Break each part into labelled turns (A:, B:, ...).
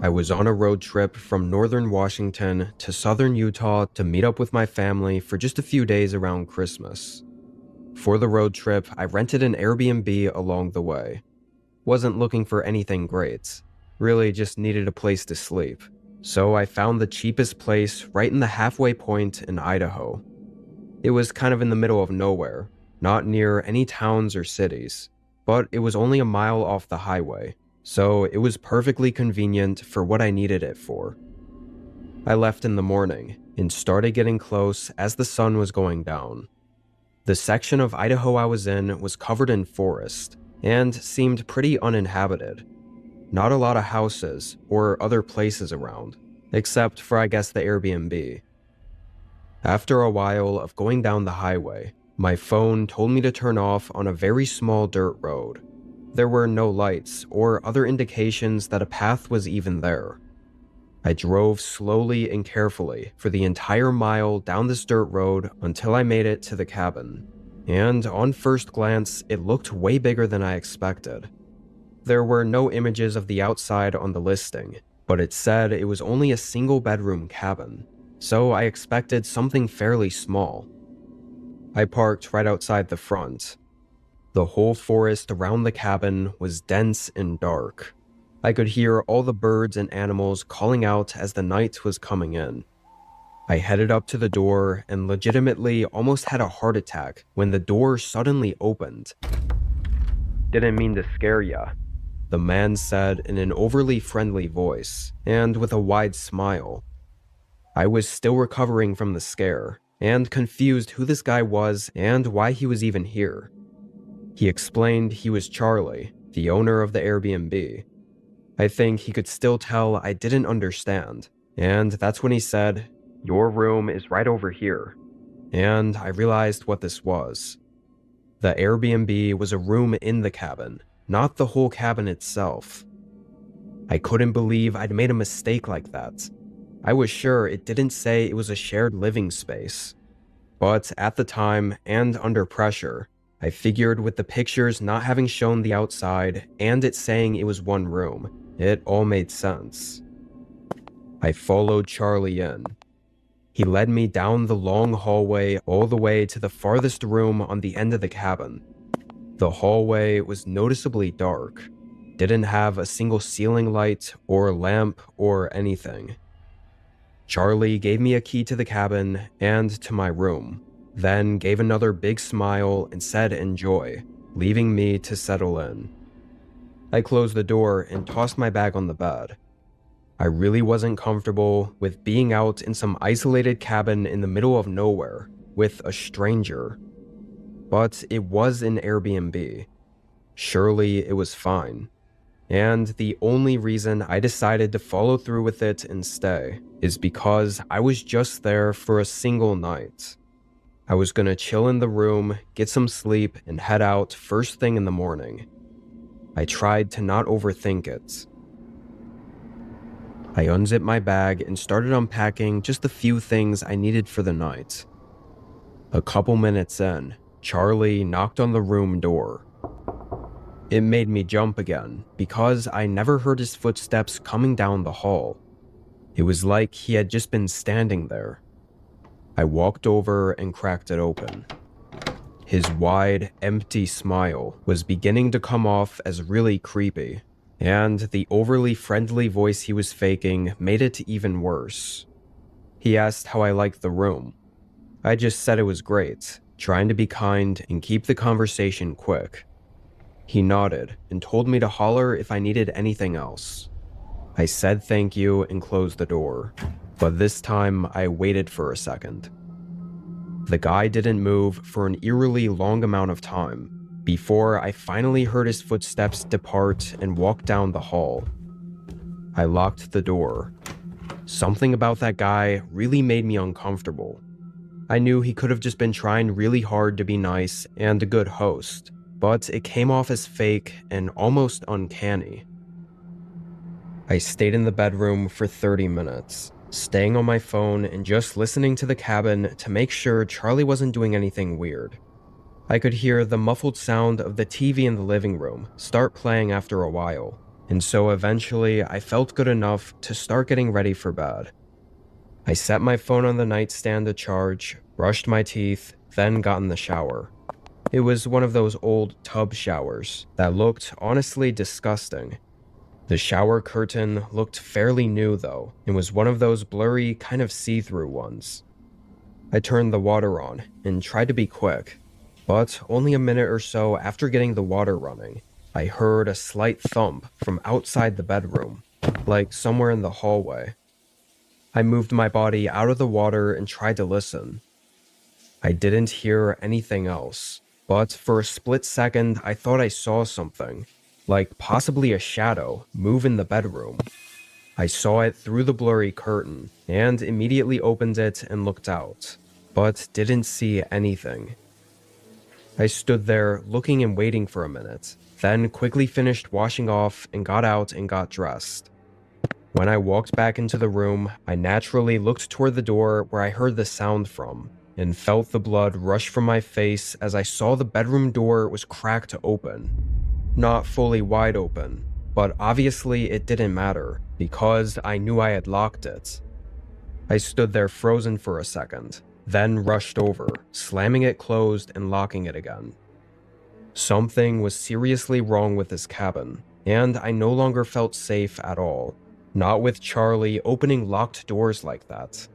A: I was on a road trip from northern Washington to southern Utah to meet up with my family for just a few days around Christmas. For the road trip, I rented an Airbnb along the way. Wasn't looking for anything great. Really just needed a place to sleep. So I found the cheapest place right in the halfway point in Idaho. It was kind of in the middle of nowhere, not near any towns or cities, but it was only a mile off the highway, so it was perfectly convenient for what I needed it for. I left in the morning and started getting close as the sun was going down. The section of Idaho I was in was covered in forest and seemed pretty uninhabited. Not a lot of houses or other places around, except for I guess the Airbnb. After a while of going down the highway, my phone told me to turn off on a very small dirt road. There were no lights or other indications that a path was even there. I drove slowly and carefully for the entire mile down this dirt road until I made it to the cabin. And on first glance, it looked way bigger than I expected. There were no images of the outside on the listing, but it said it was only a single bedroom cabin, so I expected something fairly small. I parked right outside the front. The whole forest around the cabin was dense and dark. I could hear all the birds and animals calling out as the night was coming in. I headed up to the door and legitimately almost had a heart attack when the door suddenly opened. "Didn't mean to scare ya," the man said in an overly friendly voice and with a wide smile. I was still recovering from the scare and confused who this guy was and why he was even here. He explained he was Charlie, the owner of the Airbnb. I think he could still tell I didn't understand, and that's when he said, "Your room is right over here." And I realized what this was. The Airbnb was a room in the cabin, not the whole cabin itself. I couldn't believe I'd made a mistake like that. I was sure it didn't say it was a shared living space. But at the time, and under pressure, I figured with the pictures not having shown the outside and it saying it was one room, it all made sense. I followed Charlie in. He led me down the long hallway all the way to the farthest room on the end of the cabin. The hallway was noticeably dark, didn't have a single ceiling light or lamp or anything. Charlie gave me a key to the cabin and to my room, then gave another big smile and said enjoy, leaving me to settle in. I closed the door and tossed my bag on the bed. I really wasn't comfortable with being out in some isolated cabin in the middle of nowhere with a stranger. But it was an Airbnb. Surely it was fine. And the only reason I decided to follow through with it and stay is because I was just there for a single night. I was gonna chill in the room, get some sleep, and head out first thing in the morning. I tried to not overthink it. I unzipped my bag and started unpacking just a few things I needed for the night. A couple minutes in, Charlie knocked on the room door. It made me jump again because I never heard his footsteps coming down the hall. It was like he had just been standing there. I walked over and cracked it open. His wide, empty smile was beginning to come off as really creepy, and the overly friendly voice he was faking made it even worse. He asked how I liked the room. I just said it was great, trying to be kind and keep the conversation quick. He nodded and told me to holler if I needed anything else. I said thank you and closed the door, but this time I waited for a second. The guy didn't move for an eerily long amount of time before I finally heard his footsteps depart and walk down the hall. I locked the door. Something about that guy really made me uncomfortable. I knew he could have just been trying really hard to be nice and a good host, but it came off as fake and almost uncanny. I stayed in the bedroom for 30 minutes, staying on my phone and just listening to the cabin to make sure Charlie wasn't doing anything weird. I could hear the muffled sound of the TV in the living room start playing after a while, And so eventually, I felt good enough to start getting ready for bed. I set my phone on the nightstand to charge, brushed my teeth, then got in the shower. It was one of those old tub showers that looked honestly disgusting. The shower curtain looked fairly new though, and was one of those blurry, kind of see-through ones. I turned the water on and tried to be quick, but only a minute or so after getting the water running, I heard a slight thump from outside the bedroom, like somewhere in the hallway. I moved my body out of the water and tried to listen. I didn't hear anything else, but for a split second I thought I saw something, like possibly a shadow, move in the bedroom. I saw it through the blurry curtain, and immediately opened it and looked out, but didn't see anything. I stood there looking and waiting for a minute, then quickly finished washing off and got out and got dressed. When I walked back into the room, I naturally looked toward the door where I heard the sound from, and felt the blood rush from my face as I saw the bedroom door was cracked open. Not fully wide open, but obviously it didn't matter, because I knew I had locked it. I stood there frozen for a second, then rushed over, slamming it closed and locking it again. Something was seriously wrong with this cabin, and I no longer felt safe at all. Not with Charlie opening locked doors like that.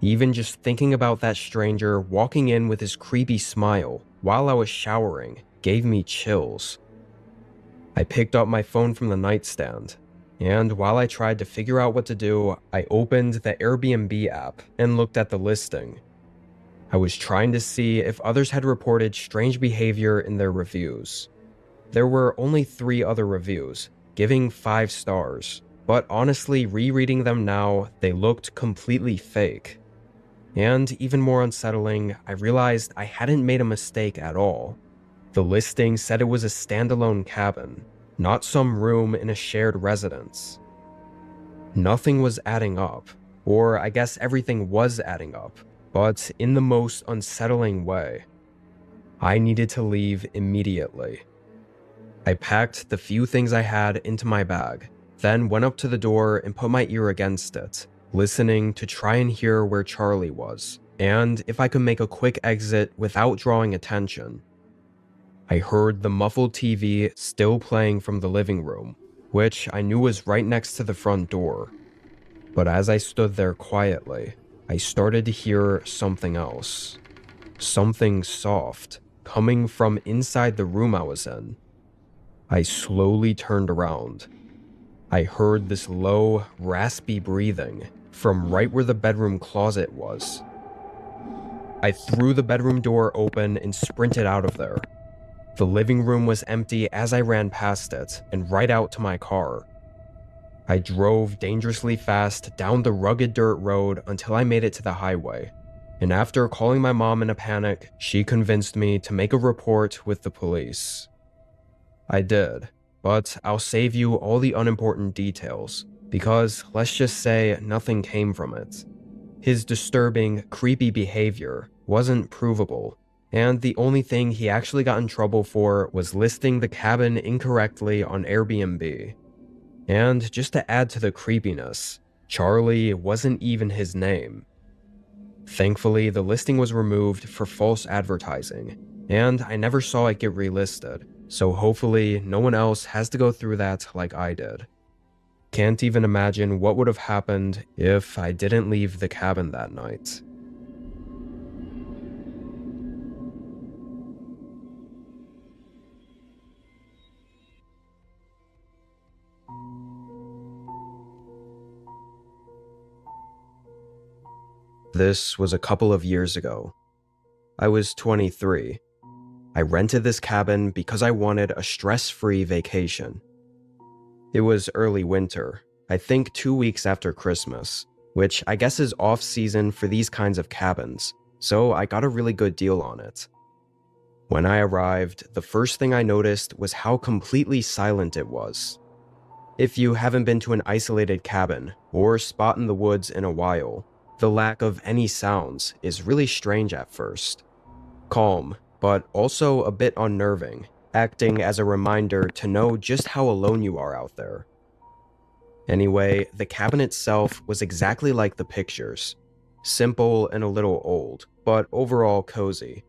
A: Even just thinking about that stranger walking in with his creepy smile while I was showering gave me chills. I picked up my phone from the nightstand, and while I tried to figure out what to do, I opened the Airbnb app and looked at the listing. I was trying to see if others had reported strange behavior in their reviews. There were only 3 other reviews, giving 5 stars, but honestly, rereading them now, they looked completely fake. And even more unsettling, I realized I hadn't made a mistake at all. The listing said it was a standalone cabin, not some room in a shared residence. Nothing was adding up, or I guess everything was adding up, but in the most unsettling way. I needed to leave immediately. I packed the few things I had into my bag, then went up to the door and put my ear against it, listening to try and hear where Charlie was, and if I could make a quick exit without drawing attention. I heard the muffled TV still playing from the living room, which I knew was right next to the front door. But as I stood there quietly, I started to hear something else. Something soft, coming from inside the room I was in. I slowly turned around. I heard this low, raspy breathing from right where the bedroom closet was. I threw the bedroom door open and sprinted out of there. The living room was empty as I ran past it and right out to my car. I drove dangerously fast down the rugged dirt road until I made it to the highway, and after calling my mom in a panic, she convinced me to make a report with the police. I did, but I'll save you all the unimportant details, because let's just say nothing came from it. His disturbing, creepy behavior wasn't provable, and the only thing he actually got in trouble for was listing the cabin incorrectly on Airbnb. And just to add to the creepiness, Charlie wasn't even his name. Thankfully, the listing was removed for false advertising, and I never saw it get relisted, so hopefully no one else has to go through that like I did. Can't even imagine what would have happened if I didn't leave the cabin that night. This was a couple of years ago. I was 23. I rented this cabin because I wanted a stress-free vacation. It was early winter, I think 2 weeks after Christmas, which I guess is off-season for these kinds of cabins, so I got a really good deal on it. When I arrived, the first thing I noticed was how completely silent it was. If you haven't been to an isolated cabin or spot in the woods in a while, the lack of any sounds is really strange at first. Calm, but also a bit unnerving, acting as a reminder to know just how alone you are out there. Anyway, the cabin itself was exactly like the pictures. Simple and a little old, but overall cozy.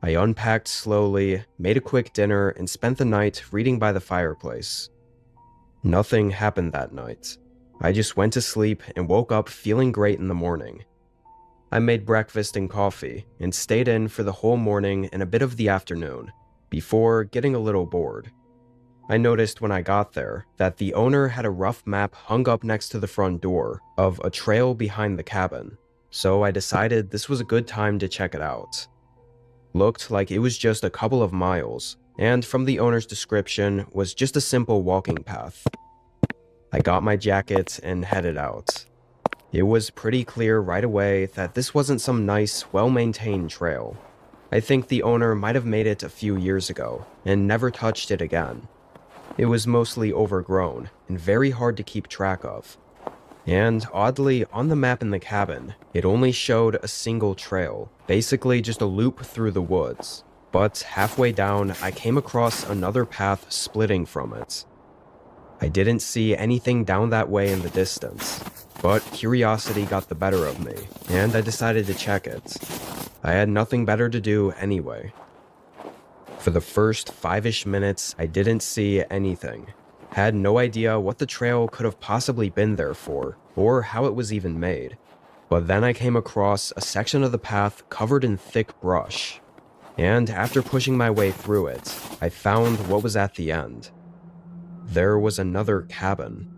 A: I unpacked slowly, made a quick dinner, and spent the night reading by the fireplace. Nothing happened that night. I just went to sleep and woke up feeling great in the morning. I made breakfast and coffee, and stayed in for the whole morning and a bit of the afternoon, before getting a little bored. I noticed when I got there that the owner had a rough map hung up next to the front door of a trail behind the cabin, so I decided this was a good time to check it out. Looked like it was just a couple of miles, and from the owner's description was just a simple walking path. I got my jacket and headed out. It was pretty clear right away that this wasn't some nice, well-maintained trail. I think the owner might have made it a few years ago and never touched it again. It was mostly overgrown and very hard to keep track of. And oddly, on the map in the cabin, it only showed a single trail, basically just a loop through the woods. But halfway down, I came across another path splitting from it. I didn't see anything down that way in the distance, but curiosity got the better of me, and I decided to check it. I had nothing better to do anyway. For the first 5-ish minutes, I didn't see anything. Had no idea what the trail could have possibly been there for, or how it was even made. But then I came across a section of the path covered in thick brush. And after pushing my way through it, I found what was at the end. There was another cabin.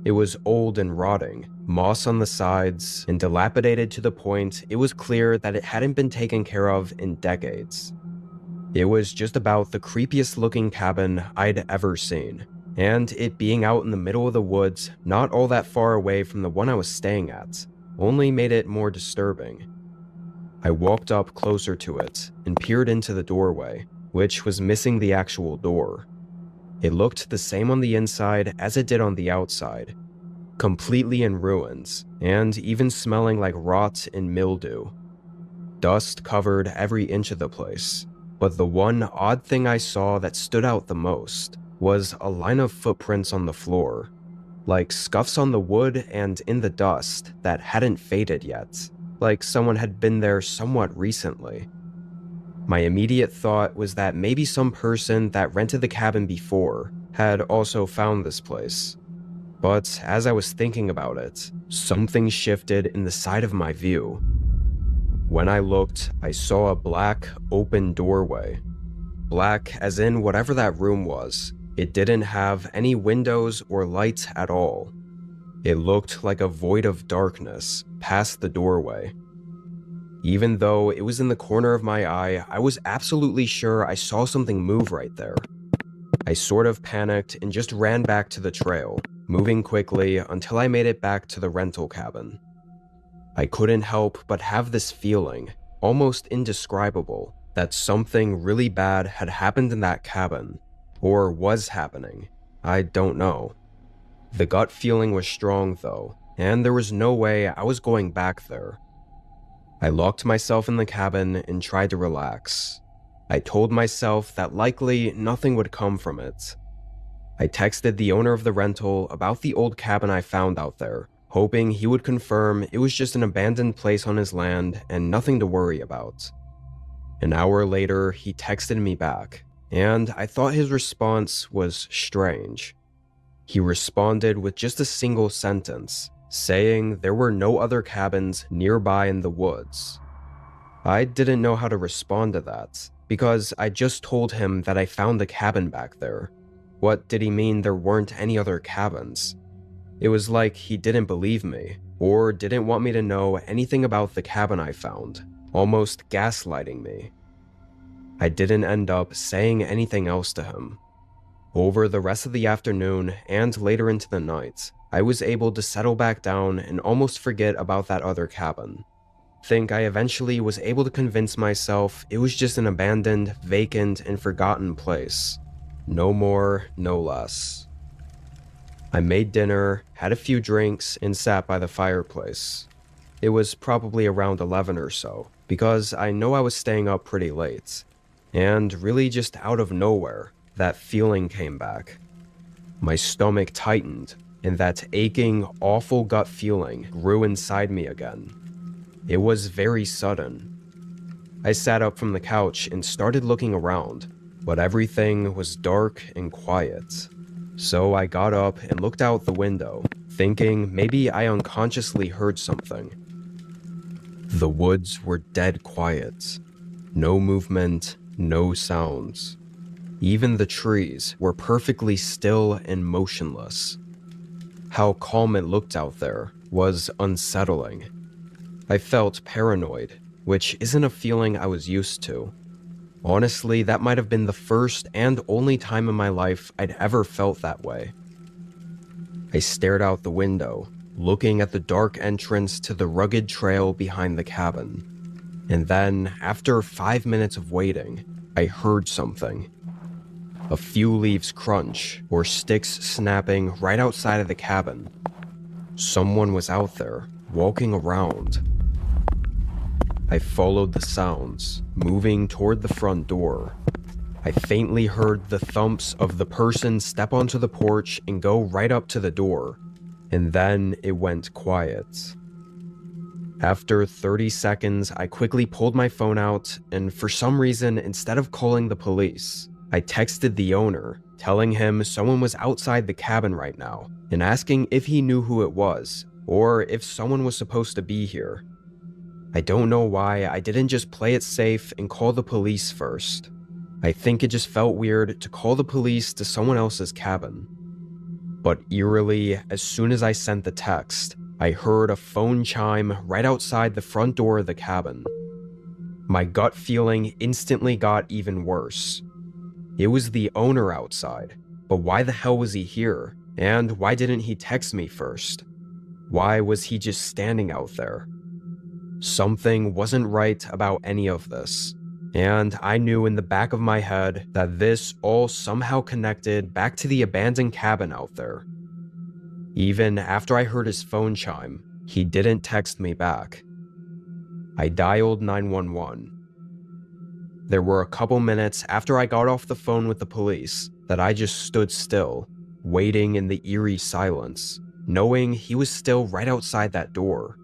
A: It was old and rotting, moss on the sides, and dilapidated to the point it was clear that it hadn't been taken care of in decades. It was just about the creepiest looking cabin I'd ever seen, and it being out in the middle of the woods, not all that far away from the one I was staying at, only made it more disturbing. I walked up closer to it and peered into the doorway, which was missing the actual door. It looked the same on the inside as it did on the outside, completely in ruins, and even smelling like rot and mildew. Dust covered every inch of the place, but the one odd thing I saw that stood out the most was a line of footprints on the floor, like scuffs on the wood and in the dust that hadn't faded yet, like someone had been there somewhat recently. My immediate thought was that maybe some person that rented the cabin before had also found this place. But as I was thinking about it, something shifted in the side of my view. When I looked, I saw a black, open doorway. Black as in whatever that room was. It didn't have any windows or lights at all. It looked like a void of darkness past the doorway. Even though it was in the corner of my eye, I was absolutely sure I saw something move right there. I sort of panicked and just ran back to the trail, moving quickly until I made it back to the rental cabin. I couldn't help but have this feeling, almost indescribable, that something really bad had happened in that cabin, or was happening. I don't know. The gut feeling was strong though, and there was no way I was going back there. I locked myself in the cabin and tried to relax. I told myself that likely nothing would come from it. I texted the owner of the rental about the old cabin I found out there, hoping he would confirm it was just an abandoned place on his land and nothing to worry about. An hour later, he texted me back, and I thought his response was strange. He responded with just a single sentence, saying there were no other cabins nearby in the woods. I didn't know how to respond to that, because I just told him that I found a cabin back there. What did he mean there weren't any other cabins? It was like he didn't believe me, or didn't want me to know anything about the cabin I found, almost gaslighting me. I didn't end up saying anything else to him. Over the rest of the afternoon and later into the night, I was able to settle back down and almost forget about that other cabin. Think I eventually was able to convince myself it was just an abandoned, vacant, and forgotten place. No more, no less. I made dinner, had a few drinks, and sat by the fireplace. It was probably around 11 or so, because I know I was staying up pretty late. And really just out of nowhere, that feeling came back. My stomach tightened, and that aching, awful gut feeling grew inside me again. It was very sudden. I sat up from the couch and started looking around, but everything was dark and quiet. So I got up and looked out the window, thinking maybe I unconsciously heard something. The woods were dead quiet. No movement, no sounds. Even the trees were perfectly still and motionless. How calm it looked out there was unsettling. I felt paranoid, which isn't a feeling I was used to. Honestly, that might have been the first and only time in my life I'd ever felt that way. I stared out the window, looking at the dark entrance to the rugged trail behind the cabin. And then, after 5 minutes of waiting, I heard something. A few leaves crunch or sticks snapping right outside of the cabin. Someone was out there, walking around. I followed the sounds, moving toward the front door. I faintly heard the thumps of the person step onto the porch and go right up to the door, and then it went quiet. After 30 seconds, I quickly pulled my phone out, and for some reason, instead of calling the police, I texted the owner, telling him someone was outside the cabin right now, and asking if he knew who it was, or if someone was supposed to be here. I don't know why I didn't just play it safe and call the police first. I think it just felt weird to call the police to someone else's cabin. But eerily, as soon as I sent the text, I heard a phone chime right outside the front door of the cabin. My gut feeling instantly got even worse. It was the owner outside, but why the hell was he here? And why didn't he text me first? Why was he just standing out there? Something wasn't right about any of this, and I knew in the back of my head that this all somehow connected back to the abandoned cabin out there. Even after I heard his phone chime, he didn't text me back. I dialed 911. There were a couple minutes after I got off the phone with the police that I just stood still, waiting in the eerie silence, knowing he was still right outside that door.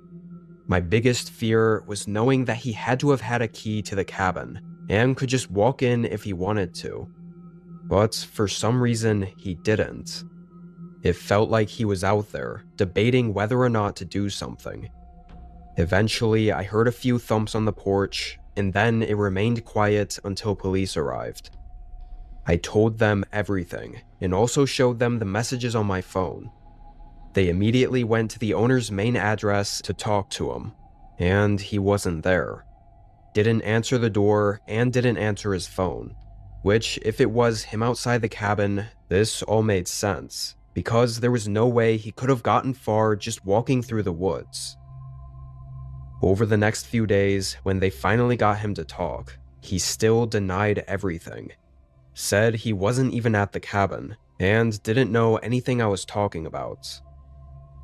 A: My biggest fear was knowing that he had to have had a key to the cabin and could just walk in if he wanted to. But for some reason, he didn't. It felt like he was out there, debating whether or not to do something. Eventually, I heard a few thumps on the porch, and then it remained quiet until police arrived. I told them everything, and also showed them the messages on my phone. They immediately went to the owner's main address to talk to him, and he wasn't there. Didn't answer the door and didn't answer his phone, which if it was him outside the cabin, this all made sense, because there was no way he could have gotten far just walking through the woods. Over the next few days, when they finally got him to talk, he still denied everything. Said he wasn't even at the cabin, and didn't know anything I was talking about.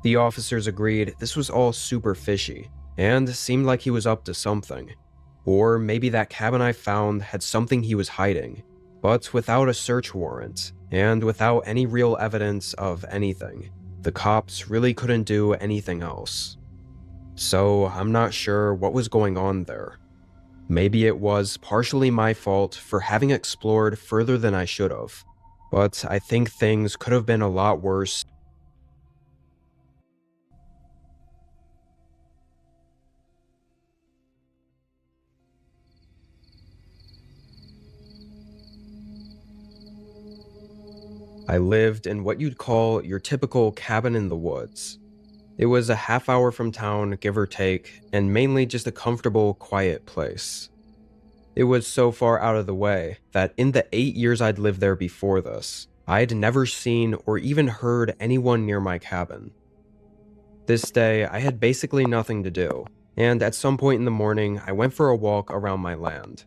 A: The officers agreed this was all super fishy, and seemed like he was up to something. Or maybe that cabin I found had something he was hiding, but without a search warrant, and without any real evidence of anything, the cops really couldn't do anything else. So I'm not sure what was going on there. Maybe it was partially my fault for having explored further than I should have, but I think things could have been a lot worse. I lived in what you'd call your typical cabin in the woods. It was a half hour from town, give or take, and mainly just a comfortable, quiet place. It was so far out of the way that in the 8 years I'd lived there before this, I'd never seen or even heard anyone near my cabin. This day, I had basically nothing to do, and at some point in the morning, I went for a walk around my land.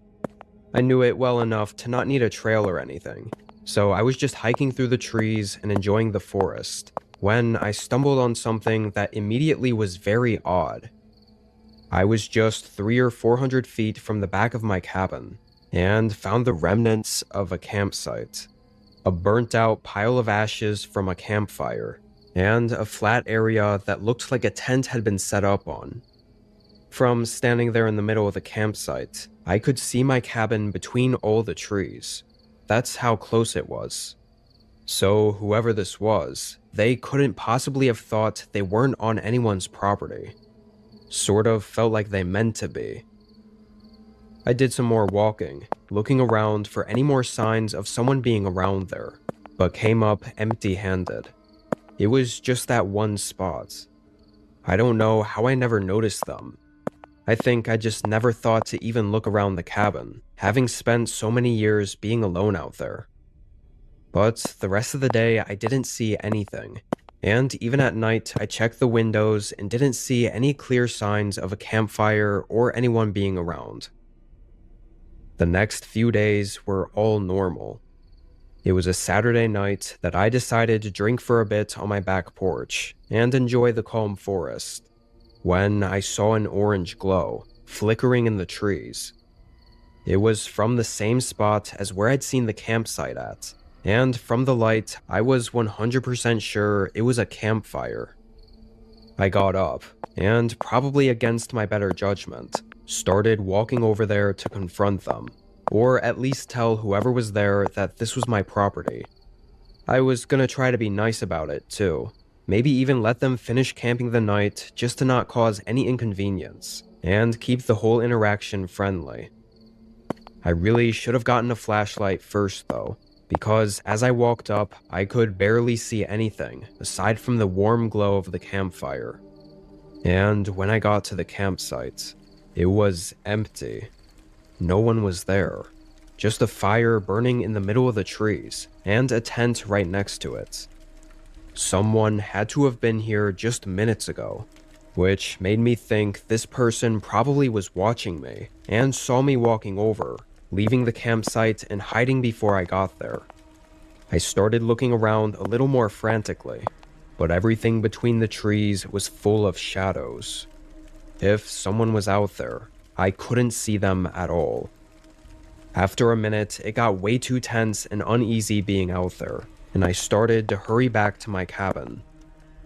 A: I knew it well enough to not need a trail or anything, so I was just hiking through the trees and enjoying the forest, when I stumbled on something that immediately was very odd. I was just 300 or 400 feet from the back of my cabin, and found the remnants of a campsite, a burnt out pile of ashes from a campfire, and a flat area that looked like a tent had been set up on. From standing there in the middle of the campsite, I could see my cabin between all the trees. That's how close it was. So whoever this was, they couldn't possibly have thought they weren't on anyone's property. Sort of felt like they meant to be. I did some more walking, looking around for any more signs of someone being around there, but came up empty-handed. It was just that one spot. I don't know how I never noticed them. I think I just never thought to even look around the cabin, having spent so many years being alone out there. But the rest of the day I didn't see anything, and even at night I checked the windows and didn't see any clear signs of a campfire or anyone being around. The next few days were all normal. It was a Saturday night that I decided to drink for a bit on my back porch and enjoy the calm forest, when I saw an orange glow flickering in the trees. It was from the same spot as where I'd seen the campsite at, and from the light I was 100% sure it was a campfire. I got up, and probably against my better judgment, started walking over there to confront them, or at least tell whoever was there that this was my property. I was gonna try to be nice about it, too. Maybe even let them finish camping the night just to not cause any inconvenience, and keep the whole interaction friendly. I really should have gotten a flashlight first though, because as I walked up, I could barely see anything aside from the warm glow of the campfire. And when I got to the campsite, it was empty. No one was there. Just a fire burning in the middle of the trees, and a tent right next to it. Someone had to have been here just minutes ago, which made me think this person probably was watching me and saw me walking over, leaving the campsite and hiding before I got there. I started looking around a little more frantically, but everything between the trees was full of shadows. If someone was out there, I couldn't see them at all. After a minute, it got way too tense and uneasy being out there, and I started to hurry back to my cabin.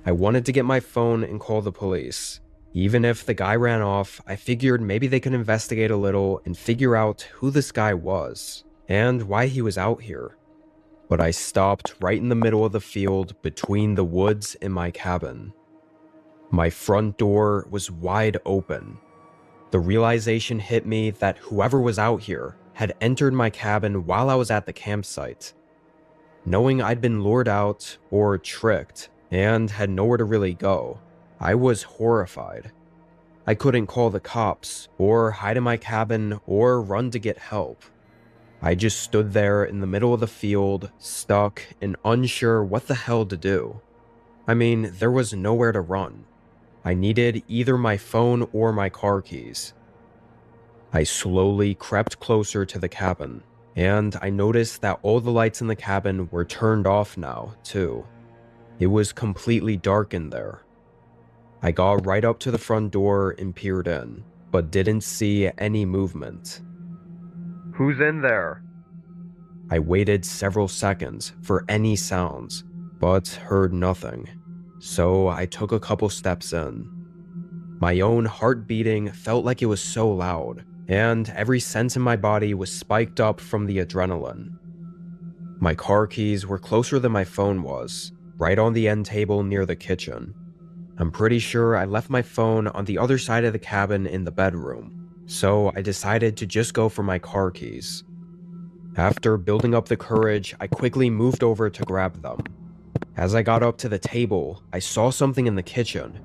A: I wanted to get my phone and call the police. Even if the guy ran off, I figured maybe they could investigate a little and figure out who this guy was, and why he was out here. But I stopped right in the middle of the field between the woods and my cabin. My front door was wide open. The realization hit me that whoever was out here had entered my cabin while I was at the campsite. Knowing I'd been lured out or tricked and had nowhere to really go, I was horrified. I couldn't call the cops or hide in my cabin or run to get help. I just stood there in the middle of the field, stuck and unsure what the hell to do. I mean, there was nowhere to run. I needed either my phone or my car keys. I slowly crept closer to the cabin, and I noticed that all the lights in the cabin were turned off now, too. It was completely dark in there. I got right up to the front door and peered in, but didn't see any movement. "Who's in there?" I waited several seconds for any sounds, but heard nothing, so I took a couple steps in. My own heart beating felt like it was so loud, and every sense in my body was spiked up from the adrenaline. My car keys were closer than my phone was, right on the end table near the kitchen. I'm pretty sure I left my phone on the other side of the cabin in the bedroom, so I decided to just go for my car keys. After building up the courage, I quickly moved over to grab them. As I got up to the table, I saw something in the kitchen.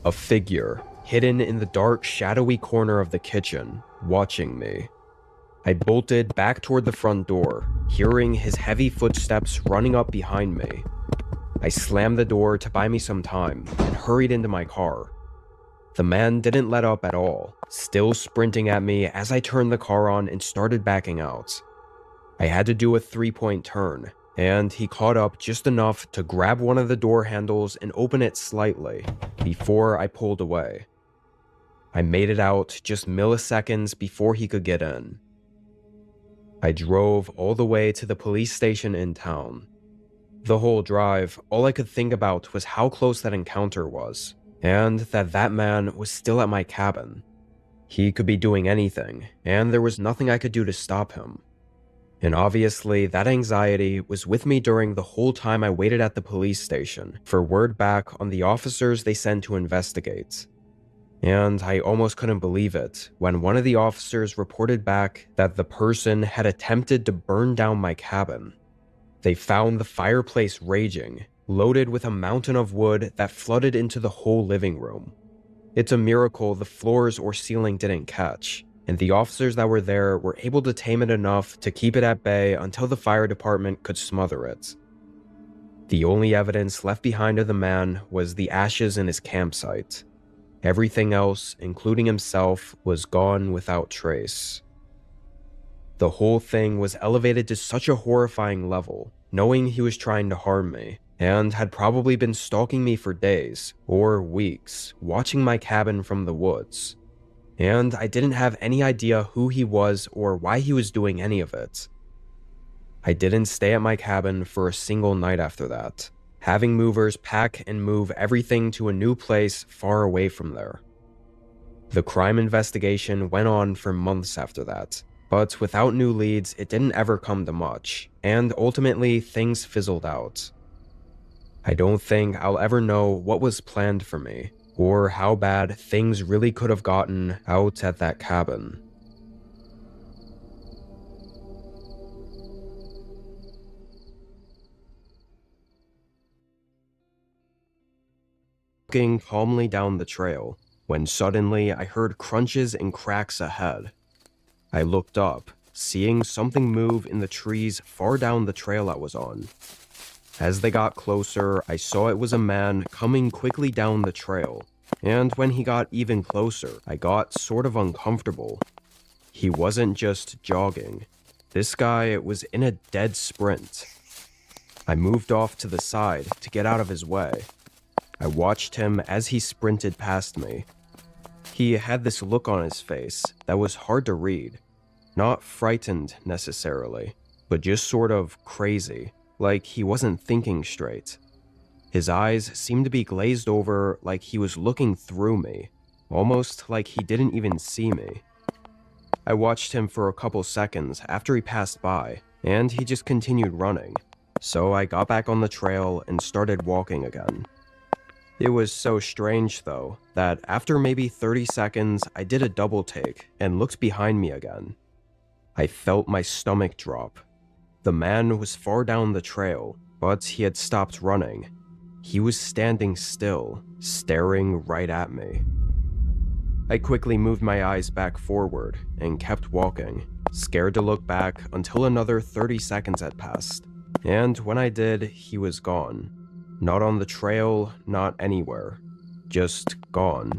A: A figure, hidden in the dark, shadowy corner of the kitchen, watching me. I bolted back toward the front door, hearing his heavy footsteps running up behind me. I slammed the door to buy me some time and hurried into my car. The man didn't let up at all, still sprinting at me as I turned the car on and started backing out. I had to do a 3-point turn, and he caught up just enough to grab one of the door handles and open it slightly before I pulled away. I made it out just milliseconds before he could get in. I drove all the way to the police station in town. The whole drive, all I could think about was how close that encounter was, and that man was still at my cabin. He could be doing anything, and there was nothing I could do to stop him. And obviously, that anxiety was with me during the whole time I waited at the police station for word back on the officers they sent to investigate. And I almost couldn't believe it when one of the officers reported back that the person had attempted to burn down my cabin. They found the fireplace raging, loaded with a mountain of wood that flooded into the whole living room. It's a miracle the floors or ceiling didn't catch, and the officers that were there were able to tame it enough to keep it at bay until the fire department could smother it. The only evidence left behind of the man was the ashes in his campsite. Everything else, including himself, was gone without trace. The whole thing was elevated to such a horrifying level, knowing he was trying to harm me, and had probably been stalking me for days, or weeks, watching my cabin from the woods. And I didn't have any idea who he was or why he was doing any of it. I didn't stay at my cabin for a single night after that, having movers pack and move everything to a new place far away from there. The crime investigation went on for months after that, but without new leads, it didn't ever come to much, and ultimately things fizzled out. I don't think I'll ever know what was planned for me, or how bad things really could have gotten out at that cabin. Walking calmly down the trail, when suddenly I heard crunches and cracks ahead. I looked up, seeing something move in the trees far down the trail I was on. As they got closer, I saw it was a man coming quickly down the trail, and when he got even closer, I got sort of uncomfortable. He wasn't just jogging. This guy was in a dead sprint. I moved off to the side to get out of his way. I watched him as he sprinted past me. He had this look on his face that was hard to read. Not frightened necessarily, but just sort of crazy, like he wasn't thinking straight. His eyes seemed to be glazed over like he was looking through me, almost like he didn't even see me. I watched him for a couple seconds after he passed by, and he just continued running, so I got back on the trail and started walking again. It was so strange though, that after maybe 30 seconds, I did a double take and looked behind me again. I felt my stomach drop. The man was far down the trail, but he had stopped running. He was standing still, staring right at me. I quickly moved my eyes back forward and kept walking, scared to look back until another 30 seconds had passed. And when I did, he was gone. Not on the trail, not anywhere. Just gone.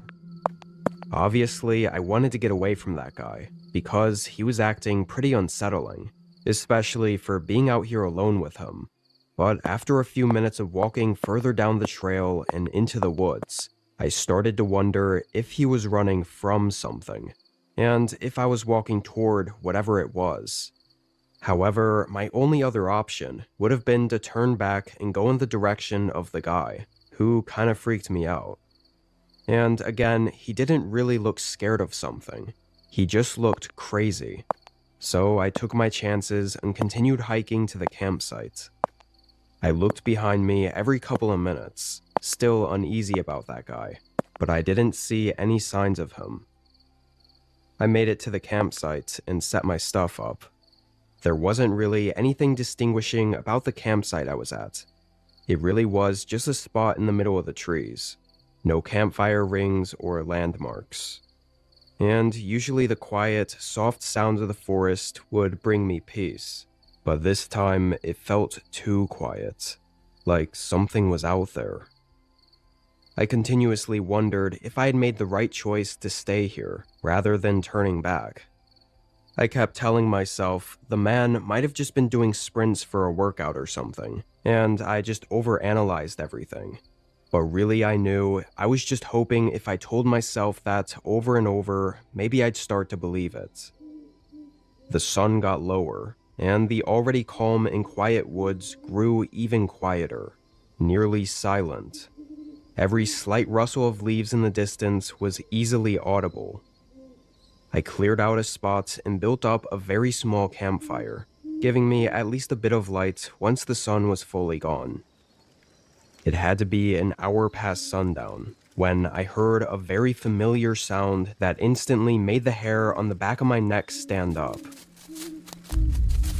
A: Obviously, I wanted to get away from that guy, because he was acting pretty unsettling, especially for being out here alone with him. But after a few minutes of walking further down the trail and into the woods, I started to wonder if he was running from something, and if I was walking toward whatever it was. However, my only other option would have been to turn back and go in the direction of the guy, who kind of freaked me out. And again, he didn't really look scared of something. He just looked crazy. So I took my chances and continued hiking to the campsite. I looked behind me every couple of minutes, still uneasy about that guy, but I didn't see any signs of him. I made it to the campsite and set my stuff up. There wasn't really anything distinguishing about the campsite I was at. It really was just a spot in the middle of the trees. No campfire rings or landmarks. And usually the quiet, soft sounds of the forest would bring me peace. But this time it felt too quiet, like something was out there. I continuously wondered if I had made the right choice to stay here, rather than turning back. I kept telling myself the man might have just been doing sprints for a workout or something, and I just overanalyzed everything. But really I knew I was just hoping if I told myself that over and over, maybe I'd start to believe it. The sun got lower, and the already calm and quiet woods grew even quieter, nearly silent. Every slight rustle of leaves in the distance was easily audible. I cleared out a spot and built up a very small campfire, giving me at least a bit of light once the sun was fully gone. It had to be an hour past sundown when I heard a very familiar sound that instantly made the hair on the back of my neck stand up.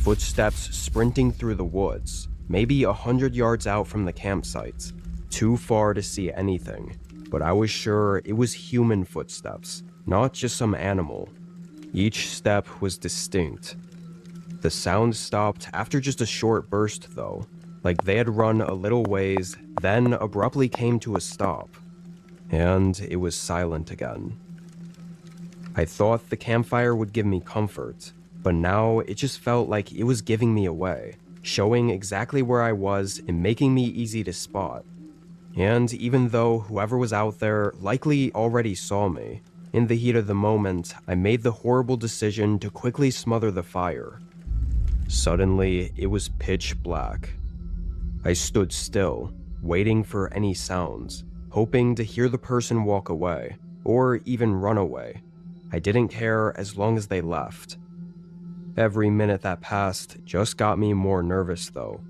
A: Footsteps sprinting through the woods, maybe 100 yards out from the campsite, too far to see anything, but I was sure it was human footsteps, not just some animal. Each step was distinct. The sound stopped after just a short burst though, like they had run a little ways, then abruptly came to a stop, and it was silent again. I thought the campfire would give me comfort, but now it just felt like it was giving me away, showing exactly where I was and making me easy to spot. And even though whoever was out there likely already saw me, in the heat of the moment, I made the horrible decision to quickly smother the fire. Suddenly, it was pitch black. I stood still, waiting for any sounds, hoping to hear the person walk away, or even run away. I didn't care as long as they left. Every minute that passed just got me more nervous though.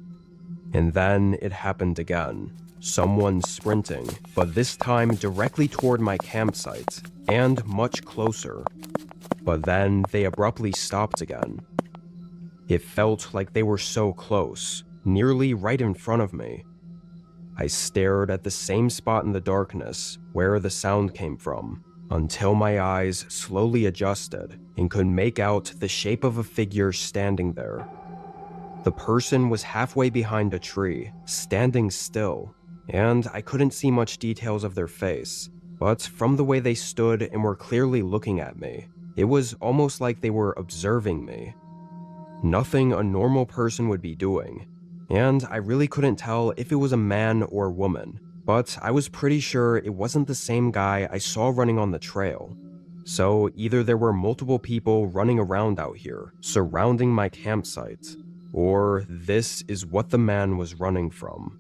A: And then it happened again. Someone sprinting, but this time directly toward my campsite, and much closer. But then they abruptly stopped again. It felt like they were so close, nearly right in front of me. I stared at the same spot in the darkness where the sound came from, until my eyes slowly adjusted and could make out the shape of a figure standing there. The person was halfway behind a tree, standing still, and I couldn't see much details of their face, but from the way they stood and were clearly looking at me, it was almost like they were observing me. Nothing a normal person would be doing, and I really couldn't tell if it was a man or woman, but I was pretty sure it wasn't the same guy I saw running on the trail. So either there were multiple people running around out here, surrounding my campsite, or this is what the man was running from.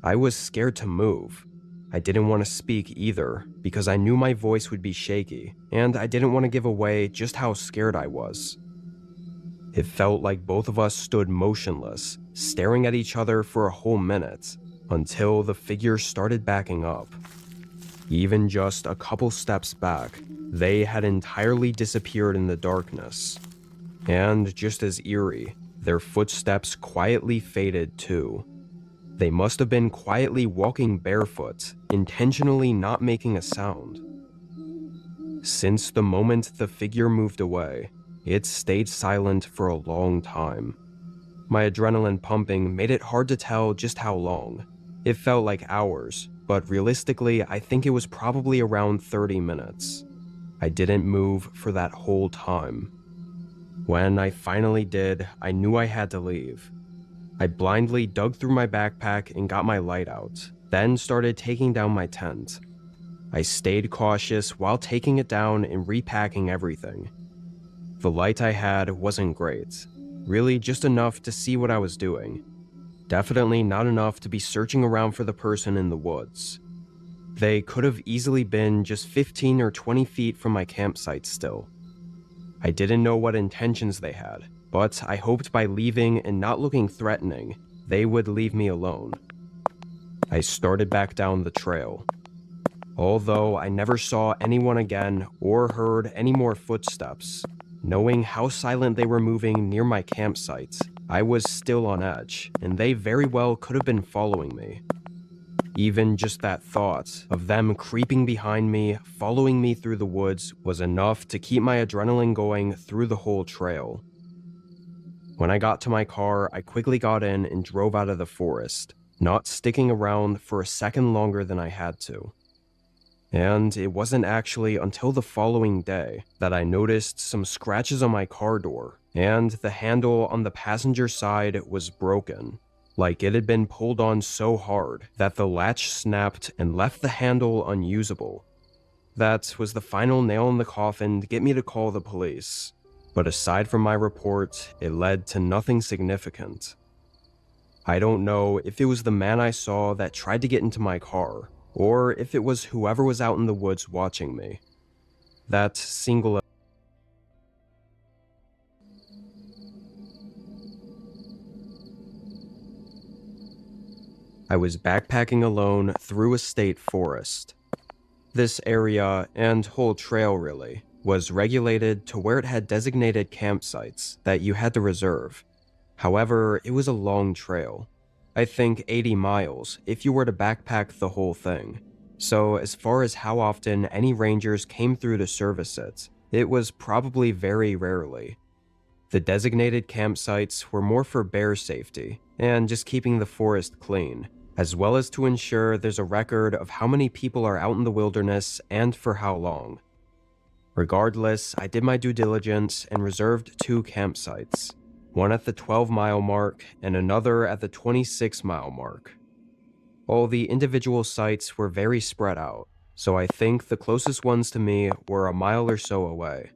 A: I was scared to move. I didn't want to speak either, because I knew my voice would be shaky, and I didn't want to give away just how scared I was. It felt like both of us stood motionless, staring at each other for a whole minute, until the figure started backing up. Even just a couple steps back, they had entirely disappeared in the darkness. And just as eerie, their footsteps quietly faded too. They must have been quietly walking barefoot, intentionally not making a sound. Since the moment the figure moved away, it stayed silent for a long time. My adrenaline pumping made it hard to tell just how long. It felt like hours, but realistically, I think it was probably around 30 minutes. I didn't move for that whole time. When I finally did, I knew I had to leave. I blindly dug through my backpack and got my light out, then started taking down my tent. I stayed cautious while taking it down and repacking everything. The light I had wasn't great, really just enough to see what I was doing. Definitely not enough to be searching around for the person in the woods. They could have easily been just 15 or 20 feet from my campsite still. I didn't know what intentions they had, but I hoped by leaving and not looking threatening, they would leave me alone. I started back down the trail. Although I never saw anyone again or heard any more footsteps, knowing how silent they were moving near my campsite, I was still on edge, and they very well could have been following me. Even just that thought of them creeping behind me, following me through the woods, was enough to keep my adrenaline going through the whole trail. When I got to my car, I quickly got in and drove out of the forest, not sticking around for a second longer than I had to. And it wasn't actually until the following day that I noticed some scratches on my car door, and the handle on the passenger side was broken, like it had been pulled on so hard that the latch snapped and left the handle unusable. That was the final nail in the coffin to get me to call the police. But aside from my report, it led to nothing significant. I don't know if it was the man I saw that tried to get into my car, or if it was whoever was out in the woods watching me. That single I was backpacking alone through a state forest. This area, and whole trail really, was regulated to where it had designated campsites that you had to reserve. However, it was a long trail. I think 80 miles if you were to backpack the whole thing. So as far as how often any rangers came through to service it, it was probably very rarely. The designated campsites were more for bear safety and just keeping the forest clean, as well as to ensure there's a record of how many people are out in the wilderness and for how long. Regardless, I did my due diligence and reserved 2 campsites, one at the 12-mile mark and another at the 26-mile mark. All the individual sites were very spread out, so I think the closest ones to me were a mile or so away.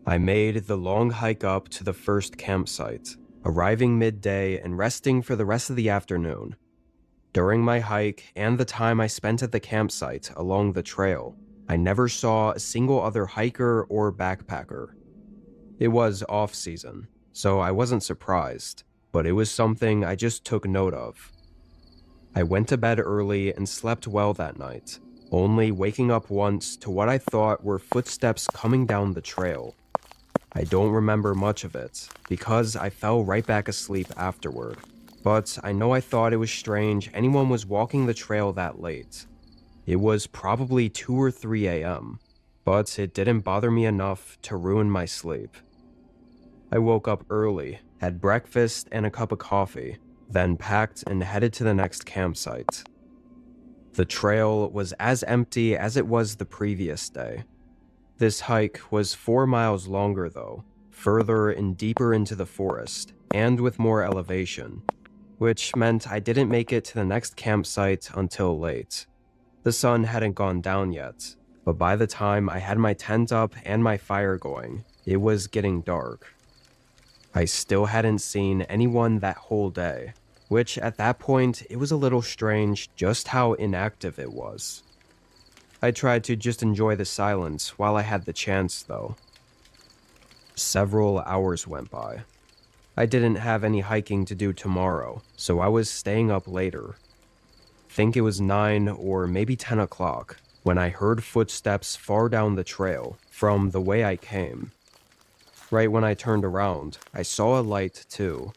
A: I made the long hike up to the first campsite, arriving midday and resting for the rest of the afternoon. During my hike and the time I spent at the campsite along the trail, I never saw a single other hiker or backpacker. It was off-season, so I wasn't surprised, but it was something I just took note of. I went to bed early and slept well that night, only waking up once to what I thought were footsteps coming down the trail. I don't remember much of it, because I fell right back asleep afterward, but I know I thought it was strange anyone was walking the trail that late. It was probably 2 or 3 a.m., but it didn't bother me enough to ruin my sleep. I woke up early, had breakfast and a cup of coffee, then packed and headed to the next campsite. The trail was as empty as it was the previous day. This hike was 4 miles longer though, further and deeper into the forest, and with more elevation, which meant I didn't make it to the next campsite until late. The sun hadn't gone down yet, but by the time I had my tent up and my fire going, it was getting dark. I still hadn't seen anyone that whole day, which at that point it was a little strange just how inactive it was. I tried to just enjoy the silence while I had the chance though. Several hours went by. I didn't have any hiking to do tomorrow, so I was staying up later. Think it was 9 or maybe 10 o'clock when I heard footsteps far down the trail from the way I came. Right when I turned around, I saw a light too.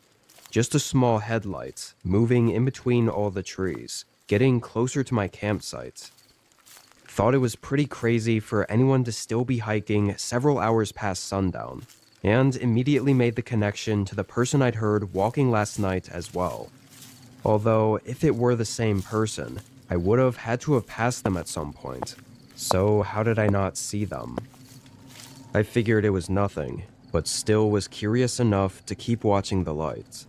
A: Just a small headlight moving in between all the trees, getting closer to my campsite. Thought it was pretty crazy for anyone to still be hiking several hours past sundown, and immediately made the connection to the person I'd heard walking last night as well. Although, if it were the same person, I would have had to have passed them at some point. So how did I not see them? I figured it was nothing, but still was curious enough to keep watching the lights.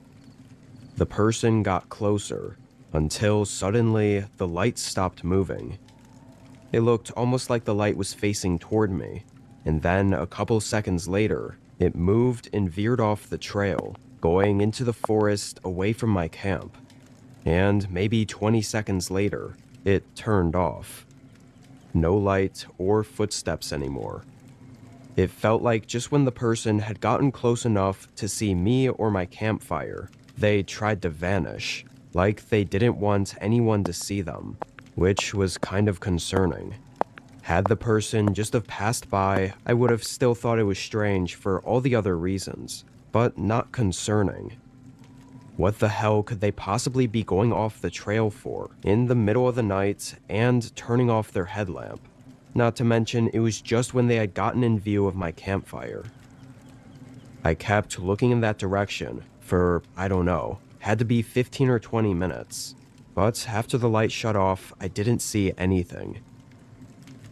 A: The person got closer, until suddenly the light stopped moving. It looked almost like the light was facing toward me, and then a couple seconds later, it moved and veered off the trail, going into the forest away from my camp. And maybe 20 seconds later, it turned off. No light or footsteps anymore. It felt like just when the person had gotten close enough to see me or my campfire, they tried to vanish, like they didn't want anyone to see them, which was kind of concerning. Had the person just have passed by, I would have still thought it was strange for all the other reasons, but not concerning. What the hell could they possibly be going off the trail for, in the middle of the night, and turning off their headlamp? Not to mention, it was just when they had gotten in view of my campfire. I kept looking in that direction for, I don't know, had to be 15 or 20 minutes. But after the light shut off, I didn't see anything.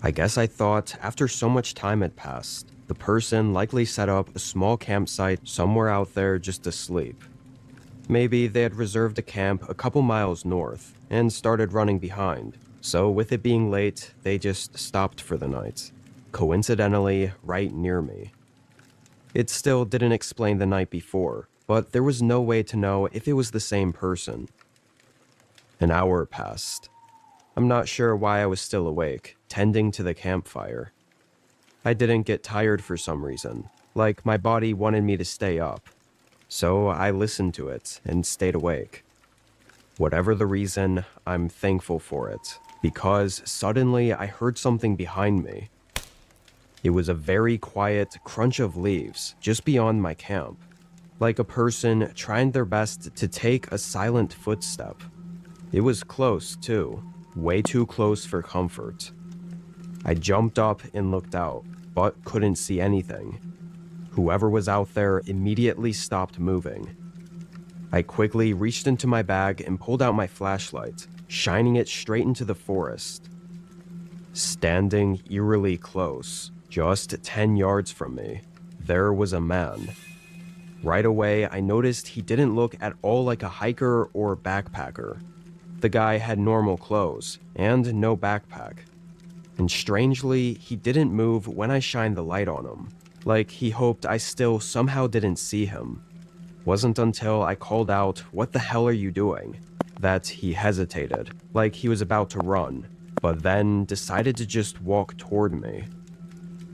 A: I guess I thought after so much time had passed, the person likely set up a small campsite somewhere out there just to sleep. Maybe they had reserved a camp a couple miles north and started running behind, so with it being late, they just stopped for the night, coincidentally right near me. It still didn't explain the night before, but there was no way to know if it was the same person. An hour passed. I'm not sure why I was still awake, tending to the campfire. I didn't get tired for some reason, like my body wanted me to stay up. So I listened to it and stayed awake. Whatever the reason, I'm thankful for it, because suddenly I heard something behind me. It was a very quiet crunch of leaves just beyond my camp, like a person trying their best to take a silent footstep. It was close, too, way too close for comfort. I jumped up and looked out, but couldn't see anything. Whoever was out there immediately stopped moving. I quickly reached into my bag and pulled out my flashlight, shining it straight into the forest. Standing eerily close, just 10 yards from me, there was a man. Right away, I noticed he didn't look at all like a hiker or backpacker. The guy had normal clothes and no backpack. And strangely, he didn't move when I shined the light on him, like he hoped I still somehow didn't see him. Wasn't until I called out, "What the hell are you doing?" that he hesitated, like he was about to run, but then decided to just walk toward me.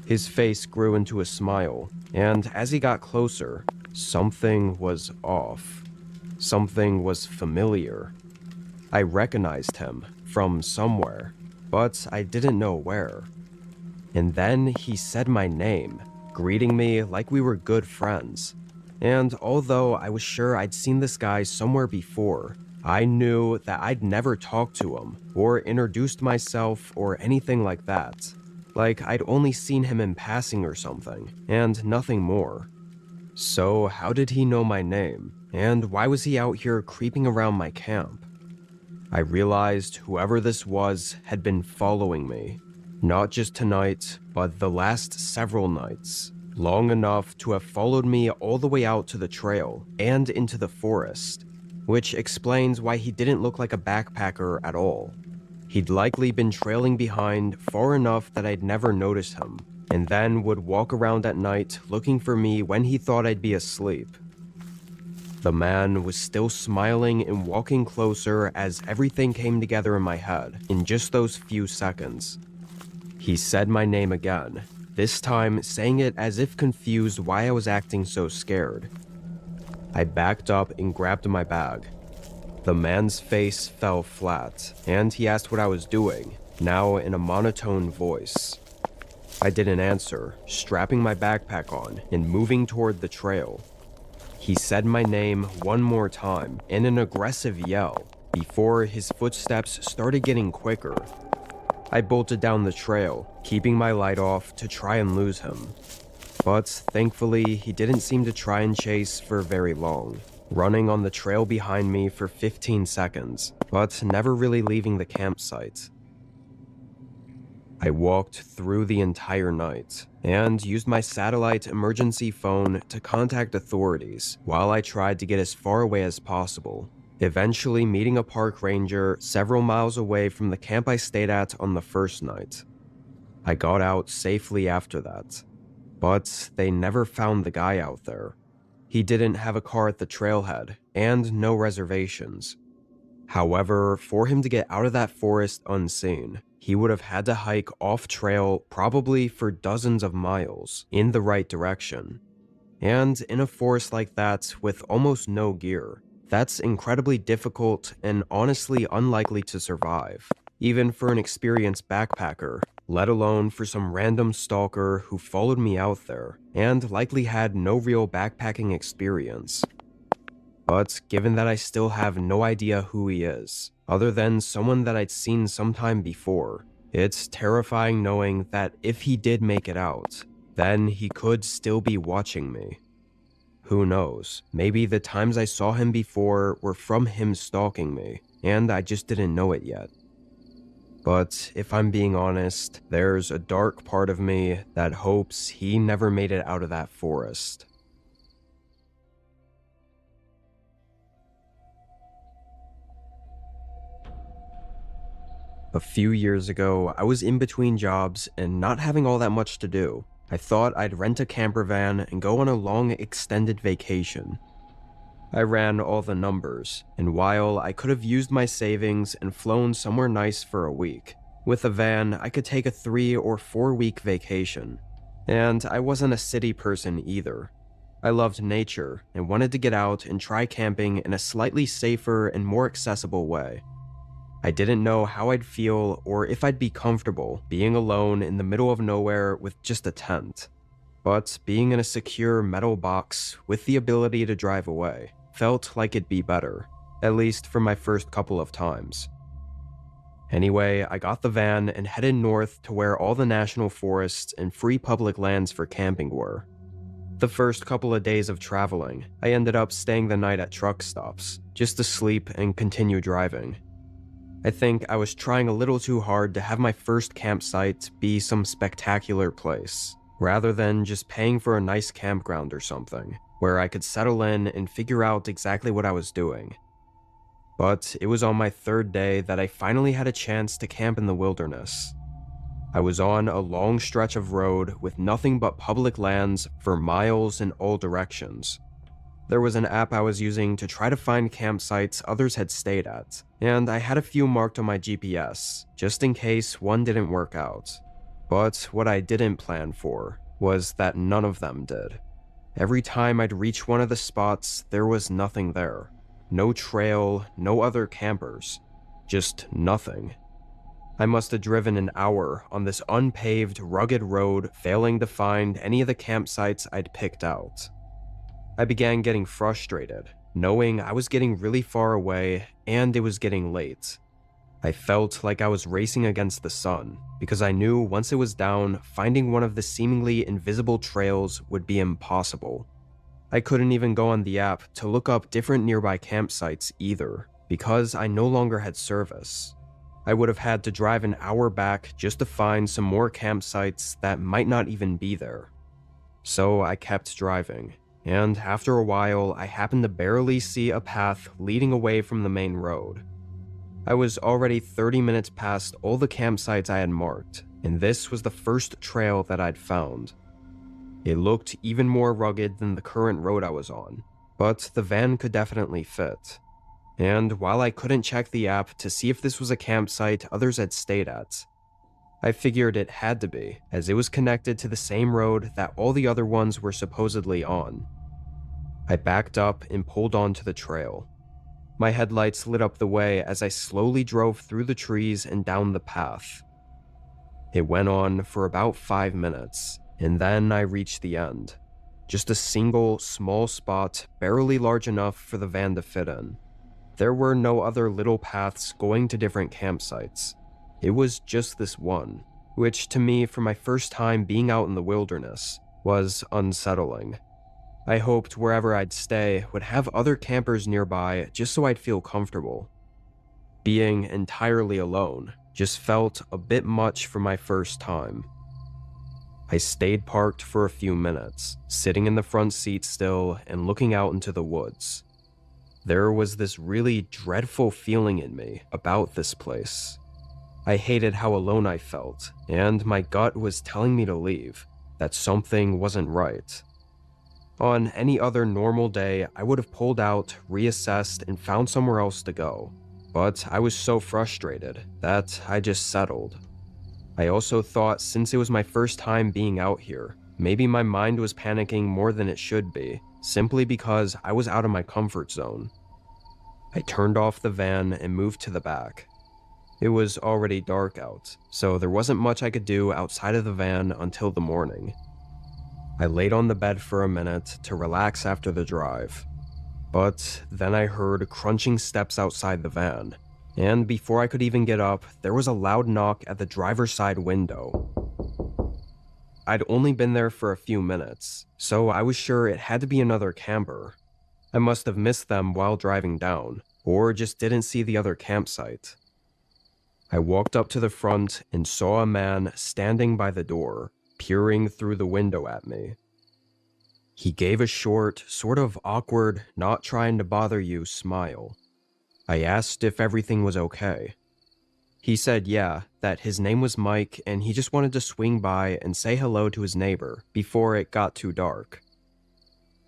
A: His face grew into a smile, and as he got closer, something was off. Something was familiar. I recognized him from somewhere, but I didn't know where. And then he said my name, greeting me like we were good friends. And although I was sure I'd seen this guy somewhere before, I knew that I'd never talked to him or introduced myself or anything like that. Like I'd only seen him in passing or something, and nothing more. So how did he know my name? And why was he out here creeping around my camp? I realized whoever this was had been following me. Not just tonight, but the last several nights. Long enough to have followed me all the way out to the trail and into the forest, which explains why he didn't look like a backpacker at all. He'd likely been trailing behind far enough that I'd never noticed him, and then would walk around at night looking for me when he thought I'd be asleep. The man was still smiling and walking closer as everything came together in my head in just those few seconds. He said my name again, this time saying it as if confused why I was acting so scared. I backed up and grabbed my bag. The man's face fell flat, and he asked what I was doing, now in a monotone voice. I didn't answer, strapping my backpack on and moving toward the trail. He said my name one more time in an aggressive yell before his footsteps started getting quicker. I bolted down the trail, keeping my light off to try and lose him. But thankfully, he didn't seem to try and chase for very long, running on the trail behind me for 15 seconds, but never really leaving the campsite. I walked through the entire night and used my satellite emergency phone to contact authorities while I tried to get as far away as possible, eventually meeting a park ranger several miles away from the camp I stayed at on the first night. I got out safely after that, but they never found the guy out there. He didn't have a car at the trailhead and no reservations. However, for him to get out of that forest unseen, he would have had to hike off-trail probably for dozens of miles in the right direction. And in a forest like that with almost no gear, that's incredibly difficult and honestly unlikely to survive, even for an experienced backpacker, let alone for some random stalker who followed me out there and likely had no real backpacking experience. But given that I still have no idea who he is, other than someone that I'd seen sometime before, it's terrifying knowing that if he did make it out, then he could still be watching me. Who knows, maybe the times I saw him before were from him stalking me, and I just didn't know it yet. But if I'm being honest, there's a dark part of me that hopes he never made it out of that forest. A few years ago, I was in between jobs and not having all that much to do. I thought I'd rent a camper van and go on a long extended vacation. I ran all the numbers, and while I could have used my savings and flown somewhere nice for a week, with a van I could take a 3 or 4 week vacation. And I wasn't a city person either. I loved nature and wanted to get out and try camping in a slightly safer and more accessible way. I didn't know how I'd feel or if I'd be comfortable being alone in the middle of nowhere with just a tent. But being in a secure metal box with the ability to drive away felt like it'd be better, at least for my first couple of times. Anyway, I got the van and headed north to where all the national forests and free public lands for camping were. The first couple of days of traveling, I ended up staying the night at truck stops, just to sleep and continue driving. I think I was trying a little too hard to have my first campsite be some spectacular place, rather than just paying for a nice campground or something, where I could settle in and figure out exactly what I was doing. But it was on my third day that I finally had a chance to camp in the wilderness. I was on a long stretch of road with nothing but public lands for miles in all directions. There was an app I was using to try to find campsites others had stayed at, and I had a few marked on my GPS, just in case one didn't work out. But what I didn't plan for was that none of them did. Every time I'd reach one of the spots, there was nothing there. No trail, no other campers. Just nothing. I must have driven an hour on this unpaved, rugged road, failing to find any of the campsites I'd picked out. I began getting frustrated, knowing I was getting really far away and it was getting late. I felt like I was racing against the sun, because I knew once it was down, finding one of the seemingly invisible trails would be impossible. I couldn't even go on the app to look up different nearby campsites either, because I no longer had service. I would have had to drive an hour back just to find some more campsites that might not even be there. So I kept driving, and after a while I happened to barely see a path leading away from the main road. I was already 30 minutes past all the campsites I had marked, and this was the first trail that I'd found. It looked even more rugged than the current road I was on, but the van could definitely fit. And while I couldn't check the app to see if this was a campsite others had stayed at, I figured it had to be, as it was connected to the same road that all the other ones were supposedly on. I backed up and pulled onto the trail. My headlights lit up the way as I slowly drove through the trees and down the path. It went on for about 5 minutes, and then I reached the end. Just a single, small spot, barely large enough for the van to fit in. There were no other little paths going to different campsites. It was just this one, which to me, for my first time being out in the wilderness, was unsettling. I hoped wherever I'd stay would have other campers nearby just so I'd feel comfortable. Being entirely alone just felt a bit much for my first time. I stayed parked for a few minutes, sitting in the front seat still and looking out into the woods. There was this really dreadful feeling in me about this place. I hated how alone I felt, and my gut was telling me to leave, that something wasn't right. On any other normal day, I would have pulled out, reassessed, and found somewhere else to go. But I was so frustrated that I just settled. I also thought since it was my first time being out here, maybe my mind was panicking more than it should be, simply because I was out of my comfort zone. I turned off the van and moved to the back. It was already dark out, so there wasn't much I could do outside of the van until the morning. I laid on the bed for a minute to relax after the drive. But then I heard crunching steps outside the van, and before I could even get up, there was a loud knock at the driver's side window. I'd only been there for a few minutes, so I was sure it had to be another camper. I must have missed them while driving down, or just didn't see the other campsite. I walked up to the front and saw a man standing by the door, peering through the window at me. He gave a short, sort of awkward, not trying to bother you smile. I asked if everything was okay. He said, yeah, that his name was Mike and he just wanted to swing by and say hello to his neighbor before it got too dark.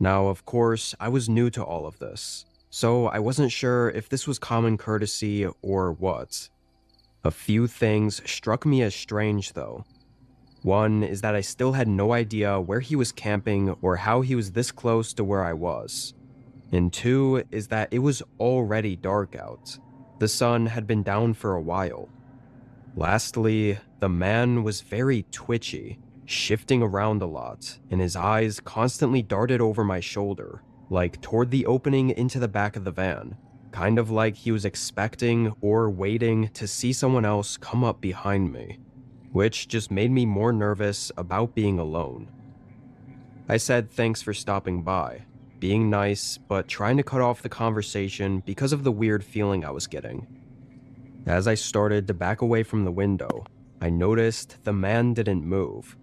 A: Now, of course, I was new to all of this, so I wasn't sure if this was common courtesy or what. A few things struck me as strange, though. One is that I still had no idea where he was camping or how he was this close to where I was. And two is that it was already dark out. The sun had been down for a while. Lastly, the man was very twitchy, shifting around a lot, and his eyes constantly darted over my shoulder, like toward the opening into the back of the van, kind of like he was expecting or waiting to see someone else come up behind me, which just made me more nervous about being alone. I said thanks for stopping by, being nice, but trying to cut off the conversation because of the weird feeling I was getting. As I started to back away from the window, I noticed the man didn't move.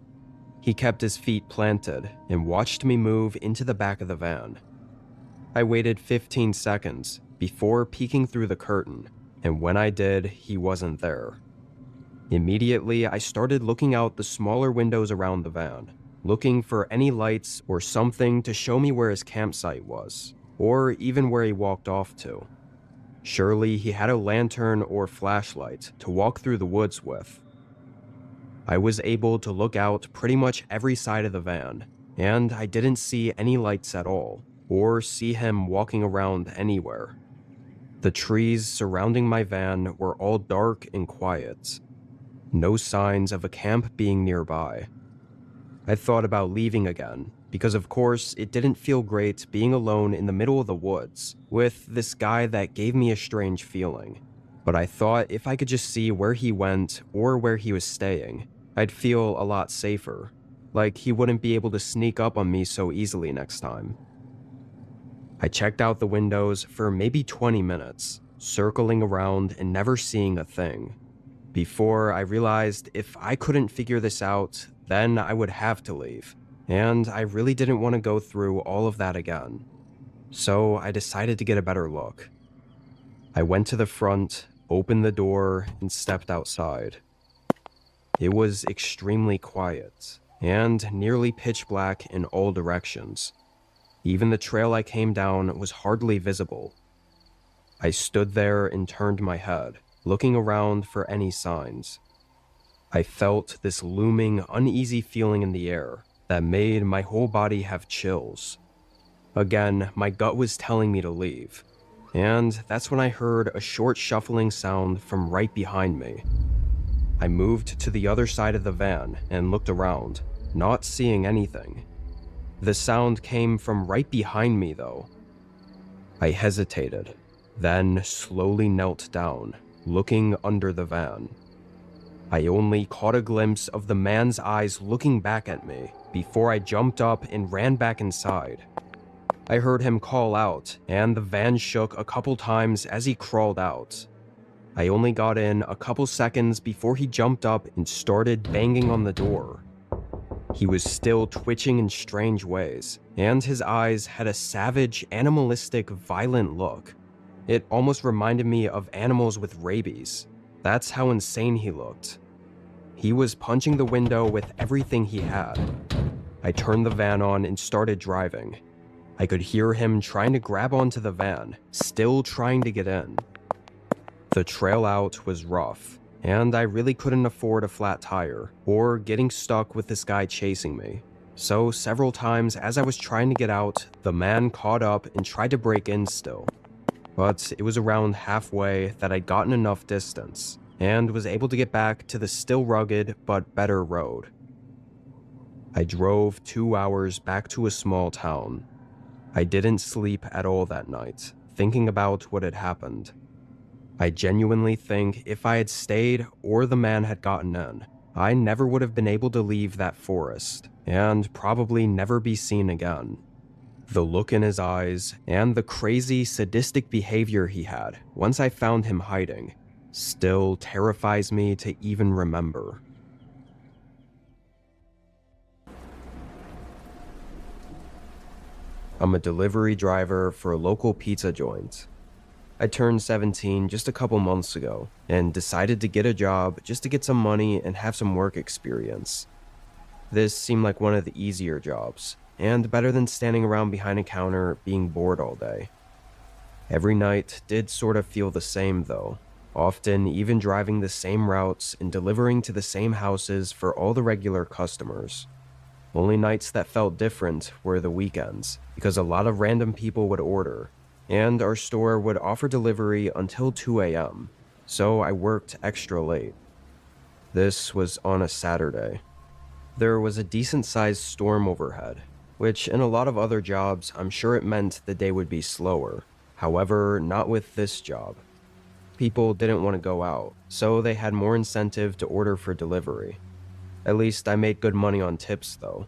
A: He kept his feet planted and watched me move into the back of the van. I waited 15 seconds before peeking through the curtain, and when I did, he wasn't there. Immediately, I started looking out the smaller windows around the van, looking for any lights or something to show me where his campsite was, or even where he walked off to. Surely he had a lantern or flashlight to walk through the woods with. I was able to look out pretty much every side of the van, and I didn't see any lights at all, or see him walking around anywhere. The trees surrounding my van were all dark and quiet. No signs of a camp being nearby. I thought about leaving again, because of course it didn't feel great being alone in the middle of the woods with this guy that gave me a strange feeling. But I thought if I could just see where he went or where he was staying, I'd feel a lot safer, like he wouldn't be able to sneak up on me so easily next time. I checked out the windows for maybe 20 minutes, circling around and never seeing a thing, before I realized if I couldn't figure this out, then I would have to leave, and I really didn't want to go through all of that again. So I decided to get a better look. I went to the front, opened the door, and stepped outside. It was extremely quiet, and nearly pitch black in all directions. Even the trail I came down was hardly visible. I stood there and turned my head, looking around for any signs. I felt this looming, uneasy feeling in the air that made my whole body have chills. Again, my gut was telling me to leave, and that's when I heard a short shuffling sound from right behind me. I moved to the other side of the van and looked around, not seeing anything. The sound came from right behind me, though. I hesitated, then slowly knelt down, looking under the van. I only caught a glimpse of the man's eyes looking back at me before I jumped up and ran back inside. I heard him call out, and the van shook a couple times as he crawled out. I only got in a couple seconds before he jumped up and started banging on the door. He was still twitching in strange ways, and his eyes had a savage, animalistic, violent look. It almost reminded me of animals with rabies. That's how insane he looked. He was punching the window with everything he had. I turned the van on and started driving. I could hear him trying to grab onto the van, still trying to get in. The trail out was rough, and I really couldn't afford a flat tire or getting stuck with this guy chasing me. So several times as I was trying to get out, the man caught up and tried to break in still. But it was around halfway that I'd gotten enough distance and was able to get back to the still rugged but better road. I drove 2 hours back to a small town. I didn't sleep at all that night, thinking about what had happened. I genuinely think if I had stayed or the man had gotten in, I never would have been able to leave that forest and probably never be seen again. The look in his eyes and the crazy, sadistic behavior he had once I found him hiding still terrifies me to even remember. I'm a delivery driver for a local pizza joint. I turned 17 just a couple months ago and decided to get a job just to get some money and have some work experience. This seemed like one of the easier jobs, and better than standing around behind a counter being bored all day. Every night did sort of feel the same though, often even driving the same routes and delivering to the same houses for all the regular customers. Only nights that felt different were the weekends, because a lot of random people would order, and our store would offer delivery until 2 a.m., so I worked extra late. This was on a Saturday. There was a decent-sized storm overhead, which in a lot of other jobs I'm sure it meant the day would be slower. However, not with this job. People didn't want to go out, so they had more incentive to order for delivery. At least I made good money on tips though.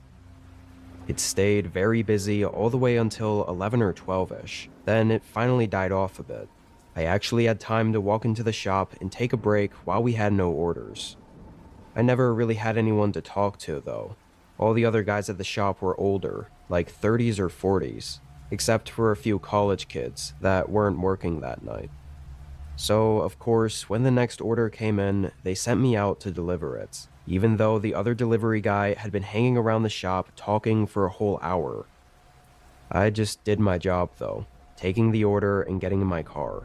A: It stayed very busy all the way until 11 or 12ish, then it finally died off a bit. I actually had time to walk into the shop and take a break while we had no orders. I never really had anyone to talk to though. All the other guys at the shop were older, like 30s or 40s, except for a few college kids that weren't working that night. So, of course, when the next order came in, they sent me out to deliver it, even though the other delivery guy had been hanging around the shop talking for a whole hour. I just did my job though, taking the order and getting in my car.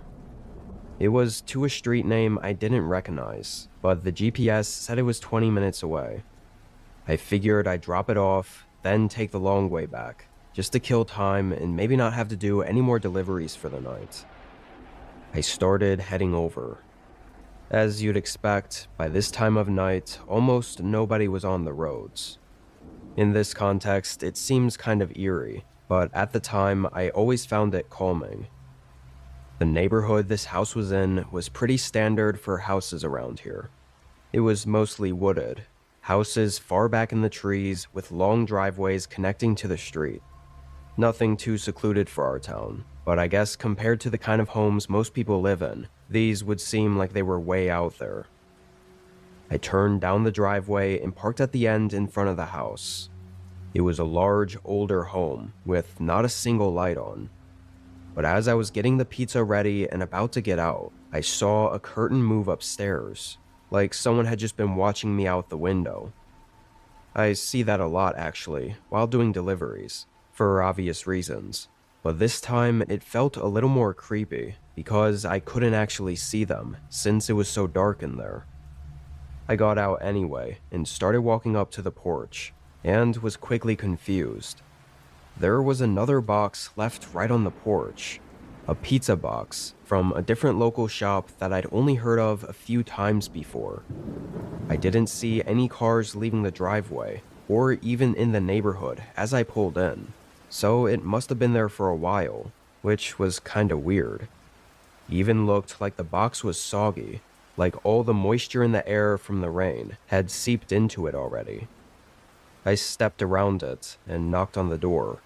A: It was to a street name I didn't recognize, but the GPS said it was 20 minutes away. I figured I'd drop it off, then take the long way back, just to kill time and maybe not have to do any more deliveries for the night. I started heading over. As you'd expect, by this time of night, almost nobody was on the roads. In this context, it seems kind of eerie, but at the time, I always found it calming. The neighborhood this house was in was pretty standard for houses around here. It was mostly wooded, houses far back in the trees with long driveways connecting to the street. Nothing too secluded for our town, but I guess compared to the kind of homes most people live in, these would seem like they were way out there. I turned down the driveway and parked at the end in front of the house. It was a large, older home with not a single light on. But as I was getting the pizza ready and about to get out, I saw a curtain move upstairs, like someone had just been watching me out the window. I see that a lot actually, while doing deliveries, for obvious reasons. But this time it felt a little more creepy, because I couldn't actually see them, since it was so dark in there. I got out anyway, and started walking up to the porch, and was quickly confused. There was another box left right on the porch, a pizza box from a different local shop that I'd only heard of a few times before. I didn't see any cars leaving the driveway, or even in the neighborhood as I pulled in, so it must have been there for a while, which was kinda weird. Even looked like the box was soggy, like all the moisture in the air from the rain had seeped into it already. I stepped around it and knocked on the door.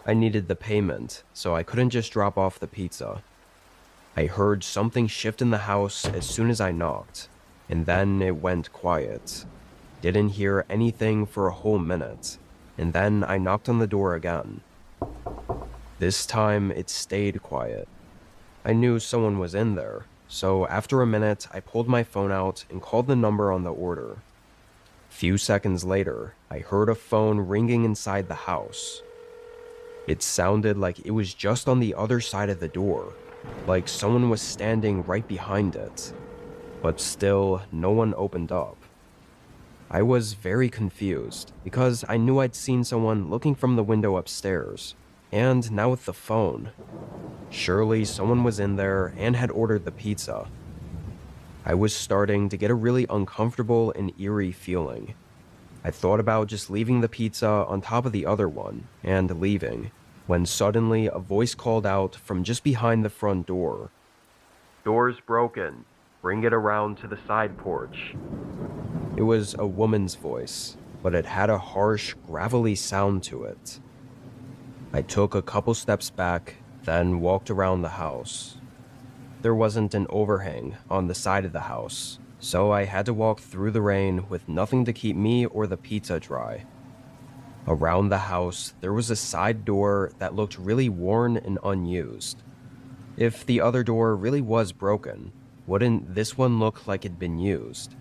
A: I needed the payment, so I couldn't just drop off the pizza. I heard something shift in the house as soon as I knocked, and then it went quiet. Didn't hear anything for a whole minute, and then I knocked on the door again. This time it stayed quiet. I knew someone was in there, so after a minute I pulled my phone out and called the number on the order. Few seconds later, I heard a phone ringing inside the house. It sounded like it was just on the other side of the door, like someone was standing right behind it. But still, no one opened up. I was very confused, because I knew I'd seen someone looking from the window upstairs, and now with the phone. Surely someone was in there and had ordered the pizza. I was starting to get a really uncomfortable and eerie feeling. I thought about just leaving the pizza on top of the other one and leaving, when suddenly a voice called out from just behind the front door. "Door's broken. Bring it around to the side porch." It was a woman's voice, but it had a harsh, gravelly sound to it. I took a couple steps back, then walked around the house. There wasn't an overhang on the side of the house, so I had to walk through the rain with nothing to keep me or the pizza dry. Around the house, there was a side door that looked really worn and unused. If the other door really was broken, wouldn't this one look like it'd been used?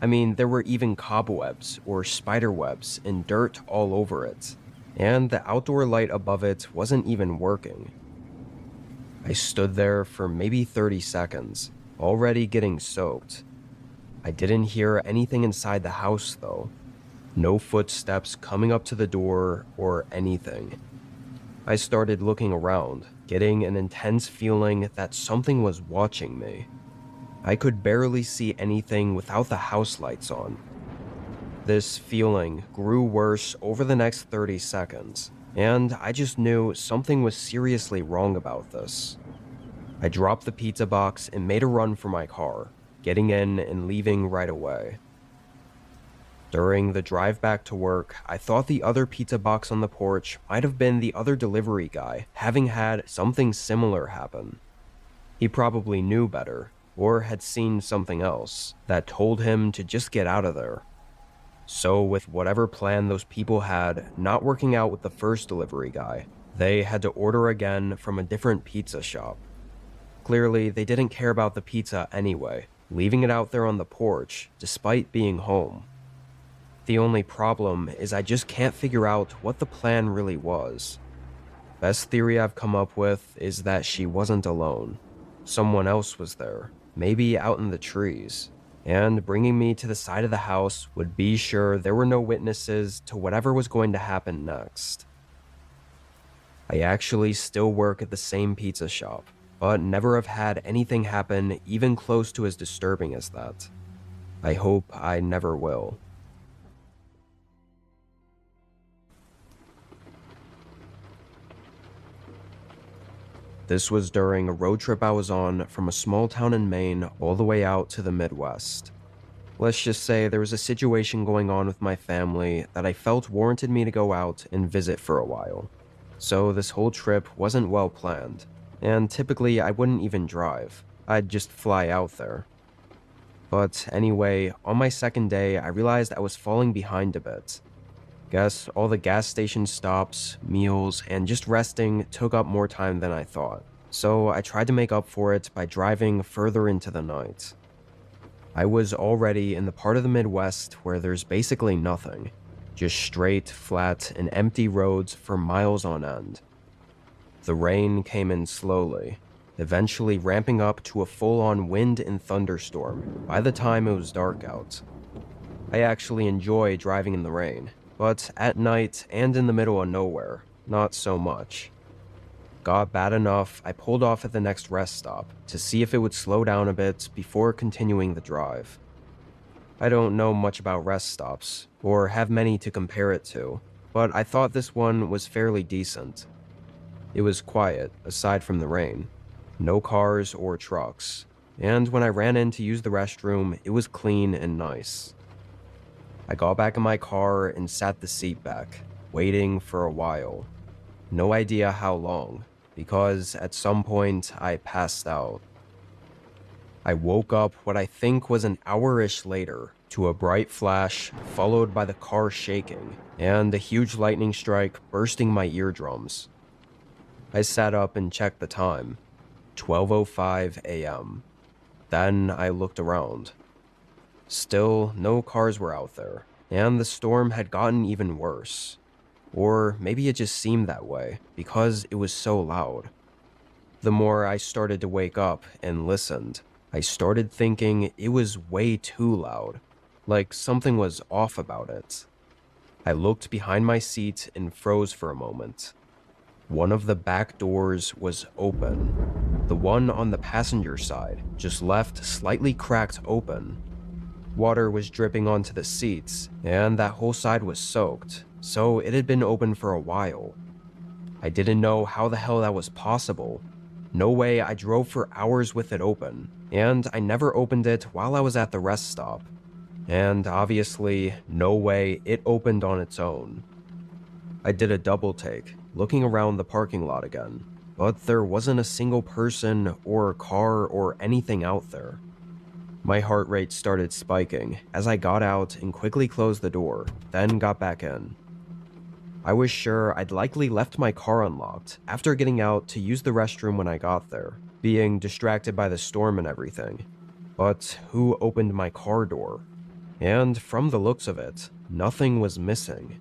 A: I mean, there were even cobwebs or spider webs and dirt all over it, and the outdoor light above it wasn't even working. I stood there for maybe 30 seconds, already getting soaked. I didn't hear anything inside the house though. No footsteps coming up to the door or anything. I started looking around, getting an intense feeling that something was watching me. I could barely see anything without the house lights on. This feeling grew worse over the next 30 seconds, and I just knew something was seriously wrong about this. I dropped the pizza box and made a run for my car, getting in and leaving right away. During the drive back to work, I thought the other pizza box on the porch might have been the other delivery guy, having had something similar happen. He probably knew better, or had seen something else that told him to just get out of there. So with whatever plan those people had not working out with the first delivery guy, they had to order again from a different pizza shop. Clearly, they didn't care about the pizza anyway, leaving it out there on the porch despite being home. The only problem is I just can't figure out what the plan really was. Best theory I've come up with is that she wasn't alone. Someone else was there, maybe out in the trees, and bringing me to the side of the house would be sure there were no witnesses to whatever was going to happen next. I actually still work at the same pizza shop, but never have had anything happen even close to as disturbing as that. I hope I never will. This was during a road trip I was on from a small town in Maine all the way out to the Midwest. Let's just say there was a situation going on with my family that I felt warranted me to go out and visit for a while. So this whole trip wasn't well planned, and typically I wouldn't even drive. I'd just fly out there. But anyway, on my second day, I realized I was falling behind a bit. Guess all the gas station stops, meals, and just resting took up more time than I thought, so I tried to make up for it by driving further into the night. I was already in the part of the Midwest where there's basically nothing, just straight, flat, and empty roads for miles on end. The rain came in slowly, eventually ramping up to a full-on wind and thunderstorm by the time it was dark out. I actually enjoy driving in the rain, but at night and in the middle of nowhere, not so much. Got bad enough, I pulled off at the next rest stop to see if it would slow down a bit before continuing the drive. I don't know much about rest stops, or have many to compare it to, but I thought this one was fairly decent. It was quiet, aside from the rain. No cars or trucks, and when I ran in to use the restroom, it was clean and nice. I got back in my car and sat the seat back, waiting for a while. No idea how long, because at some point I passed out. I woke up what I think was an hour-ish later to a bright flash followed by the car shaking and a huge lightning strike bursting my eardrums. I sat up and checked the time, 12:05 a.m. Then I looked around. Still, no cars were out there, and the storm had gotten even worse. Or maybe it just seemed that way, because it was so loud. The more I started to wake up and listened, I started thinking it was way too loud, like something was off about it. I looked behind my seat and froze for a moment. One of the back doors was open. The one on the passenger side, just left slightly cracked open. Water was dripping onto the seats, and that whole side was soaked, so it had been open for a while. I didn't know how the hell that was possible. No way I drove for hours with it open, and I never opened it while I was at the rest stop. And obviously, no way it opened on its own. I did a double take, looking around the parking lot again, but there wasn't a single person or car or anything out there. My heart rate started spiking as I got out and quickly closed the door, then got back in. I was sure I'd likely left my car unlocked after getting out to use the restroom when I got there, being distracted by the storm and everything. But who opened my car door? And from the looks of it, nothing was missing.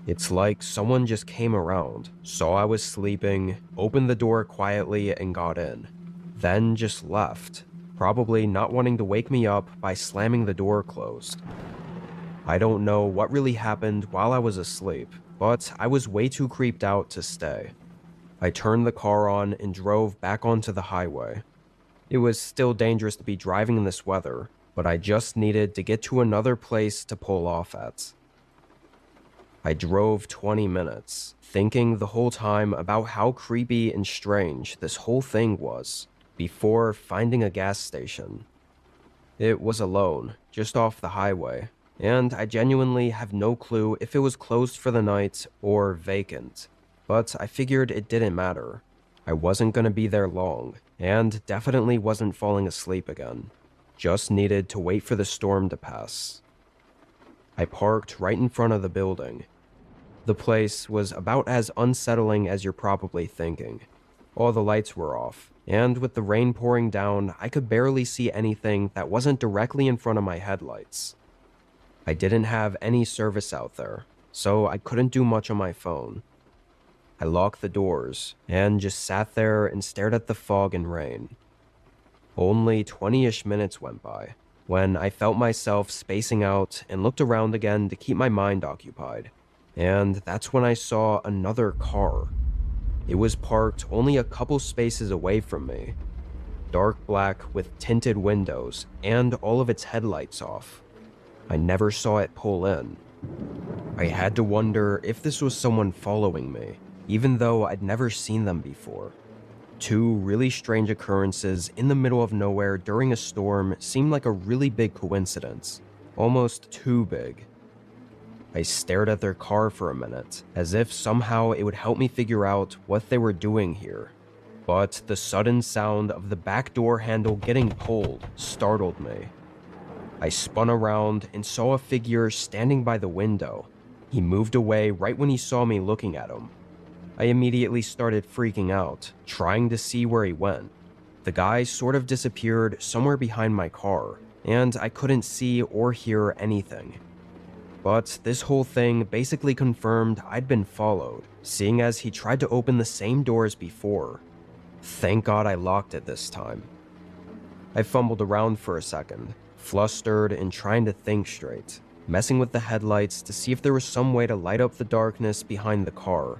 A: It's like someone just came around, saw I was sleeping, opened the door quietly and got in, then just left, probably not wanting to wake me up by slamming the door closed. I don't know what really happened while I was asleep, but I was way too creeped out to stay. I turned the car on and drove back onto the highway. It was still dangerous to be driving in this weather, but I just needed to get to another place to pull off at. I drove 20 minutes, thinking the whole time about how creepy and strange this whole thing was, before finding a gas station. It was alone, just off the highway, and I genuinely have no clue if it was closed for the night or vacant, but I figured it didn't matter. I wasn't going to be there long, and definitely wasn't falling asleep again. Just needed to wait for the storm to pass. I parked right in front of the building. The place was about as unsettling as you're probably thinking. All the lights were off, and with the rain pouring down, I could barely see anything that wasn't directly in front of my headlights. I didn't have any service out there, so I couldn't do much on my phone. I locked the doors and just sat there and stared at the fog and rain. Only 20-ish minutes went by when I felt myself spacing out and looked around again to keep my mind occupied. And that's when I saw another car. It was parked only a couple spaces away from me. Dark black with tinted windows and all of its headlights off. I never saw it pull in. I had to wonder if this was someone following me, even though I'd never seen them before. Two really strange occurrences in the middle of nowhere during a storm seemed like a really big coincidence, almost too big. I stared at their car for a minute, as if somehow it would help me figure out what they were doing here. But the sudden sound of the back door handle getting pulled startled me. I spun around and saw a figure standing by the window. He moved away right when he saw me looking at him. I immediately started freaking out, trying to see where he went. The guy sort of disappeared somewhere behind my car, and I couldn't see or hear anything. But this whole thing basically confirmed I'd been followed, seeing as he tried to open the same door as before. Thank God I locked it this time. I fumbled around for a second, flustered and trying to think straight, messing with the headlights to see if there was some way to light up the darkness behind the car.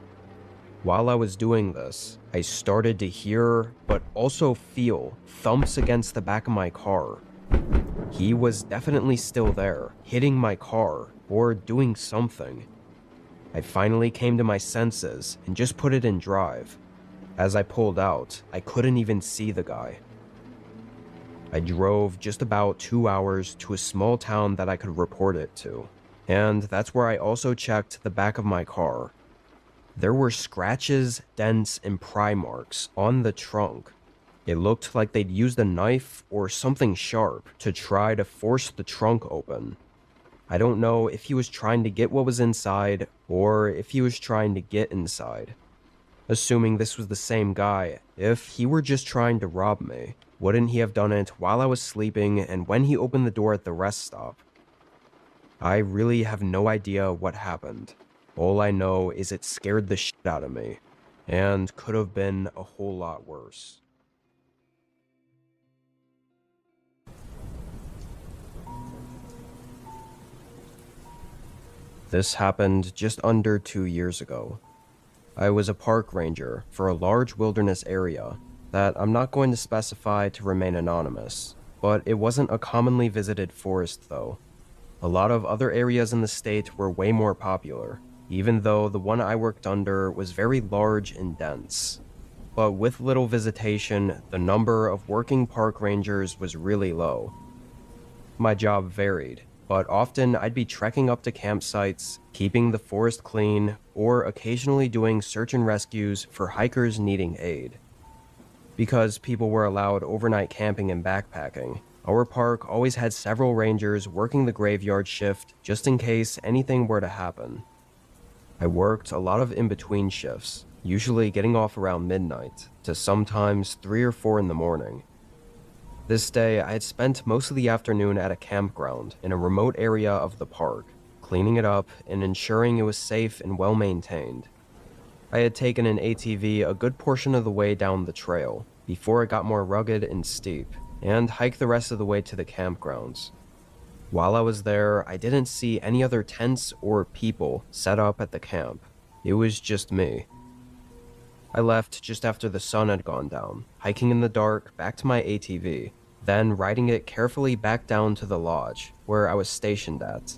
A: While I was doing this, I started to hear, but also feel, thumps against the back of my car. He was definitely still there, hitting my car, or doing something. I finally came to my senses and just put it in drive. As I pulled out, I couldn't even see the guy. I drove just about 2 hours to a small town that I could report it to, and that's where I also checked the back of my car. There were scratches, dents, and pry marks on the trunk. It looked like they'd used a knife or something sharp to try to force the trunk open. I don't know if he was trying to get what was inside or if he was trying to get inside. Assuming this was the same guy, if he were just trying to rob me, wouldn't he have done it while I was sleeping and when he opened the door at the rest stop? I really have no idea what happened. All I know is it scared the shit out of me, and could have been a whole lot worse. This happened just under 2 years ago. I was a park ranger for a large wilderness area that I'm not going to specify to remain anonymous, but it wasn't a commonly visited forest though. A lot of other areas in the state were way more popular, even though the one I worked under was very large and dense. But with little visitation, the number of working park rangers was really low. My job varied, but often I'd be trekking up to campsites, keeping the forest clean, or occasionally doing search and rescues for hikers needing aid. Because people were allowed overnight camping and backpacking, our park always had several rangers working the graveyard shift just in case anything were to happen. I worked a lot of in-between shifts, usually getting off around midnight to sometimes 3 or 4 in the morning. This day, I had spent most of the afternoon at a campground in a remote area of the park, cleaning it up and ensuring it was safe and well maintained. I had taken an ATV a good portion of the way down the trail before it got more rugged and steep, and hiked the rest of the way to the campgrounds. While I was there, I didn't see any other tents or people set up at the camp. It was just me. I left just after the sun had gone down, hiking in the dark back to my ATV, then riding it carefully back down to the lodge where I was stationed at.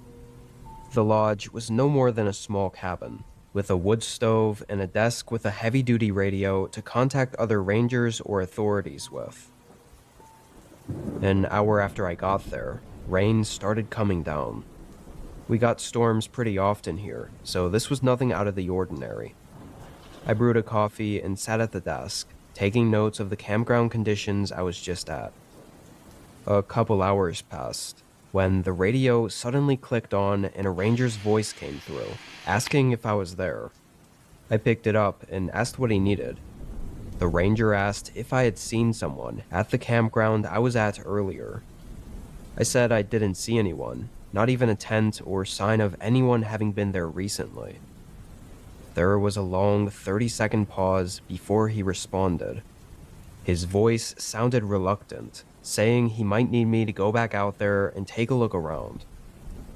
A: The lodge was no more than a small cabin, with a wood stove and a desk with a heavy-duty radio to contact other rangers or authorities with. An hour after I got there, rain started coming down. We got storms pretty often here, so this was nothing out of the ordinary. I brewed a coffee and sat at the desk, taking notes of the campground conditions I was just at. A couple hours passed, when the radio suddenly clicked on and a ranger's voice came through, asking if I was there. I picked it up and asked what he needed. The ranger asked if I had seen someone at the campground I was at earlier. I said I didn't see anyone, not even a tent or sign of anyone having been there recently. There was a long 30-second pause before he responded. His voice sounded reluctant, saying he might need me to go back out there and take a look around.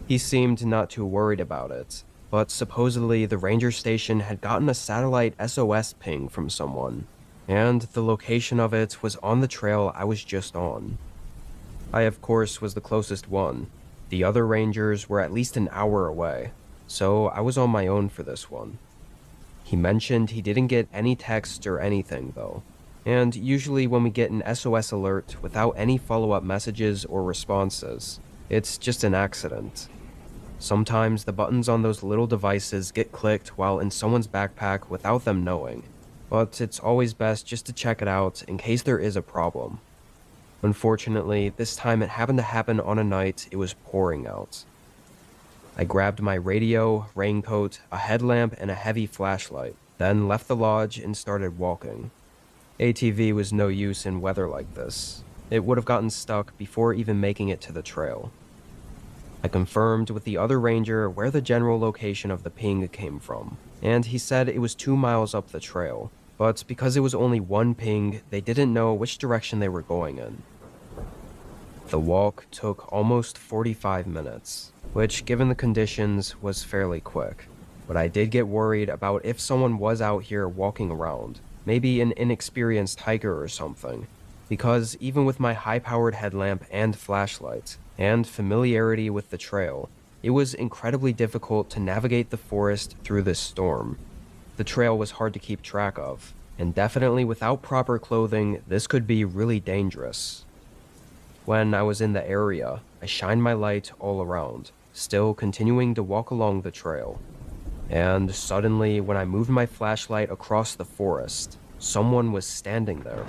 A: He seemed not too worried about it, but supposedly the ranger station had gotten a satellite SOS ping from someone, and the location of it was on the trail I was just on. I, of course, was the closest one. The other rangers were at least an hour away, so I was on my own for this one. He mentioned he didn't get any text or anything, though, and usually when we get an SOS alert without any follow-up messages or responses, it's just an accident. Sometimes the buttons on those little devices get clicked while in someone's backpack without them knowing, but it's always best just to check it out in case there is a problem. Unfortunately, this time it happened to happen on a night it was pouring out. I grabbed my radio, raincoat, a headlamp, and a heavy flashlight, then left the lodge and started walking. ATV was no use in weather like this. It would have gotten stuck before even making it to the trail. I confirmed with the other ranger where the general location of the ping came from, and he said it was 2 miles up the trail, but because it was only one ping, they didn't know which direction they were going in. The walk took almost 45 minutes, which, given the conditions, was fairly quick, but I did get worried about if someone was out here walking around, maybe an inexperienced hiker or something, because even with my high-powered headlamp and flashlight, and familiarity with the trail, it was incredibly difficult to navigate the forest through this storm. The trail was hard to keep track of, and definitely without proper clothing, this could be really dangerous. When I was in the area, I shined my light all around, still continuing to walk along the trail. And suddenly, when I moved my flashlight across the forest, someone was standing there.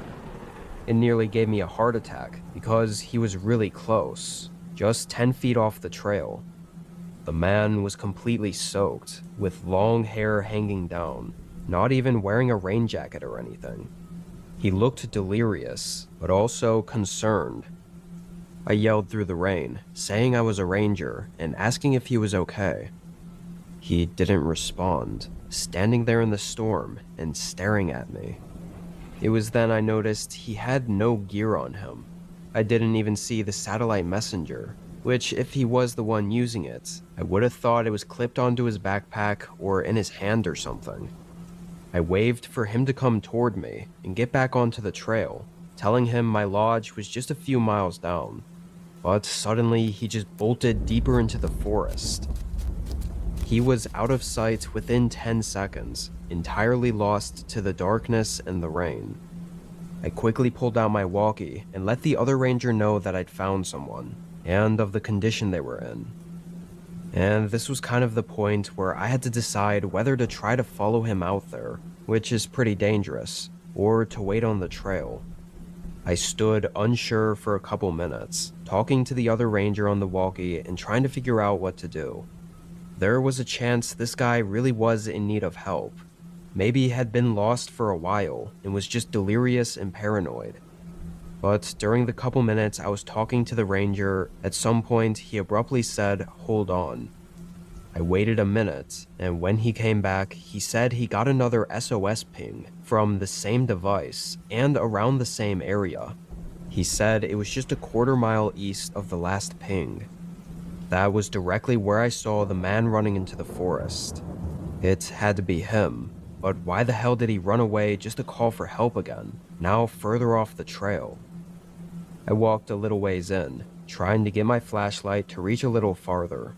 A: It nearly gave me a heart attack because he was really close, just 10 feet off the trail. The man was completely soaked, with long hair hanging down, not even wearing a rain jacket or anything. He looked delirious, but also concerned. I yelled through the rain, saying I was a ranger and asking if he was okay. He didn't respond, standing there in the storm and staring at me. It was then I noticed he had no gear on him. I didn't even see the satellite messenger, which, if he was the one using it, I would have thought it was clipped onto his backpack or in his hand or something. I waved for him to come toward me and get back onto the trail, telling him my lodge was just a few miles down. But suddenly, he just bolted deeper into the forest. He was out of sight within 10 seconds, entirely lost to the darkness and the rain. I quickly pulled out my walkie and let the other ranger know that I'd found someone, and of the condition they were in. And this was kind of the point where I had to decide whether to try to follow him out there, which is pretty dangerous, or to wait on the trail. I stood unsure for a couple minutes, talking to the other ranger on the walkie and trying to figure out what to do. There was a chance this guy really was in need of help. Maybe had been lost for a while and was just delirious and paranoid. But during the couple minutes I was talking to the ranger, at some point he abruptly said, "Hold on." I waited a minute, and when he came back, he said he got another SOS ping from the same device and around the same area. He said it was just a quarter-mile east of the last ping. That was directly where I saw the man running into the forest. It had to be him, but why the hell did he run away just to call for help again, now further off the trail? I walked a little ways in, trying to get my flashlight to reach a little farther.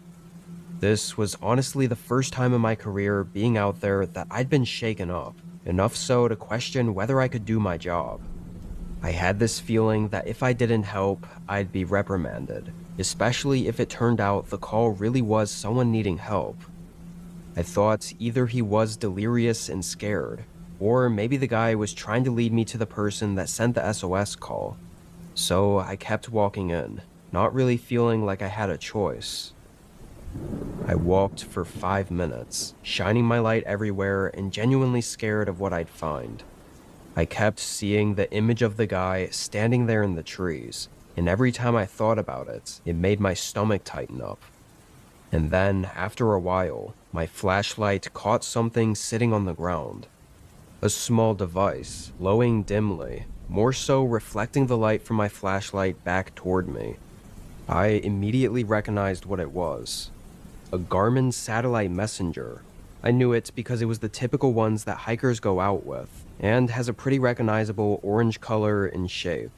A: This was honestly the first time in my career being out there that I'd been shaken up, enough so to question whether I could do my job. I had this feeling that if I didn't help, I'd be reprimanded, especially if it turned out the call really was someone needing help. I thought either he was delirious and scared, or maybe the guy was trying to lead me to the person that sent the SOS call. So I kept walking in, not really feeling like I had a choice. I walked for 5 minutes, shining my light everywhere and genuinely scared of what I'd find. I kept seeing the image of the guy standing there in the trees, and every time I thought about it, it made my stomach tighten up. And then, after a while, my flashlight caught something sitting on the ground. A small device, glowing dimly, more so reflecting the light from my flashlight back toward me. I immediately recognized what it was. A Garmin satellite messenger. I knew it because it was the typical ones that hikers go out with, and has a pretty recognizable orange color and shape.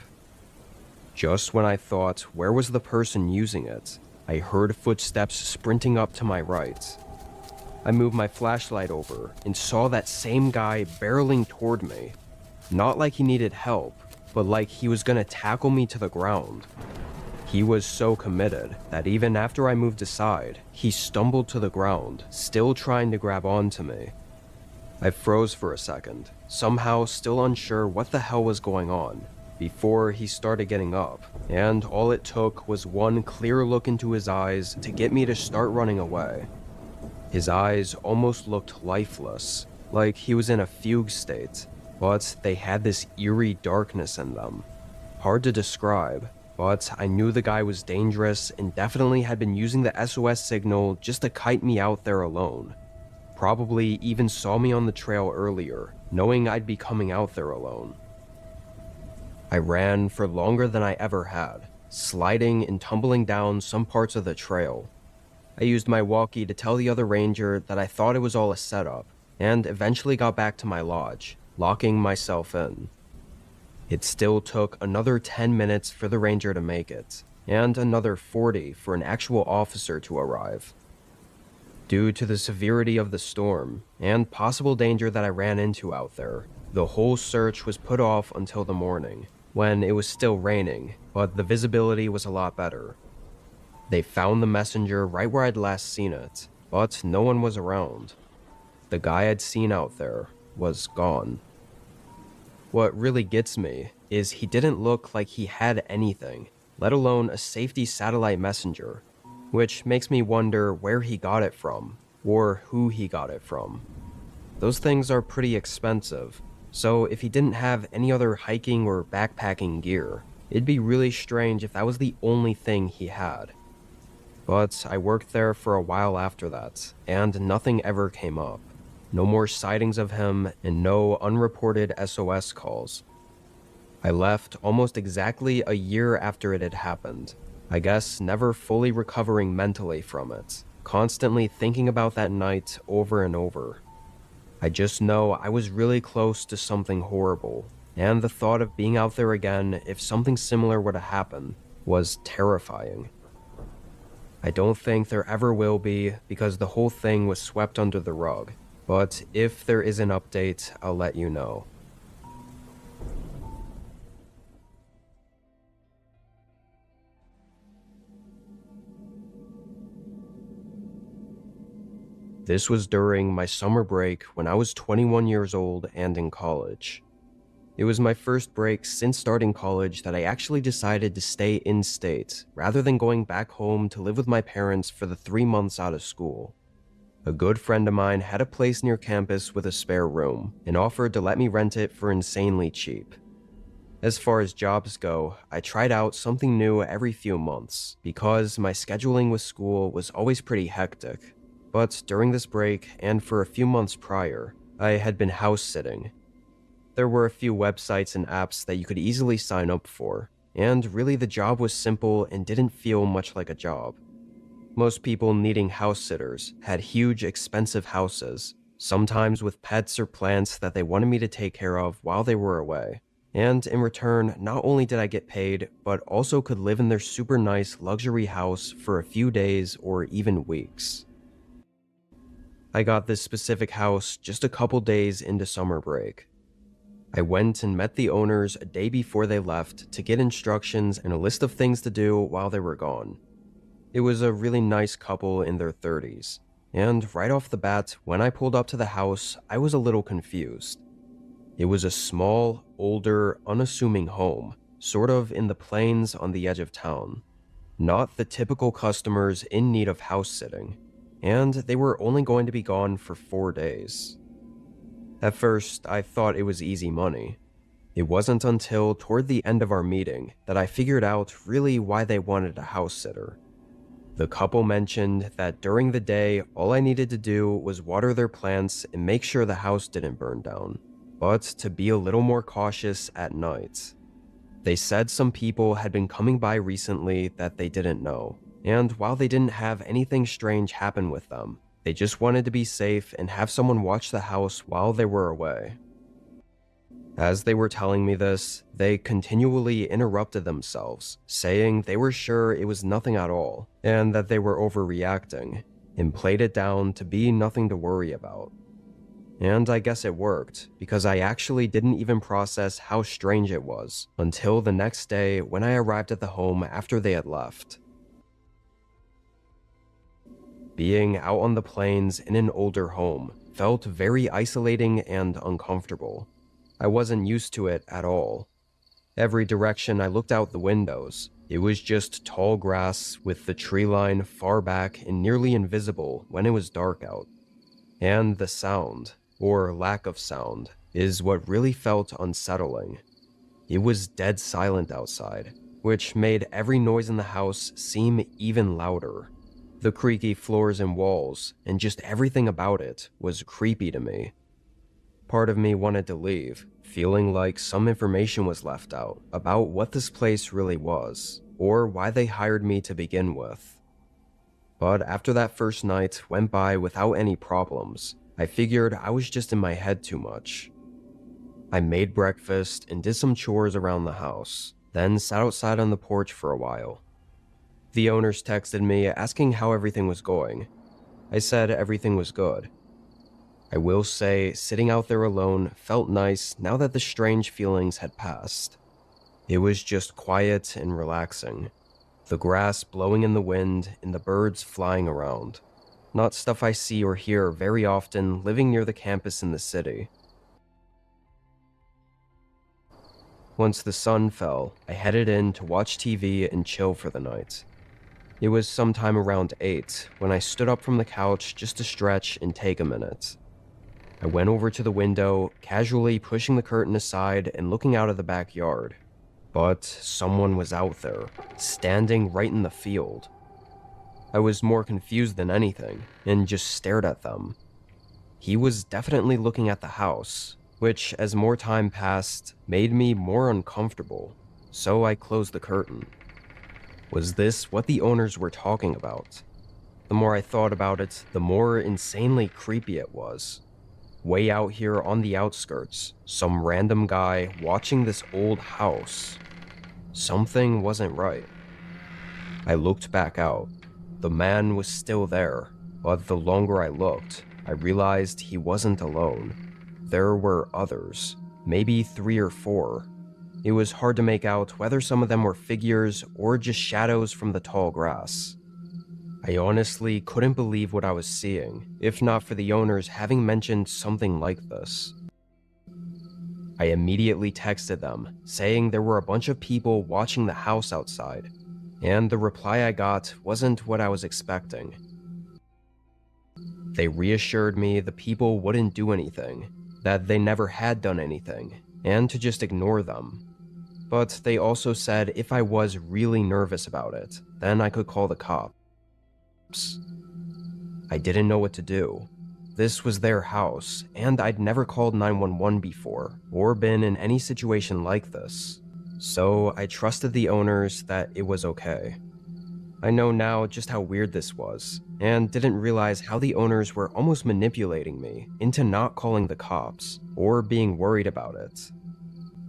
A: Just when I thought, where was the person using it, I heard footsteps sprinting up to my right. I moved my flashlight over and saw that same guy barreling toward me. Not like he needed help, but like he was gonna tackle me to the ground. He was so committed that even after I moved aside, he stumbled to the ground, still trying to grab onto me. I froze for a second, somehow still unsure what the hell was going on, before he started getting up, and all it took was one clear look into his eyes to get me to start running away. His eyes almost looked lifeless, like he was in a fugue state, but they had this eerie darkness in them. Hard to describe, but I knew the guy was dangerous and definitely had been using the SOS signal just to kite me out there alone. Probably even saw me on the trail earlier, knowing I'd be coming out there alone. I ran for longer than I ever had, sliding and tumbling down some parts of the trail. I used my walkie to tell the other ranger that I thought it was all a setup, and eventually got back to my lodge, locking myself in. It still took another 10 minutes for the ranger to make it, and another 40 for an actual officer to arrive. Due to the severity of the storm, and possible danger that I ran into out there, the whole search was put off until the morning, when it was still raining, but the visibility was a lot better. They found the messenger right where I'd last seen it, but no one was around. The guy I'd seen out there was gone. What really gets me is he didn't look like he had anything, let alone a safety satellite messenger, which makes me wonder where he got it from, or who he got it from. Those things are pretty expensive, so if he didn't have any other hiking or backpacking gear, it'd be really strange if that was the only thing he had. But I worked there for a while after that, and nothing ever came up. No more sightings of him, and no unreported SOS calls. I left almost exactly a year after it had happened. I guess never fully recovering mentally from it, constantly thinking about that night over and over. I just know I was really close to something horrible, and the thought of being out there again if something similar were to happen was terrifying. I don't think there ever will be because the whole thing was swept under the rug. But if there is an update, I'll let you know. This was during my summer break when I was 21 years old and in college. It was my first break since starting college that I actually decided to stay in-state rather than going back home to live with my parents for the 3 months out of school. A good friend of mine had a place near campus with a spare room and offered to let me rent it for insanely cheap. As far as jobs go, I tried out something new every few months because my scheduling with school was always pretty hectic. But during this break and for a few months prior, I had been house sitting. There were a few websites and apps that you could easily sign up for, and really the job was simple and didn't feel much like a job. Most people needing house sitters had huge, expensive houses, sometimes with pets or plants that they wanted me to take care of while they were away. And in return, not only did I get paid, but also could live in their super nice luxury house for a few days or even weeks. I got this specific house just a couple days into summer break. I went and met the owners a day before they left to get instructions and a list of things to do while they were gone. It was a really nice couple in their 30s, and right off the bat, when I pulled up to the house, I was a little confused. It was a small, older, unassuming home, sort of in the plains on the edge of town. Not the typical customers in need of house sitting, and they were only going to be gone for 4 days. At first, I thought it was easy money. It wasn't until toward the end of our meeting that I figured out really why they wanted a house sitter. The couple mentioned that during the day, all I needed to do was water their plants and make sure the house didn't burn down, but to be a little more cautious at night. They said some people had been coming by recently that they didn't know, and while they didn't have anything strange happen with them, they just wanted to be safe and have someone watch the house while they were away. As they were telling me this, they continually interrupted themselves, saying they were sure it was nothing at all, and that they were overreacting, and played it down to be nothing to worry about. And I guess it worked, because I actually didn't even process how strange it was until the next day when I arrived at the home after they had left. Being out on the plains in an older home felt very isolating and uncomfortable. I wasn't used to it at all. Every direction I looked out the windows, it was just tall grass with the tree line far back and nearly invisible when it was dark out. And the sound, or lack of sound, is what really felt unsettling. It was dead silent outside, which made every noise in the house seem even louder. The creaky floors and walls, and just everything about it, was creepy to me. Part of me wanted to leave, feeling like some information was left out about what this place really was, or why they hired me to begin with. But after that first night went by without any problems, I figured I was just in my head too much. I made breakfast and did some chores around the house, then sat outside on the porch for a while. The owners texted me asking how everything was going. I said everything was good. I will say, sitting out there alone felt nice now that the strange feelings had passed. It was just quiet and relaxing. The grass blowing in the wind and the birds flying around. Not stuff I see or hear very often living near the campus in the city. Once the sun fell, I headed in to watch TV and chill for the night. It was sometime around 8 when I stood up from the couch just to stretch and take a minute. I went over to the window, casually pushing the curtain aside and looking out of the backyard. But someone was out there, standing right in the field. I was more confused than anything, and just stared at them. He was definitely looking at the house, which, as more time passed, made me more uncomfortable, so I closed the curtain. Was this what the owners were talking about? The more I thought about it, the more insanely creepy it was. Way out here on the outskirts, some random guy watching this old house. Something wasn't right. I looked back out. The man was still there, but the longer I looked, I realized he wasn't alone. There were others, maybe 3 or 4. It was hard to make out whether some of them were figures or just shadows from the tall grass. I honestly couldn't believe what I was seeing, if not for the owners having mentioned something like this. I immediately texted them, saying there were a bunch of people watching the house outside, and the reply I got wasn't what I was expecting. They reassured me the people wouldn't do anything, that they never had done anything, and to just ignore them. But they also said if I was really nervous about it, then I could call the cops. I didn't know what to do. This was their house, and I'd never called 911 before, or been in any situation like this. So I trusted the owners that it was okay. I know now just how weird this was, and didn't realize how the owners were almost manipulating me into not calling the cops, or being worried about it.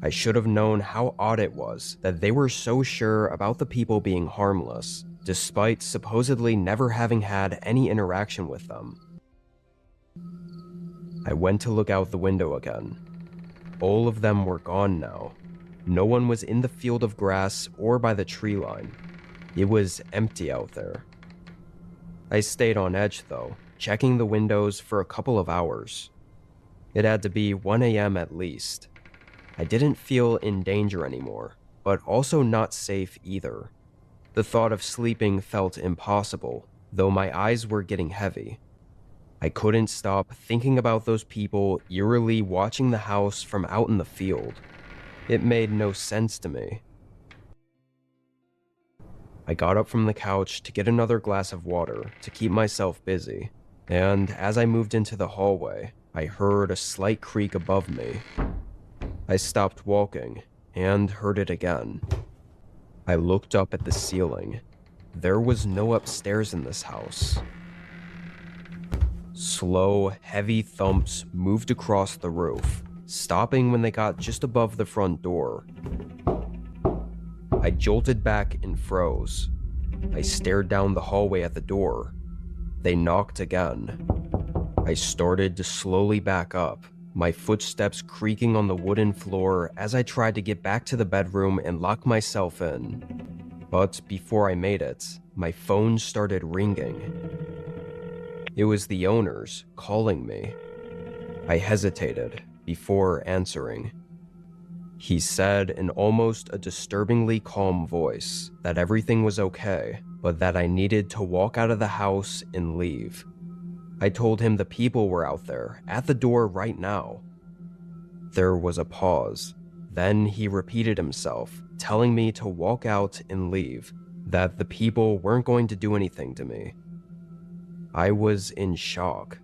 A: I should have known how odd it was that they were so sure about the people being harmless, despite supposedly never having had any interaction with them. I went to look out the window again. All of them were gone now. No one was in the field of grass or by the tree line. It was empty out there. I stayed on edge though, checking the windows for a couple of hours. It had to be 1 a.m. at least. I didn't feel in danger anymore, but also not safe either. The thought of sleeping felt impossible, though my eyes were getting heavy. I couldn't stop thinking about those people eerily watching the house from out in the field. It made no sense to me. I got up from the couch to get another glass of water to keep myself busy, and as I moved into the hallway, I heard a slight creak above me. I stopped walking and heard it again. I looked up at the ceiling. There was no upstairs in this house. Slow, heavy thumps moved across the roof, stopping when they got just above the front door. I jolted back and froze. I stared down the hallway at the door. They knocked again. I started to slowly back up, my footsteps creaking on the wooden floor as I tried to get back to the bedroom and lock myself in. But before I made it, my phone started ringing. It was the owners calling me. I hesitated before answering. He said in almost a disturbingly calm voice that everything was okay, but that I needed to walk out of the house and leave. I told him the people were out there, at the door right now. There was a pause. Then he repeated himself, telling me to walk out and leave, that the people weren't going to do anything to me. I was in shock.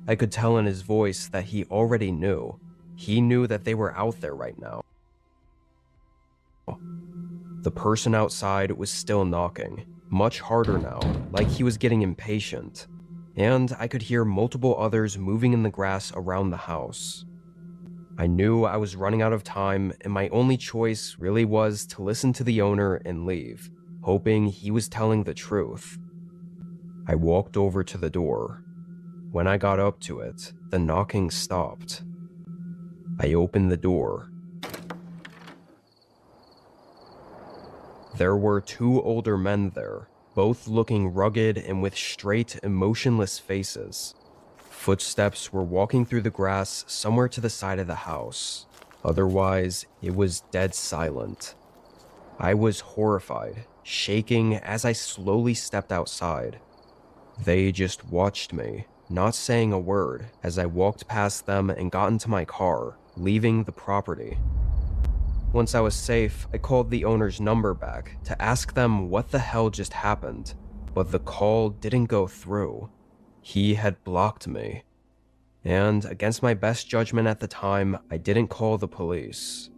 A: I could tell in his voice that he already knew. He knew that they were out there right now. The person outside was still knocking, much harder now, like he was getting impatient, and I could hear multiple others moving in the grass around the house. I knew I was running out of time, and my only choice really was to listen to the owner and leave, hoping he was telling the truth. I walked over to the door. When I got up to it, the knocking stopped. I opened the door. There were two older men there, both looking rugged and with straight, emotionless faces. Footsteps were walking through the grass somewhere to the side of the house. Otherwise, it was dead silent. I was horrified, shaking as I slowly stepped outside. They just watched me, not saying a word, as I walked past them and got into my car, leaving the property. Once I was safe, I called the owner's number back to ask them what the hell just happened, but the call didn't go through. He had blocked me. And against my best judgment at the time, I didn't call the police.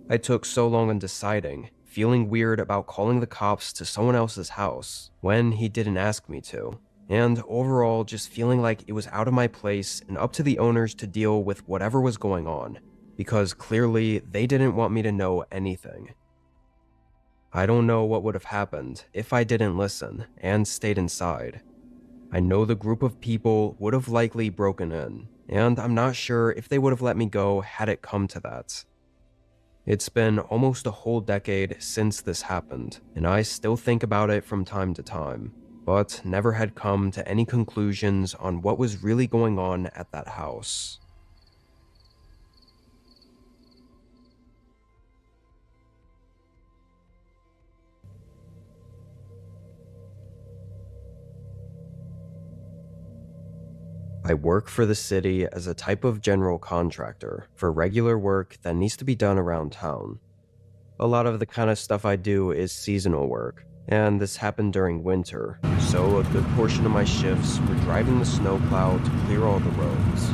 A: I took so long on deciding, feeling weird about calling the cops to someone else's house when he didn't ask me to, and overall just feeling like it was out of my place and up to the owners to deal with whatever was going on, because clearly they didn't want me to know anything. I don't know what would have happened if I didn't listen and stayed inside. I know the group of people would have likely broken in, and I'm not sure if they would have let me go had it come to that. It's been almost a whole decade since this happened, and I still think about it from time to time, but never had come to any conclusions on what was really going on at that house. I work for the city as a type of general contractor for regular work that needs to be done around town. A lot of the kind of stuff I do is seasonal work, and this happened during winter, so a good portion of my shifts were driving the snowplow to clear all the roads.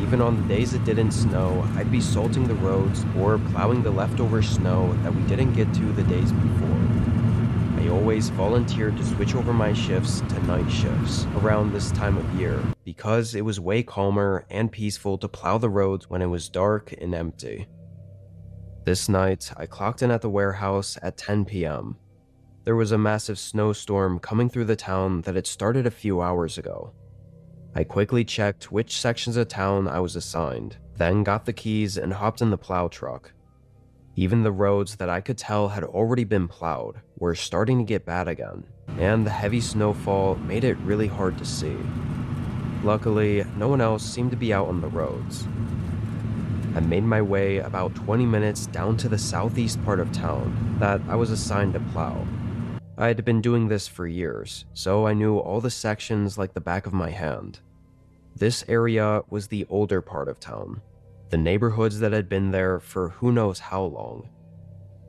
A: Even on the days it didn't snow, I'd be salting the roads or plowing the leftover snow that we didn't get to the days before. I always volunteered to switch over my shifts to night shifts around this time of year because it was way calmer and peaceful to plow the roads when it was dark and empty. This night, I clocked in at the warehouse at 10 p.m. There was a massive snowstorm coming through the town that had started a few hours ago. I quickly checked which sections of town I was assigned, then got the keys and hopped in the plow truck. Even the roads that I could tell had already been plowed were starting to get bad again, and the heavy snowfall made it really hard to see. Luckily, no one else seemed to be out on the roads. I made my way about 20 minutes down to the southeast part of town that I was assigned to plow. I had been doing this for years, so I knew all the sections like the back of my hand. This area was the older part of town, the neighborhoods that had been there for who knows how long.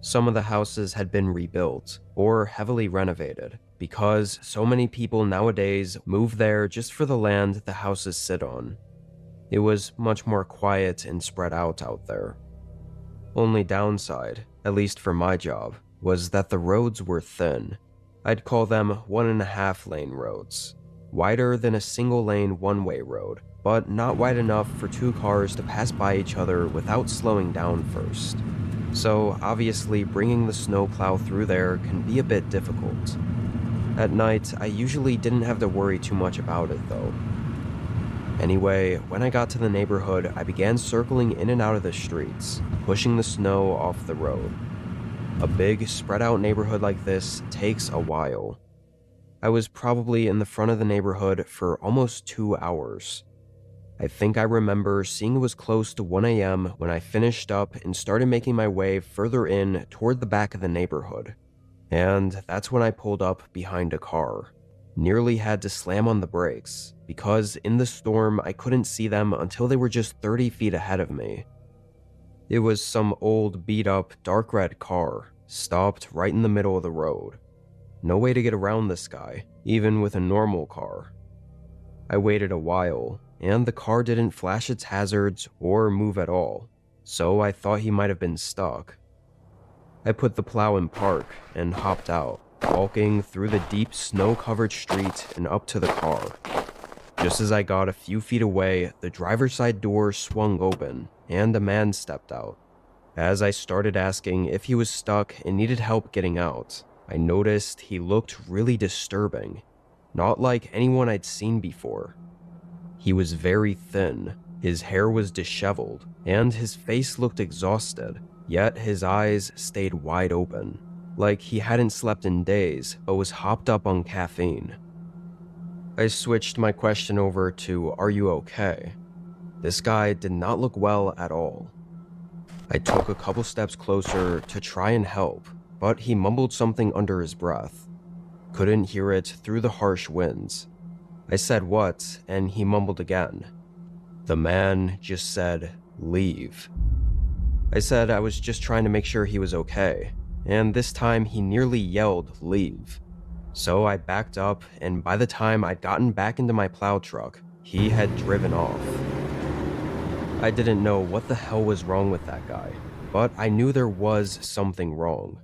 A: Some of the houses had been rebuilt or heavily renovated because so many people nowadays move there just for the land the houses sit on. It was much more quiet and spread out there. Only downside, at least for my job, was that the roads were thin. I'd call them 1.5 lane roads, wider than a single lane one-way road, but not wide enough for two cars to pass by each other without slowing down first. So obviously bringing the snowplow through there can be a bit difficult. At night, I usually didn't have to worry too much about it though. Anyway, when I got to the neighborhood, I began circling in and out of the streets, pushing the snow off the road. A big, spread out neighborhood like this takes a while. I was probably in the front of the neighborhood for almost 2 hours. I think I remember seeing it was close to 1 a.m. when I finished up and started making my way further in toward the back of the neighborhood. And that's when I pulled up behind a car. Nearly had to slam on the brakes, because in the storm I couldn't see them until they were just 30 feet ahead of me. It was some old beat-up dark red car, stopped right in the middle of the road. No way to get around this guy, even with a normal car. I waited a while, and the car didn't flash its hazards or move at all, so I thought he might have been stuck. I put the plow in park and hopped out, walking through the deep snow-covered street and up to the car. Just as I got a few feet away, the driver's side door swung open, and a man stepped out. As I started asking if he was stuck and needed help getting out, I noticed he looked really disturbing, not like anyone I'd seen before. He was very thin, his hair was disheveled, and his face looked exhausted, yet his eyes stayed wide open, like he hadn't slept in days but was hopped up on caffeine. I switched my question over to, "Are you okay?" This guy did not look well at all. I took a couple steps closer to try and help, but he mumbled something under his breath. Couldn't hear it through the harsh winds. I said what, and he mumbled again. The man just said, "Leave." I said I was just trying to make sure he was okay, and this time he nearly yelled, "Leave." So I backed up, and by the time I'd gotten back into my plow truck, he had driven off. I didn't know what the hell was wrong with that guy, but I knew there was something wrong.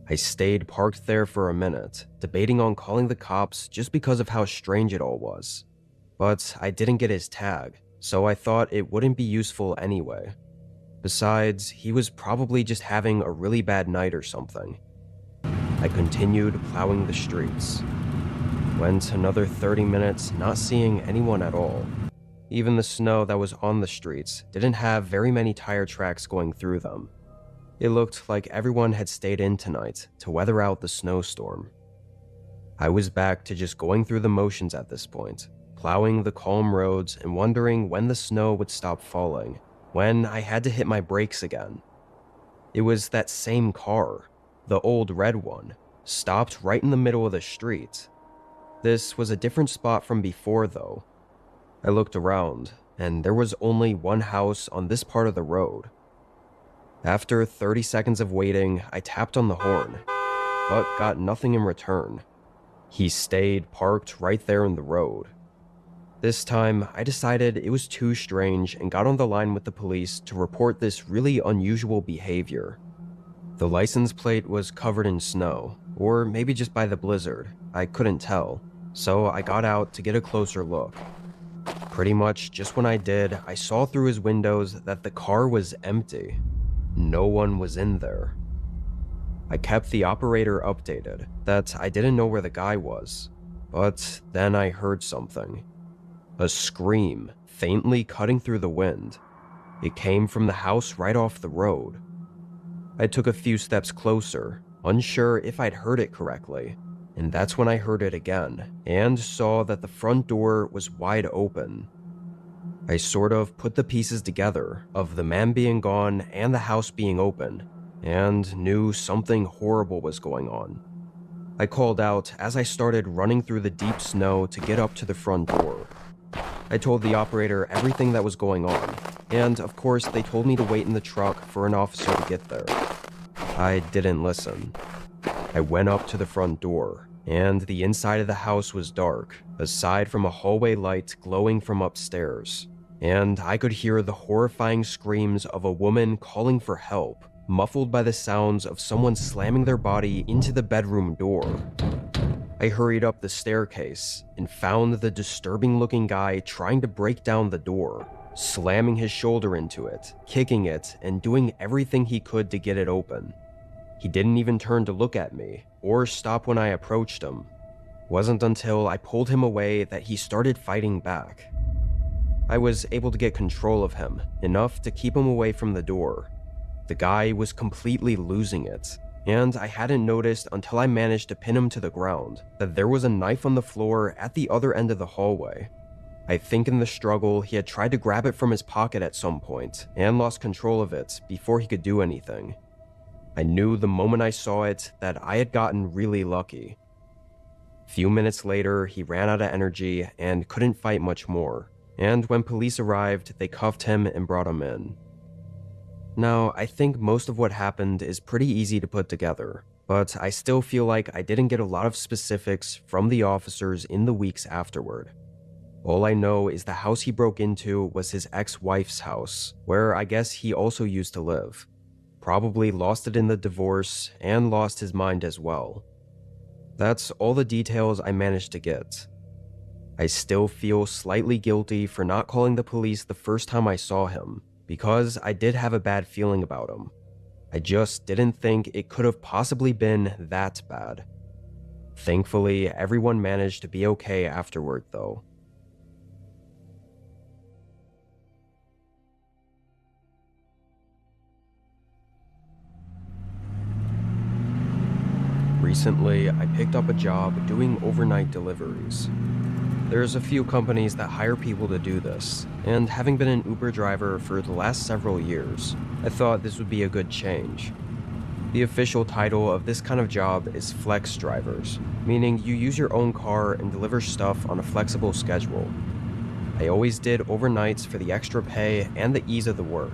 A: I stayed parked there for a minute, debating on calling the cops just because of how strange it all was. But I didn't get his tag, so I thought it wouldn't be useful anyway. Besides, he was probably just having a really bad night or something. I continued plowing the streets. Went another 30 minutes not seeing anyone at all. Even the snow that was on the streets didn't have very many tire tracks going through them. It looked like everyone had stayed in tonight to weather out the snowstorm. I was back to just going through the motions at this point, plowing the calm roads and wondering when the snow would stop falling, when I had to hit my brakes again. It was that same car, the old red one, stopped right in the middle of the street. This was a different spot from before though. I looked around, and there was only one house on this part of the road. After 30 seconds of waiting, I tapped on the horn, but got nothing in return. He stayed parked right there in the road. This time, I decided it was too strange and got on the line with the police to report this really unusual behavior. The license plate was covered in snow, or maybe just by the blizzard, I couldn't tell, so I got out to get a closer look. Pretty much just when I did, I saw through his windows that the car was empty. No one was in there. I kept the operator updated that I didn't know where the guy was, but then I heard something. A scream, faintly cutting through the wind. It came from the house right off the road. I took a few steps closer, unsure if I'd heard it correctly, and that's when I heard it again, and saw that the front door was wide open. I sort of put the pieces together of the man being gone and the house being open, and knew something horrible was going on. I called out as I started running through the deep snow to get up to the front door. I told the operator everything that was going on, and of course they told me to wait in the truck for an officer to get there. I didn't listen. I went up to the front door, and the inside of the house was dark, aside from a hallway light glowing from upstairs, and I could hear the horrifying screams of a woman calling for help, muffled by the sounds of someone slamming their body into the bedroom door. I hurried up the staircase and found the disturbing-looking guy trying to break down the door, slamming his shoulder into it, kicking it, and doing everything he could to get it open. He didn't even turn to look at me or stop when I approached him. It wasn't until I pulled him away that he started fighting back. I was able to get control of him, enough to keep him away from the door. The guy was completely losing it, and I hadn't noticed until I managed to pin him to the ground that there was a knife on the floor at the other end of the hallway. I think in the struggle he had tried to grab it from his pocket at some point and lost control of it before he could do anything. I knew the moment I saw it that I had gotten really lucky. A few minutes later, he ran out of energy and couldn't fight much more, and when police arrived, they cuffed him and brought him in. Now, I think most of what happened is pretty easy to put together, but I still feel like I didn't get a lot of specifics from the officers in the weeks afterward. All I know is the house he broke into was his ex-wife's house, where I guess he also used to live. Probably lost it in the divorce and lost his mind as well. That's all the details I managed to get. I still feel slightly guilty for not calling the police the first time I saw him, because I did have a bad feeling about him. I just didn't think it could have possibly been that bad. Thankfully, everyone managed to be okay afterward, though. Recently, I picked up a job doing overnight deliveries. There's a few companies that hire people to do this, and having been an Uber driver for the last several years, I thought this would be a good change. The official title of this kind of job is flex drivers, meaning you use your own car and deliver stuff on a flexible schedule. I always did overnights for the extra pay and the ease of the work.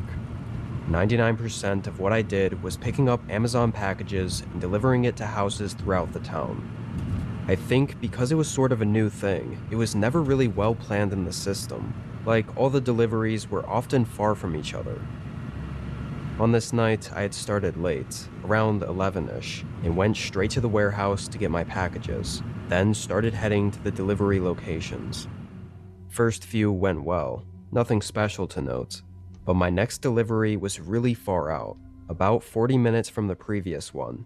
A: 99% of what I did was picking up Amazon packages and delivering it to houses throughout the town. I think because it was sort of a new thing, it was never really well planned in the system. Like, all the deliveries were often far from each other. On this night, I had started late, around 11ish, and went straight to the warehouse to get my packages, then started heading to the delivery locations. First few went well, nothing special to note, but my next delivery was really far out, about 40 minutes from the previous one.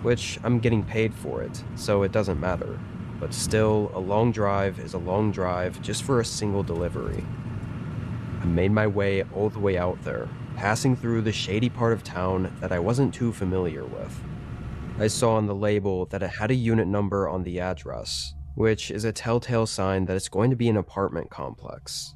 A: Which I'm getting paid for it, so it doesn't matter. But still, a long drive is a long drive just for a single delivery. I made my way all the way out there, passing through the shady part of town that I wasn't too familiar with. I saw on the label that it had a unit number on the address, which is a telltale sign that it's going to be an apartment complex.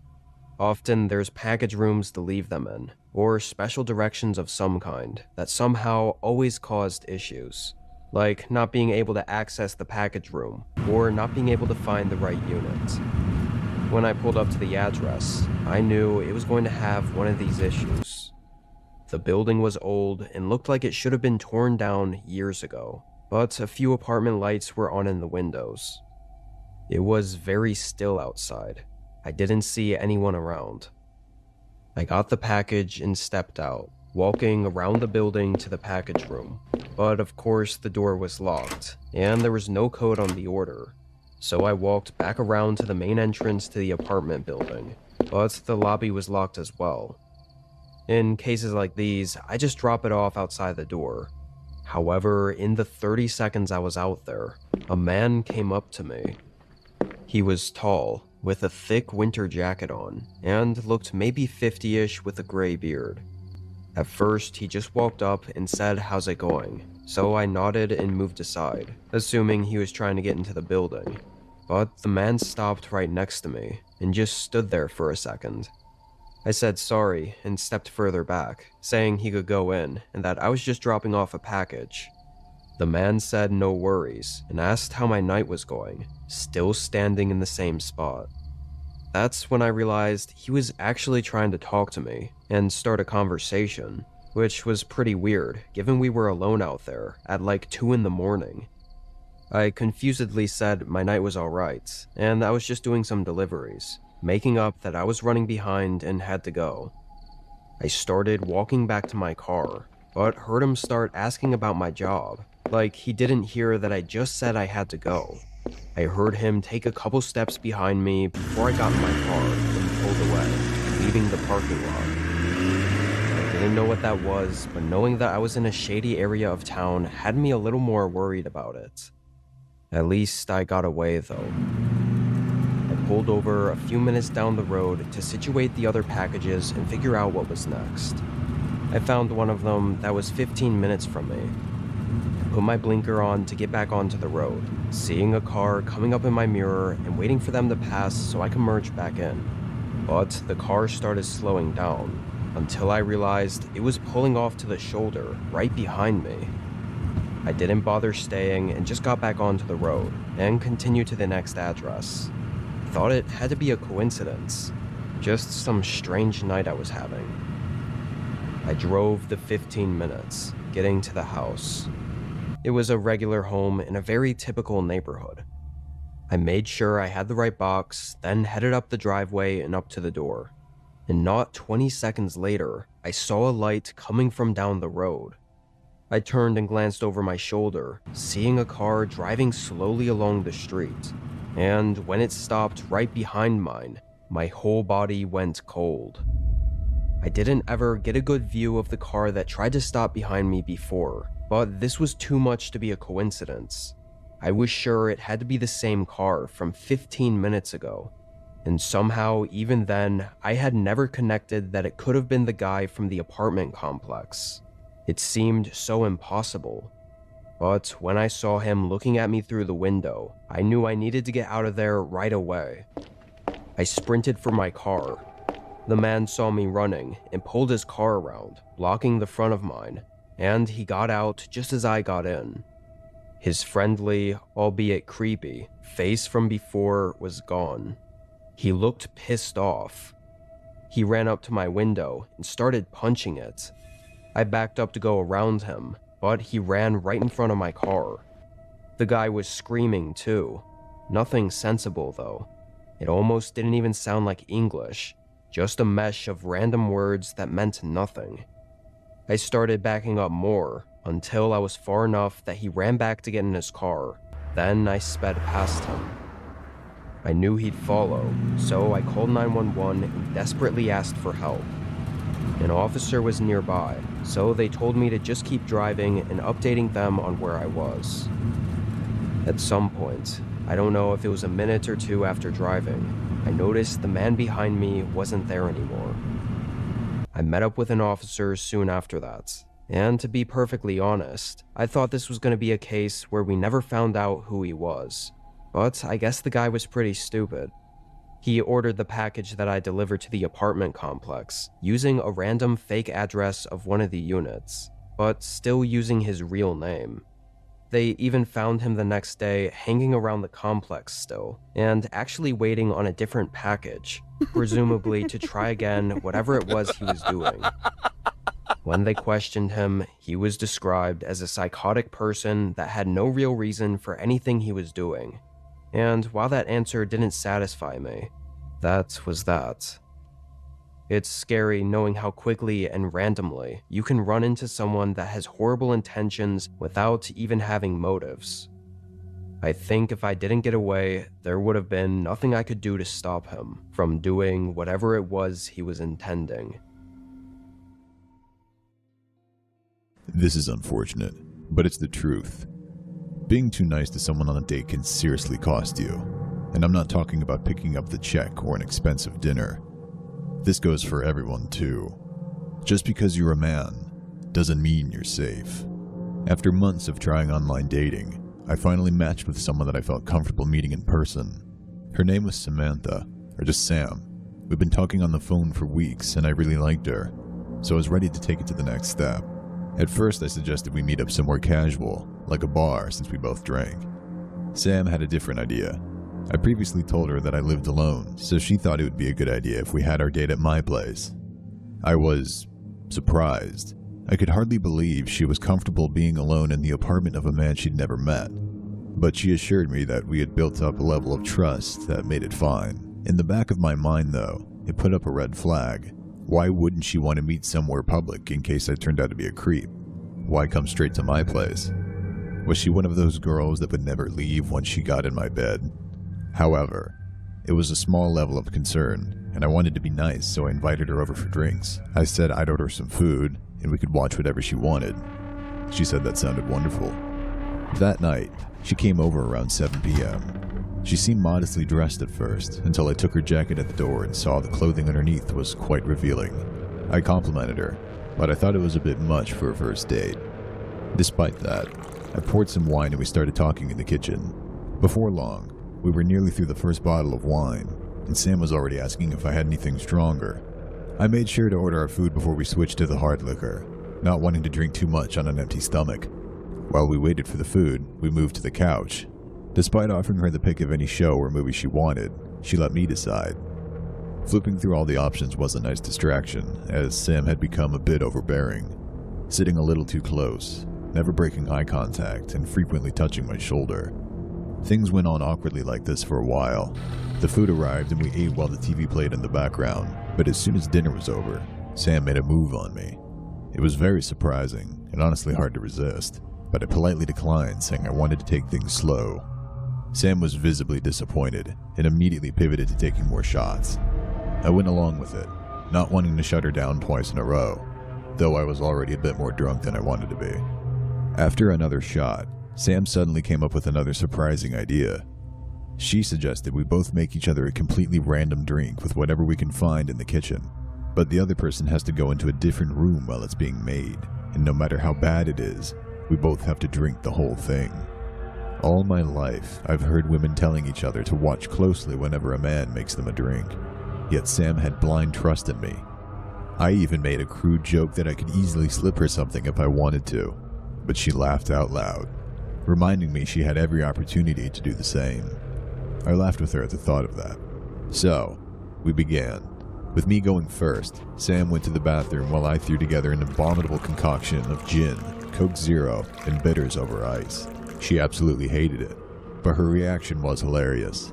A: Often there's package rooms to leave them in, or special directions of some kind that somehow always caused issues, like not being able to access the package room, or not being able to find the right unit. When I pulled up to the address, I knew it was going to have one of these issues. The building was old and looked like it should have been torn down years ago, but a few apartment lights were on in the windows. It was very still outside. I didn't see anyone around. I got the package and stepped out, walking around the building to the package room. But of course the door was locked, and there was no code on the order. So I walked back around to the main entrance to the apartment building, but the lobby was locked as well. In cases like these, I just drop it off outside the door. However, in the 30 seconds I was out there, a man came up to me. He was tall, with a thick winter jacket on, and looked maybe 50-ish with a gray beard. At first, he just walked up and said, "How's it going?" So I nodded and moved aside, assuming he was trying to get into the building. But the man stopped right next to me and just stood there for a second. I said sorry and stepped further back, saying he could go in and that I was just dropping off a package. The man said no worries and asked how my night was going, still standing in the same spot. That's when I realized he was actually trying to talk to me and start a conversation, which was pretty weird given we were alone out there at like 2 in the morning. I confusedly said my night was alright, and I was just doing some deliveries, making up that I was running behind and had to go. I started walking back to my car, but heard him start asking about my job, like he didn't hear that I just said I had to go. I heard him take a couple steps behind me before I got in my car and pulled away, leaving the parking lot. I didn't know what that was, but knowing that I was in a shady area of town had me a little more worried about it. At least I got away though. I pulled over a few minutes down the road to situate the other packages and figure out what was next. I found one of them that was 15 minutes from me. I put my blinker on to get back onto the road, seeing a car coming up in my mirror and waiting for them to pass so I can merge back in. But the car started slowing down until I realized it was pulling off to the shoulder right behind me. I didn't bother staying and just got back onto the road and continued to the next address. Thought it had to be a coincidence, just some strange night I was having. I drove the 15 minutes, getting to the house. It was a regular home in a very typical neighborhood. I made sure I had the right box, then headed up the driveway and up to the door. And not 20 seconds later, I saw a light coming from down the road. I turned and glanced over my shoulder, seeing a car driving slowly along the street. And when it stopped right behind mine, my whole body went cold. I didn't ever get a good view of the car that tried to stop behind me before, but this was too much to be a coincidence. I was sure it had to be the same car from 15 minutes ago. And somehow, even then, I had never connected that it could have been the guy from the apartment complex. It seemed so impossible. But when I saw him looking at me through the window, I knew I needed to get out of there right away. I sprinted for my car. The man saw me running and pulled his car around, blocking the front of mine, and he got out just as I got in. His friendly, albeit creepy, face from before was gone. He looked pissed off. He ran up to my window and started punching it. I backed up to go around him, but he ran right in front of my car. The guy was screaming too. Nothing sensible though. It almost didn't even sound like English, just a mesh of random words that meant nothing. I started backing up more until I was far enough that he ran back to get in his car. Then I sped past him. I knew he'd follow, so I called 911 and desperately asked for help. An officer was nearby, so they told me to just keep driving and updating them on where I was. At some point, I don't know if it was a minute or two after driving, I noticed the man behind me wasn't there anymore. I met up with an officer soon after that, and to be perfectly honest, I thought this was going to be a case where we never found out who he was. But I guess the guy was pretty stupid. He ordered the package that I delivered to the apartment complex, using a random fake address of one of the units, but still using his real name. They even found him the next day hanging around the complex still, and actually waiting on a different package, presumably to try again whatever it was he was doing. When they questioned him, he was described as a psychotic person that had no real reason for anything he was doing. And while that answer didn't satisfy me, that was that. It's scary knowing how quickly and randomly you can run into someone that has horrible intentions without even having motives. I think if I didn't get away, there would have been nothing I could do to stop him from doing whatever it was he was intending.
B: This is unfortunate, but it's the truth. Being too nice to someone on a date can seriously cost you. And I'm not talking about picking up the check or an expensive dinner. This goes for everyone too. Just because you're a man doesn't mean you're safe. After months of trying online dating, I finally matched with someone that I felt comfortable meeting in person. Her name was Samantha, or just Sam. We've been talking on the phone for weeks and I really liked her, so I was ready to take it to the next step. At first I suggested we meet up somewhere casual, like a bar since we both drank. Sam had a different idea. I previously told her that I lived alone, so she thought it would be a good idea if we had our date at my place. I was surprised. I could hardly believe she was comfortable being alone in the apartment of a man she'd never met. But she assured me that we had built up a level of trust that made it fine. In the back of my mind though, it put up a red flag. Why wouldn't she want to meet somewhere public in case I turned out to be a creep? Why come straight to my place? Was she one of those girls that would never leave once she got in my bed? However, it was a small level of concern, and I wanted to be nice, so I invited her over for drinks. I said I'd order some food, and we could watch whatever she wanted. She said that sounded wonderful. That night, she came over around 7 p.m. She seemed modestly dressed at first, until I took her jacket at the door and saw the clothing underneath was quite revealing. I complimented her, but I thought it was a bit much for a first date. Despite that, I poured some wine and we started talking in the kitchen. Before long, we were nearly through the first bottle of wine, and Sam was already asking if I had anything stronger. I made sure to order our food before we switched to the hard liquor, not wanting to drink too much on an empty stomach. While we waited for the food, we moved to the couch. Despite offering her the pick of any show or movie she wanted, she let me decide. Flipping through all the options was a nice distraction, as Sam had become a bit overbearing, sitting a little too close, never breaking eye contact, and frequently touching my shoulder. Things went on awkwardly like this for a while. The food arrived and we ate while the TV played in the background, but as soon as dinner was over, Sam made a move on me. It was very surprising, and honestly hard to resist, but I politely declined, saying I wanted to take things slow. Sam was visibly disappointed, and immediately pivoted to taking more shots. I went along with it, not wanting to shut her down twice in a row, though I was already a bit more drunk than I wanted to be. After another shot, Sam suddenly came up with another surprising idea. She suggested we both make each other a completely random drink with whatever we can find in the kitchen, but the other person has to go into a different room while it's being made, and no matter how bad it is, we both have to drink the whole thing. All my life, I've heard women telling each other to watch closely whenever a man makes them a drink, yet Sam had blind trust in me. I even made a crude joke that I could easily slip her something if I wanted to, but she laughed out loud, reminding me she had every opportunity to do the same. I laughed with her at the thought of that. So, we began. With me going first, Sam went to the bathroom while I threw together an abominable concoction of gin, Coke Zero, and bitters over ice. She absolutely hated it, but her reaction was hilarious.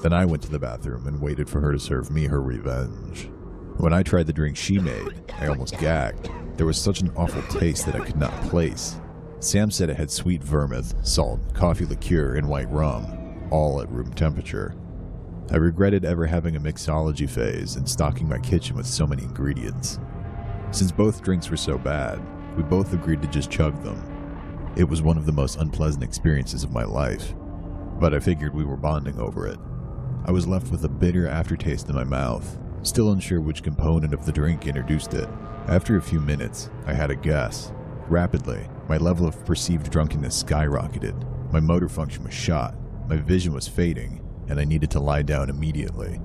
B: Then I went to the bathroom and waited for her to serve me her revenge. When I tried the drink she made, I almost gagged. There was such an awful taste that I could not place. Sam said it had sweet vermouth, salt, coffee liqueur, and white rum, all at room temperature. I regretted ever having a mixology phase and stocking my kitchen with so many ingredients. Since both drinks were so bad, we both agreed to just chug them. It was one of the most unpleasant experiences of my life, but I figured we were bonding over it. I was left with a bitter aftertaste in my mouth, still unsure which component of the drink introduced it. After a few minutes, I had a guess. Rapidly, my level of perceived drunkenness skyrocketed. My motor function was shot, my vision was fading, and I needed to lie down immediately.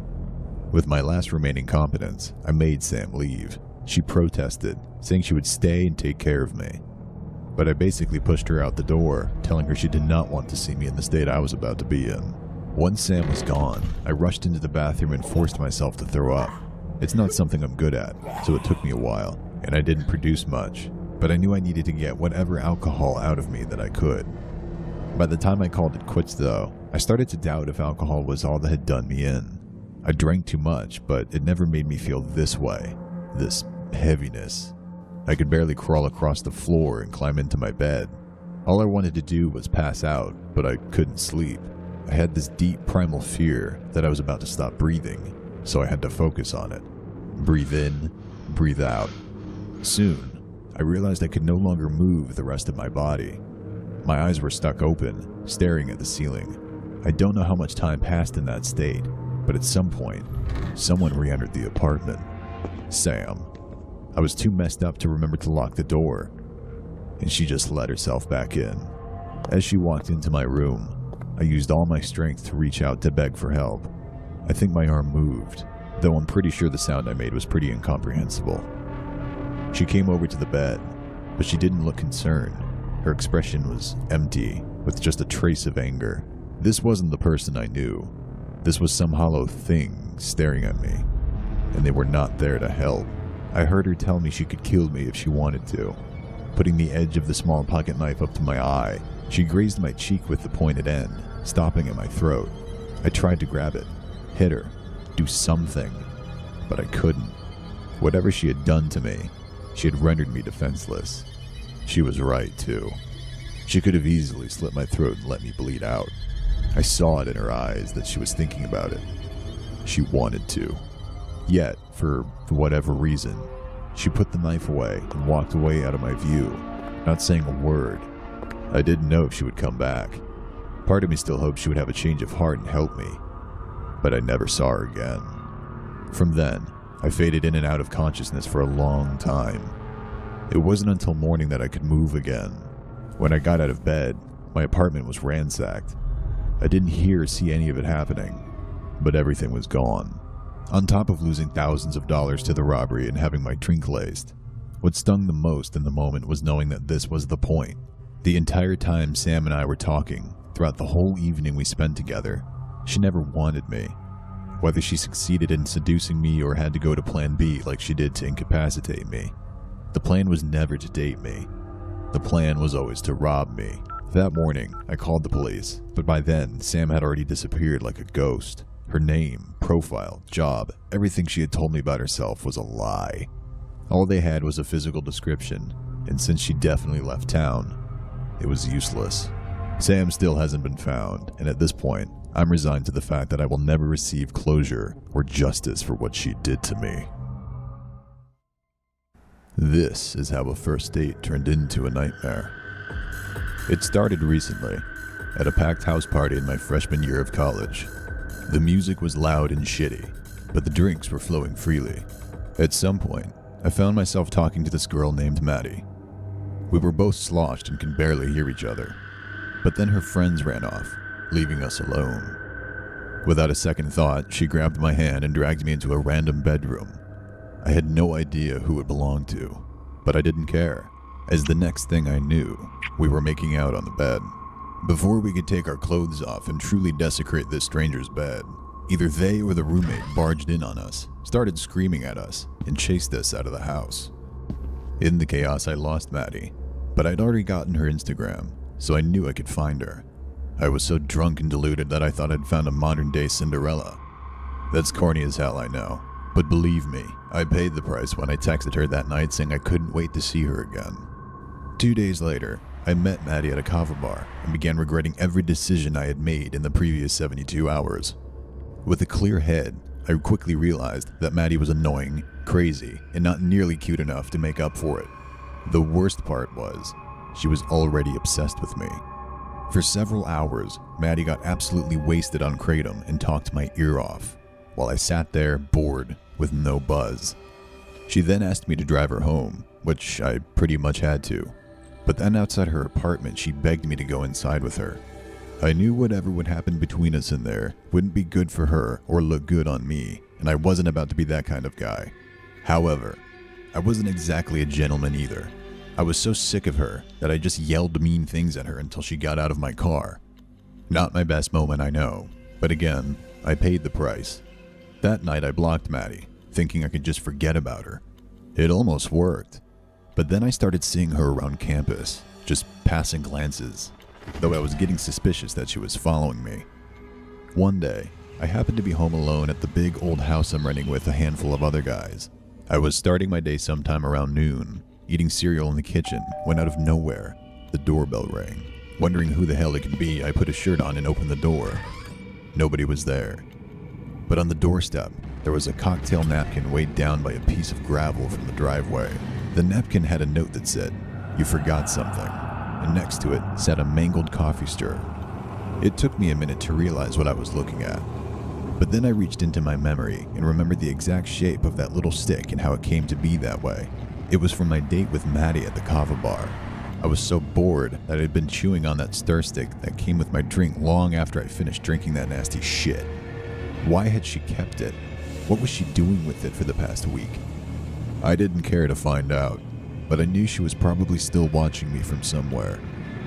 B: With my last remaining competence, I made Sam leave. She protested, saying she would stay and take care of me. but I basically pushed her out the door, telling her she did not want to see me in the state I was about to be in. Once Sam was gone, I rushed into the bathroom and forced myself to throw up. It's not something I'm good at, so it took me a while, and I didn't produce much, but I knew I needed to get whatever alcohol out of me that I could. By the time I called it quits though, I started to doubt if alcohol was all that had done me in. I drank too much, but it never made me feel this way, this heaviness. I could barely crawl across the floor and climb into my bed. All I wanted to do was pass out, but I couldn't sleep. I had this deep primal fear that I was about to stop breathing, so I had to focus on it. Breathe in, breathe out. Soon, I realized I could no longer move the rest of my body. My eyes were stuck open, staring at the ceiling. I don't know how much time passed in that state, but at some point, someone re-entered the apartment. Sam. I was too messed up to remember to lock the door, and she just let herself back in. As she walked into my room, I used all my strength to reach out to beg for help. I think my arm moved, though I'm pretty sure the sound I made was pretty incomprehensible. She came over to the bed, but she didn't look concerned. Her expression was empty, with just a trace of anger. This wasn't the person I knew. This was some hollow thing staring at me, and they were not there to help. I heard her tell me she could kill me if she wanted to. Putting the edge of the small pocket knife up to my eye, she grazed my cheek with the pointed end, stopping at my throat. I tried to grab it, hit her, do something, but I couldn't. Whatever she had done to me, she had rendered me defenseless. She was right, too. She could have easily slit my throat and let me bleed out. I saw it in her eyes that she was thinking about it. She wanted to. Yet, for whatever reason, she put the knife away and walked away out of my view, not saying a word. I didn't know if she would come back. Part of me still hoped she would have a change of heart and help me, but I never saw her again. From then, I faded in and out of consciousness for a long time. It wasn't until morning that I could move again. When I got out of bed, my apartment was ransacked. I didn't hear or see any of it happening, but everything was gone. On top of losing thousands of dollars to the robbery and having my drink laced, what stung the most in the moment was knowing that this was the point. The entire time Sam and I were talking, throughout the whole evening we spent together, she never wanted me. Whether she succeeded in seducing me or had to go to plan B like she did to incapacitate me, the plan was never to date me. The plan was always to rob me. That morning, I called the police, but by then, Sam had already disappeared like a ghost. Her name, profile, job, everything she had told me about herself was a lie. All they had was a physical description, and since she definitely left town, it was useless. Sam still hasn't been found, and at this point, I'm resigned to the fact that I will never receive closure or justice for what she did to me. This is how a first date turned into a nightmare. It started recently, at a packed house party in my freshman year of college. The music was loud and shitty, but the drinks were flowing freely. At some point, I found myself talking to this girl named Maddie. We were both sloshed and could barely hear each other, but then her friends ran off, leaving us alone. Without a second thought, she grabbed my hand and dragged me into a random bedroom. I had no idea who it belonged to, but I didn't care, as the next thing I knew, we were making out on the bed. Before we could take our clothes off and truly desecrate this stranger's bed, either they or the roommate barged in on us, started screaming at us, and chased us out of the house. In the chaos, I lost Maddie, but I'd already gotten her Instagram, so I knew I could find her. I was so drunk and deluded that I thought I'd found a modern-day Cinderella. That's corny as hell, I know, but believe me, I paid the price when I texted her that night saying I couldn't wait to see her again. 2 days later, I met Maddie at a kava bar and began regretting every decision I had made in the previous 72 hours. With a clear head, I quickly realized that Maddie was annoying, crazy, and not nearly cute enough to make up for it. The worst part was, she was already obsessed with me. For several hours, Maddie got absolutely wasted on Kratom and talked my ear off, while I sat there bored with no buzz. She then asked me to drive her home, which I pretty much had to. But then outside her apartment, she begged me to go inside with her. I knew whatever would happen between us in there wouldn't be good for her or look good on me, and I wasn't about to be that kind of guy. However, I wasn't exactly a gentleman either. I was so sick of her that I just yelled mean things at her until she got out of my car. Not my best moment, I know, but again, I paid the price. That night I blocked Maddie, thinking I could just forget about her. It almost worked, but then I started seeing her around campus, just passing glances, though I was getting suspicious that she was following me. One day, I happened to be home alone at the big old house I'm renting with a handful of other guys. I was starting my day sometime around noon, eating cereal in the kitchen, when out of nowhere, the doorbell rang. Wondering who the hell it could be, I put a shirt on and opened the door. Nobody was there. But on the doorstep, there was a cocktail napkin weighed down by a piece of gravel from the driveway. The napkin had a note that said, "You forgot something," and next to it sat a mangled coffee stir. It took me a minute to realize what I was looking at. But then I reached into my memory and remembered the exact shape of that little stick and how it came to be that way. It was from my date with Maddie at the Kava bar. I was so bored that I had been chewing on that stir stick that came with my drink long after I finished drinking that nasty shit. Why had she kept it? What was she doing with it for the past week? I didn't care to find out, but I knew she was probably still watching me from somewhere.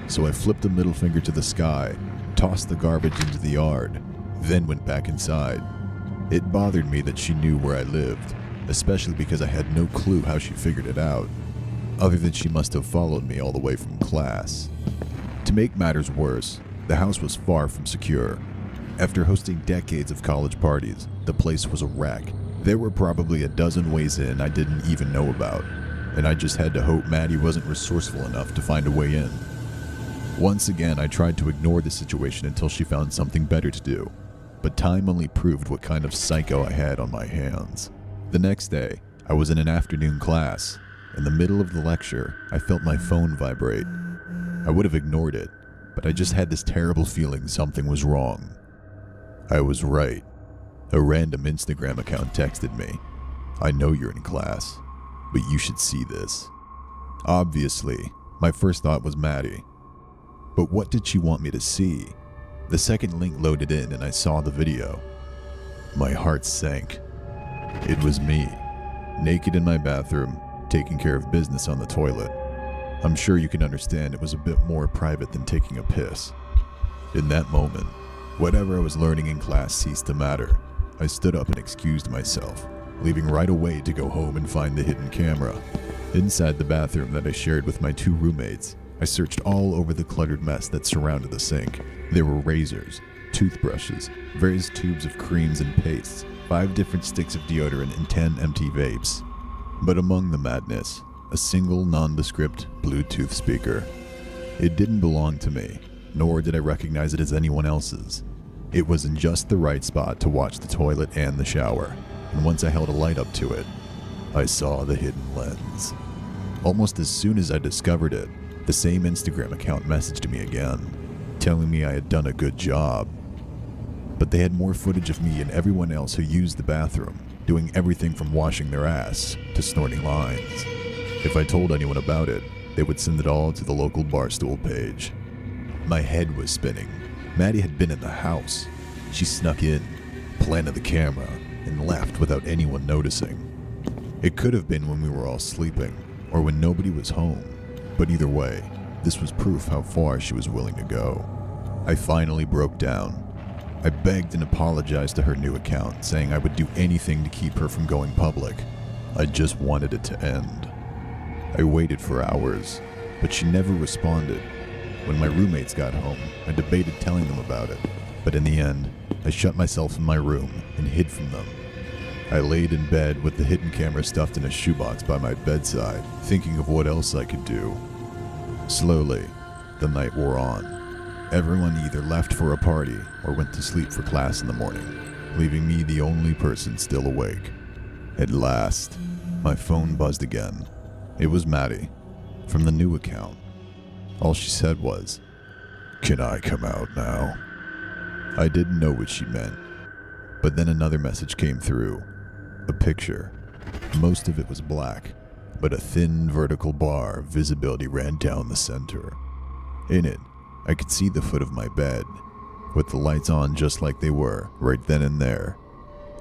B: So I flipped a middle finger to the sky, tossed the garbage into the yard, then went back inside. It bothered me that she knew where I lived, especially because I had no clue how she figured it out, other than she must have followed me all the way from class. To make matters worse, the house was far from secure. After hosting decades of college parties, the place was a wreck. There were probably a dozen ways in I didn't even know about, and I just had to hope Maddie wasn't resourceful enough to find a way in. Once again, I tried to ignore the situation until she found something better to do, but time only proved what kind of psycho I had on my hands. The next day, I was in an afternoon class. In the middle of the lecture, I felt my phone vibrate. I would have ignored it, but I just had this terrible feeling something was wrong. I was right. A random Instagram account texted me, "I know you're in class, but you should see this." Obviously, my first thought was Maddie. But what did she want me to see? The second link loaded in and I saw the video. My heart sank. It was me, naked in my bathroom, taking care of business on the toilet. I'm sure you can understand it was a bit more private than taking a piss. In that moment, whatever I was learning in class ceased to matter. I stood up and excused myself, leaving right away to go home and find the hidden camera. Inside the bathroom that I shared with my two roommates, I searched all over the cluttered mess that surrounded the sink. There were razors, toothbrushes, various tubes of creams and pastes, 5 different sticks of deodorant, and 10 empty vapes. But among the madness, a single nondescript Bluetooth speaker. It didn't belong to me, nor did I recognize it as anyone else's. It was in just the right spot to watch the toilet and the shower, and once I held a light up to it, I saw the hidden lens. Almost as soon as I discovered it, the same Instagram account messaged me again, telling me I had done a good job. But they had more footage of me and everyone else who used the bathroom, doing everything from washing their ass to snorting lines. If I told anyone about it, they would send it all to the local Barstool page. My head was spinning. Maddie had been in the house. She snuck in, planted the camera, and left without anyone noticing. It could have been when we were all sleeping, or when nobody was home. But either way, this was proof how far she was willing to go. I finally broke down. I begged and apologized to her new account, saying I would do anything to keep her from going public. I just wanted it to end. I waited for hours, but she never responded. When my roommates got home, I debated telling them about it, but in the end, I shut myself in my room and hid from them. I laid in bed with the hidden camera stuffed in a shoebox by my bedside, thinking of what else I could do. Slowly, the night wore on. Everyone either left for a party or went to sleep for class in the morning, leaving me the only person still awake. At last, my phone buzzed again. It was Maddie, from the new account. All she said was, "Can I come out now?" I didn't know what she meant, but then another message came through. A picture. Most of it was black, but a thin vertical bar of visibility ran down the center. In it, I could see the foot of my bed, with the lights on just like they were right then and there.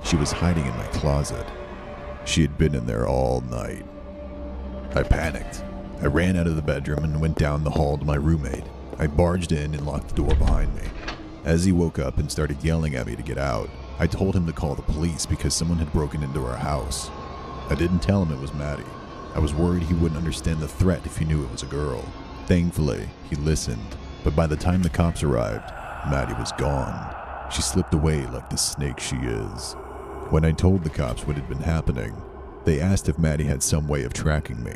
B: She was hiding in my closet. She had been in there all night. I panicked, I ran out of the bedroom and went down the hall to my roommate. I barged in and locked the door behind me. As he woke up and started yelling at me to get out, I told him to call the police because someone had broken into our house. I didn't tell him it was Maddie. I was worried he wouldn't understand the threat if he knew it was a girl. Thankfully, he listened, but by the time the cops arrived, Maddie was gone. She slipped away like the snake she is. When I told the cops what had been happening, they asked if Maddie had some way of tracking me.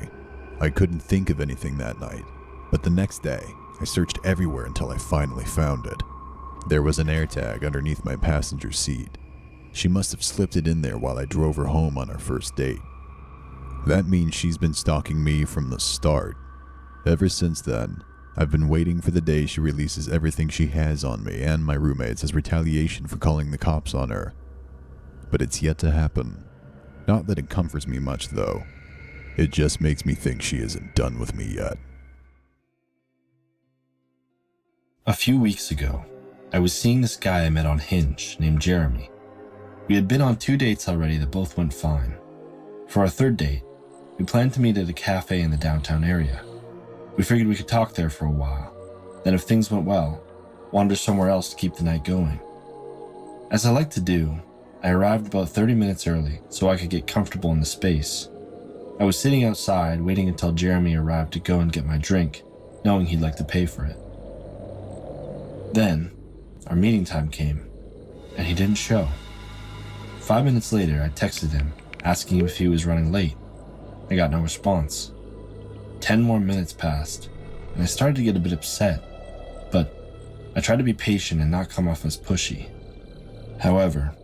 B: I couldn't think of anything that night, but the next day, I searched everywhere until I finally found it. There was an AirTag underneath my passenger seat. She must have slipped it in there while I drove her home on our first date. That means she's been stalking me from the start. Ever since then, I've been waiting for the day she releases everything she has on me and my roommates as retaliation for calling the cops on her. But it's yet to happen. Not that it comforts me much, though. It just makes me think she isn't done with me yet.
C: A few weeks ago, I was seeing this guy I met on Hinge named Jeremy. We had been on 2 dates already that both went fine. For our third date, we planned to meet at a cafe in the downtown area. We figured we could talk there for a while, then if things went well, wander somewhere else to keep the night going. As I like to do, I arrived about 30 minutes early so I could get comfortable in the space. I was sitting outside waiting until Jeremy arrived to go and get my drink, knowing he'd like to pay for it. Then, our meeting time came, and he didn't show. 5 minutes later, I texted him, asking him if he was running late. I got no response. 10 more minutes passed, and I started to get a bit upset, but I tried to be patient and not come off as pushy. However,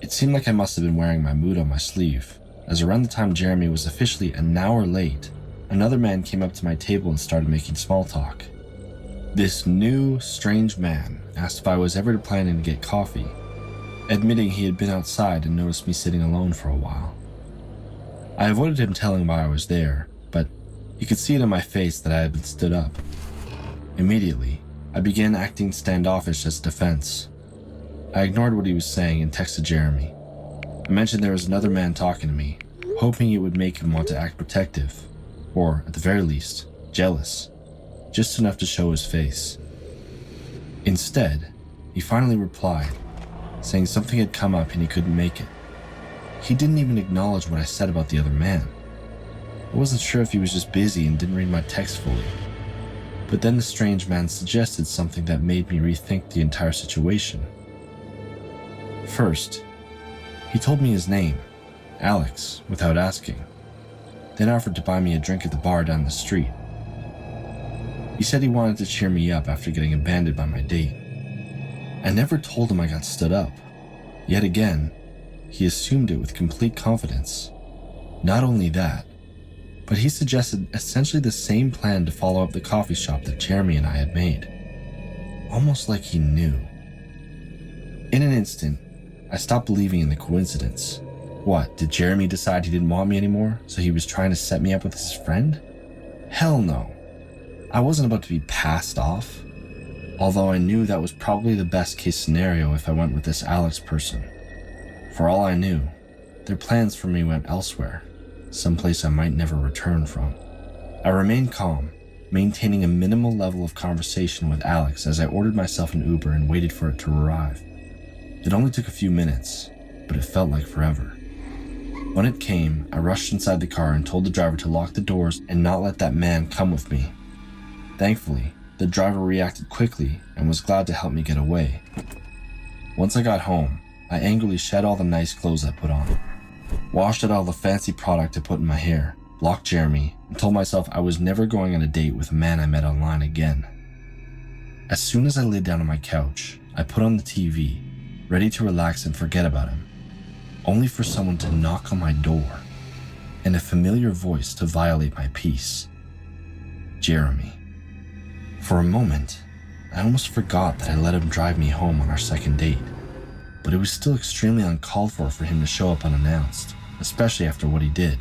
C: it seemed like I must have been wearing my mood on my sleeve, as around the time Jeremy was officially an hour late, another man came up to my table and started making small talk. This new, strange man asked if I was ever planning to get coffee, admitting he had been outside and noticed me sitting alone for a while. I avoided him telling why I was there, but he could see it in my face that I had been stood up. Immediately, I began acting standoffish as defense. I ignored what he was saying and texted Jeremy. I mentioned there was another man talking to me, hoping it would make him want to act protective, or, at the very least, jealous, just enough to show his face. Instead, he finally replied, saying something had come up and he couldn't make it. He didn't even acknowledge what I said about the other man. I wasn't sure if he was just busy and didn't read my text fully. But then the strange man suggested something that made me rethink the entire situation. First, he told me his name, Alex, without asking, then offered to buy me a drink at the bar down the street. He said he wanted to cheer me up after getting abandoned by my date. I never told him I got stood up. Yet again, he assumed it with complete confidence. Not only that, but he suggested essentially the same plan to follow up the coffee shop that Jeremy and I had made. Almost like he knew. In an instant, I stopped believing in the coincidence. What, did Jeremy decide he didn't want me anymore, so he was trying to set me up with his friend? Hell no. I wasn't about to be passed off, although I knew that was probably the best case scenario if I went with this Alex person. For all I knew, their plans for me went elsewhere, someplace I might never return from. I remained calm, maintaining a minimal level of conversation with Alex as I ordered myself an Uber and waited for it to arrive. It only took a few minutes, but it felt like forever. When it came, I rushed inside the car and told the driver to lock the doors and not let that man come with me. Thankfully, the driver reacted quickly and was glad to help me get away. Once I got home, I angrily shed all the nice clothes I put on, washed out all the fancy product I put in my hair, blocked Jeremy, and told myself I was never going on a date with a man I met online again. As soon as I laid down on my couch, I put on the TV, ready to relax and forget about him, only for someone to knock on my door and a familiar voice to violate my peace. Jeremy. For a moment, I almost forgot that I let him drive me home on our second date, but it was still extremely uncalled for him to show up unannounced, especially after what he did.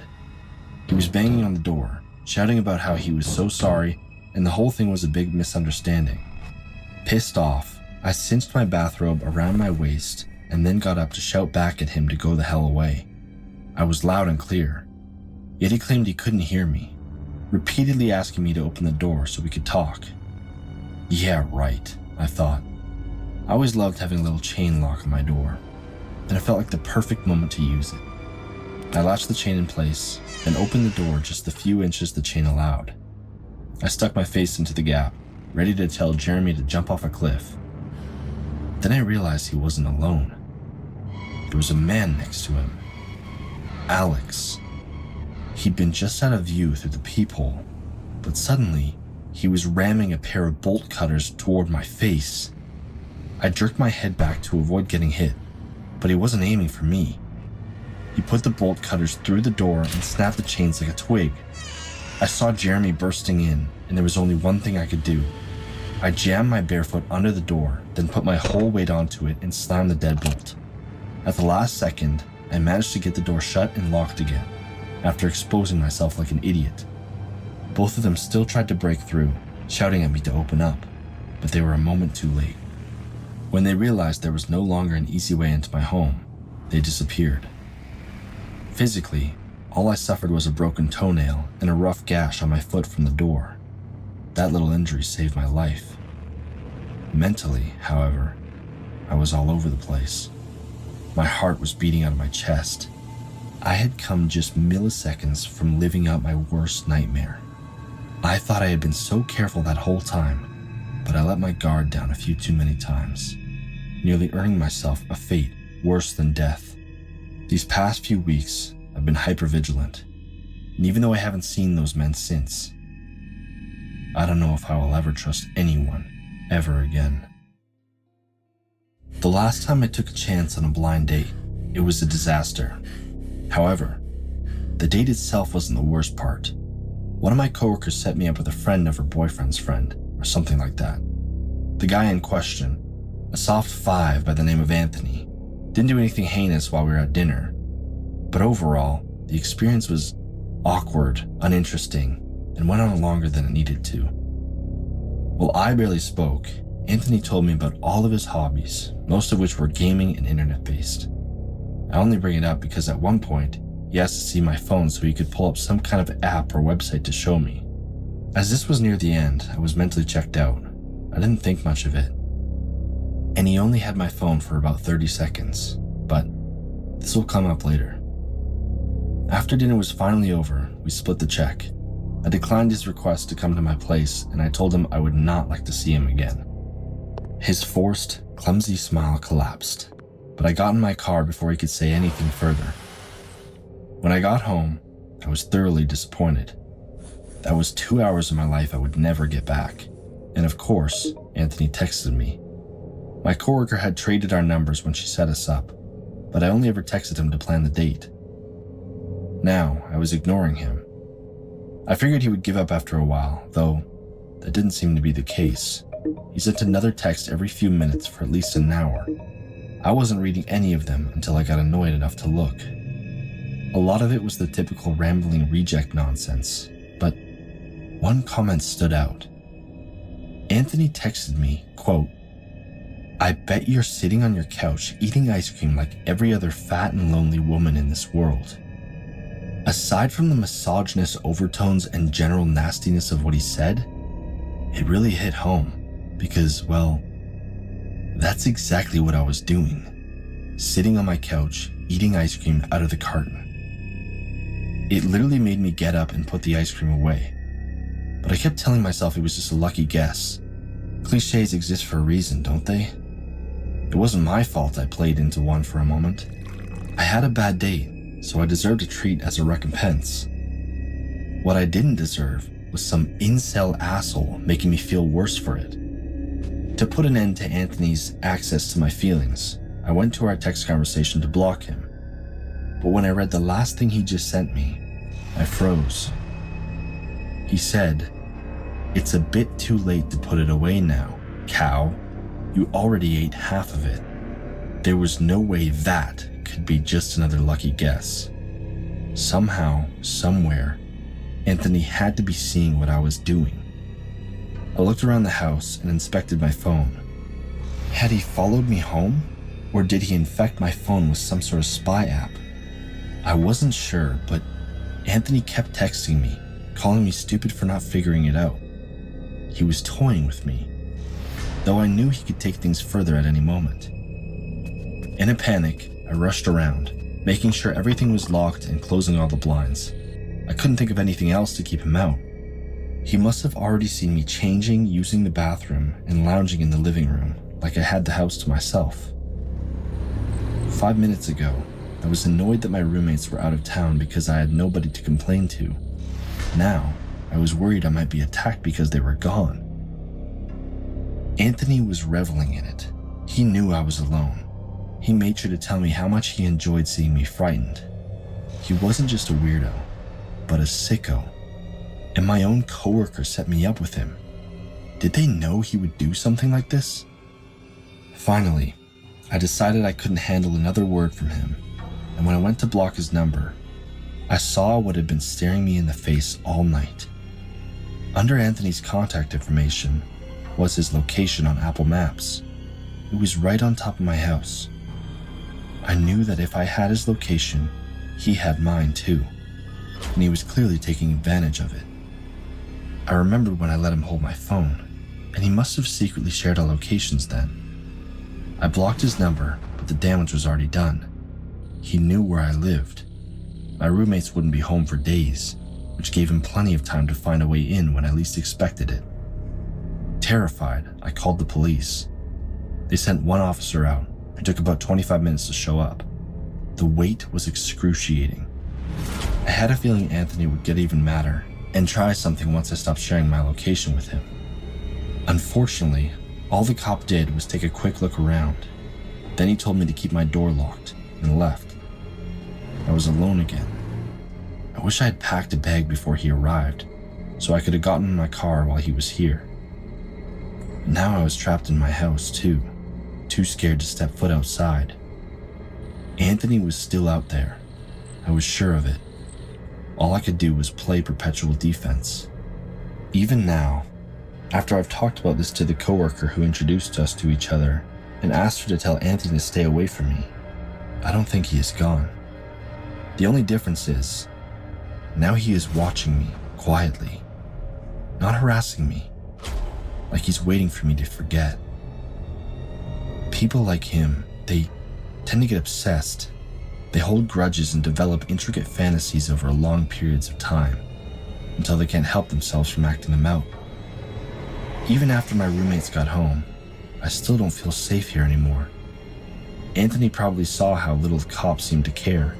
C: He was banging on the door, shouting about how he was so sorry and the whole thing was a big misunderstanding. Pissed off, I cinched my bathrobe around my waist and then got up to shout back at him to go the hell away. I was loud and clear, yet he claimed he couldn't hear me. repeatedly asking me to open the door so we could talk. Yeah, right, I thought. I always loved having a little chain lock on my door, and it felt like the perfect moment to use it. I latched the chain in place and opened the door just the few inches the chain allowed. I stuck my face into the gap, ready to tell Jeremy to jump off a cliff. Then I realized he wasn't alone. There was a man next to him. Alex. He'd been just out of view through the peephole, but suddenly he was ramming a pair of bolt cutters toward my face. I jerked my head back to avoid getting hit, but he wasn't aiming for me. He put the bolt cutters through the door and snapped the chains like a twig. I saw Jeremy bursting in, and there was only one thing I could do. I jammed my bare foot under the door, then put my whole weight onto it and slammed the deadbolt. At the last second, I managed to get the door shut and locked again, after exposing myself like an idiot. Both of them still tried to break through, shouting at me to open up, but they were a moment too late. When they realized there was no longer an easy way into my home, they disappeared. Physically, all I suffered was a broken toenail and a rough gash on my foot from the door. That little injury saved my life. Mentally, however, I was all over the place. My heart was beating out of my chest. I had come just milliseconds from living out my worst nightmare. I thought I had been so careful that whole time, but I let my guard down a few too many times, nearly earning myself a fate worse than death. These past few weeks, I've been hypervigilant, and even though I haven't seen those men since, I don't know if I will ever trust anyone ever again. The last time I took a chance on a blind date, it was a disaster. However, the date itself wasn't the worst part. One of my coworkers set me up with a friend of her boyfriend's friend, or something like that. The guy in question, a soft 5 by the name of Anthony, didn't do anything heinous while we were at dinner, but overall, the experience was awkward, uninteresting, and went on longer than it needed to. While I barely spoke, Anthony told me about all of his hobbies, most of which were gaming and internet-based. I only bring it up because at one point, he asked to see my phone so he could pull up some kind of app or website to show me. As this was near the end, I was mentally checked out. I didn't think much of it. And he only had my phone for about 30 seconds, but this will come up later. After dinner was finally over, we split the check. I declined his request to come to my place, and I told him I would not like to see him again. His forced, clumsy smile collapsed, but I got in my car before he could say anything further. When I got home, I was thoroughly disappointed. That was 2 hours of my life I would never get back. And of course, Anthony texted me. My coworker had traded our numbers when she set us up, but I only ever texted him to plan the date. Now, I was ignoring him. I figured he would give up after a while, though that didn't seem to be the case. He sent another text every few minutes for at least an hour. I wasn't reading any of them until I got annoyed enough to look. A lot of it was the typical rambling reject nonsense, but one comment stood out. Anthony texted me, quote, "I bet you're sitting on your couch eating ice cream like every other fat and lonely woman in this world." Aside from the misogynist overtones and general nastiness of what he said, it really hit home because, well, that's exactly what I was doing. Sitting on my couch, eating ice cream out of the carton. It literally made me get up and put the ice cream away. But I kept telling myself it was just a lucky guess. Clichés exist for a reason, don't they? It wasn't my fault I played into one for a moment. I had a bad date, so I deserved a treat as a recompense. What I didn't deserve was some incel asshole making me feel worse for it. To put an end to Anthony's access to my feelings, I went to our text conversation to block him. But when I read the last thing he just sent me, I froze. He said, "It's a bit too late to put it away now, cow. You already ate half of it." There was no way that could be just another lucky guess. Somehow, somewhere, Anthony had to be seeing what I was doing. I looked around the house and inspected my phone. Had he followed me home? Or did he infect my phone with some sort of spy app? I wasn't sure, but Anthony kept texting me, calling me stupid for not figuring it out. He was toying with me, though I knew he could take things further at any moment. In a panic, I rushed around, making sure everything was locked and closing all the blinds. I couldn't think of anything else to keep him out. He must have already seen me changing, using the bathroom, and lounging in the living room, like I had the house to myself. 5 minutes ago, I was annoyed that my roommates were out of town because I had nobody to complain to. Now, I was worried I might be attacked because they were gone. Anthony was reveling in it. He knew I was alone. He made sure to tell me how much he enjoyed seeing me frightened. He wasn't just a weirdo, but a sicko. And my own coworker set me up with him. Did they know he would do something like this? Finally, I decided I couldn't handle another word from him, and when I went to block his number, I saw what had been staring me in the face all night. Under Anthony's contact information was his location on Apple Maps. It was right on top of my house. I knew that if I had his location, he had mine too, and he was clearly taking advantage of it. I remembered when I let him hold my phone, and he must have secretly shared our locations then. I blocked his number, but the damage was already done. He knew where I lived. My roommates wouldn't be home for days, which gave him plenty of time to find a way in when I least expected it. Terrified, I called the police. They sent one officer out. It took about 25 minutes to show up. The wait was excruciating. I had a feeling Anthony would get even madder and try something once I stopped sharing my location with him. Unfortunately, all the cop did was take a quick look around. Then he told me to keep my door locked and left. I was alone again. I wish I had packed a bag before he arrived, so I could have gotten in my car while he was here. Now I was trapped in my house too scared to step foot outside. Anthony was still out there. I was sure of it. All I could do was play perpetual defense. Even now, after I've talked about this to the coworker who introduced us to each other and asked her to tell Anthony to stay away from me, I don't think he is gone. The only difference is, now he is watching me quietly, not harassing me, like he's waiting for me to forget. People like him, they tend to get obsessed. They hold grudges and develop intricate fantasies over long periods of time, until they can't help themselves from acting them out. Even after my roommates got home, I still don't feel safe here anymore. Anthony probably saw how little the cops seemed to care,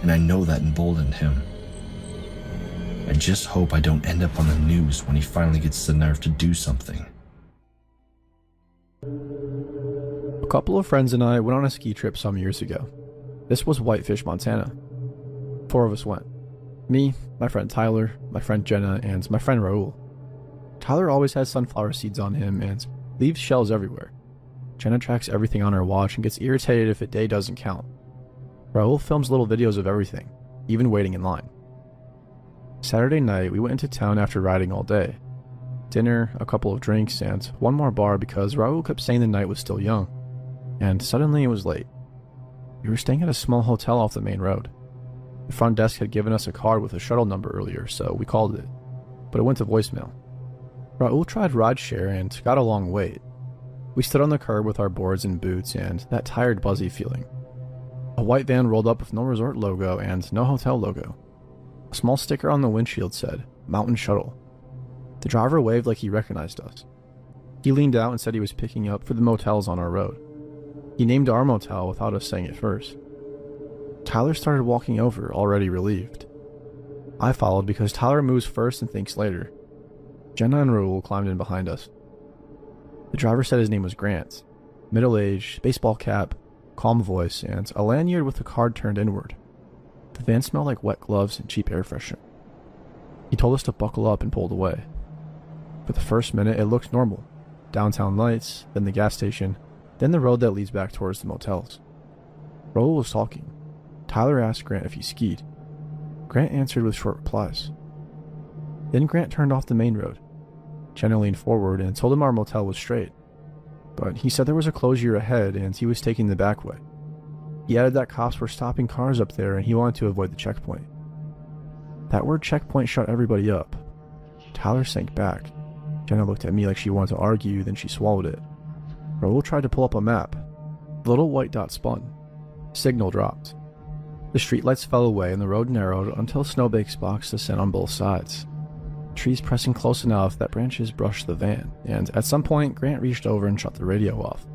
C: and I know that emboldened him. I just hope I don't end up on the news when he finally gets the nerve to do something.
D: A couple of friends and I went on a ski trip some years ago. This was Whitefish, Montana. 4 of us went. Me, my friend Tyler, my friend Jenna, and my friend Raul. Tyler always has sunflower seeds on him and leaves shells everywhere. Jenna tracks everything on her watch and gets irritated if a day doesn't count. Raul films little videos of everything, even waiting in line. Saturday night, we went into town after riding all day. Dinner, a couple of drinks, and one more bar because Raul kept saying the night was still young. And suddenly it was late. We were staying at a small hotel off the main road. The front desk had given us a card with a shuttle number earlier, so we called it, but it went to voicemail. Raul tried rideshare and got a long wait. We stood on the curb with our boards and boots and that tired, buzzy feeling. A white van rolled up with no resort logo and no hotel logo. A small sticker on the windshield said, Mountain Shuttle. The driver waved like he recognized us. He leaned out and said he was picking up for the motels on our road. He named our motel without us saying it first. Tyler started walking over, already relieved. I followed because Tyler moves first and thinks later. Jenna and Raul climbed in behind us. The driver said his name was Grant. Middle-aged, baseball cap, calm voice, and a lanyard with the card turned inward. The van smelled like wet gloves and cheap air freshener. He told us to buckle up and pulled away. For the first minute, it looked normal. Downtown lights, then the gas station, then the road that leads back towards the motels. Raul was talking. Tyler asked Grant if he skied. Grant answered with short replies. Then Grant turned off the main road. Jenna leaned forward and told him our motel was straight. But he said there was a closure ahead and he was taking the back way. He added that cops were stopping cars up there and he wanted to avoid the checkpoint. That word checkpoint shut everybody up. Tyler sank back. Jenna looked at me like she wanted to argue, then she swallowed it. Raul tried to pull up a map. The little white dot spun. Signal dropped. The streetlights fell away and the road narrowed until snowbaked sparks descend on both sides. Trees pressing close enough that branches brushed the van, and at some point Grant reached over and shut the radio off.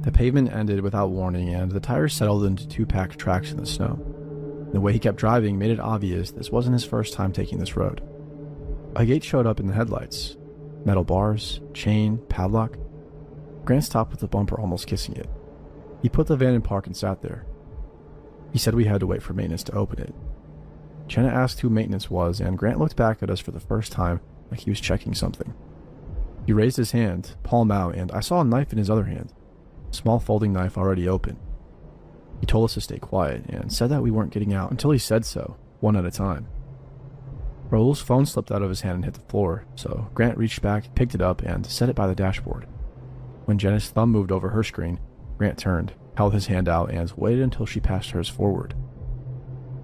D: The pavement ended without warning and the tires settled into two packed tracks in the snow. The way he kept driving made it obvious this wasn't his first time taking this road. A gate showed up in the headlights. Metal bars, chain, padlock. Grant stopped with the bumper almost kissing it. He put the van in park and sat there. He said we had to wait for maintenance to open it. Jenna asked who maintenance was, and Grant looked back at us for the first time like he was checking something. He raised his hand, palm out, and I saw a knife in his other hand, a small folding knife already open. He told us to stay quiet and said that we weren't getting out until he said so, one at a time. Raul's phone slipped out of his hand and hit the floor, so Grant reached back, picked it up, and set it by the dashboard. When Jenna's thumb moved over her screen, Grant turned, held his hand out, and waited until she passed hers forward.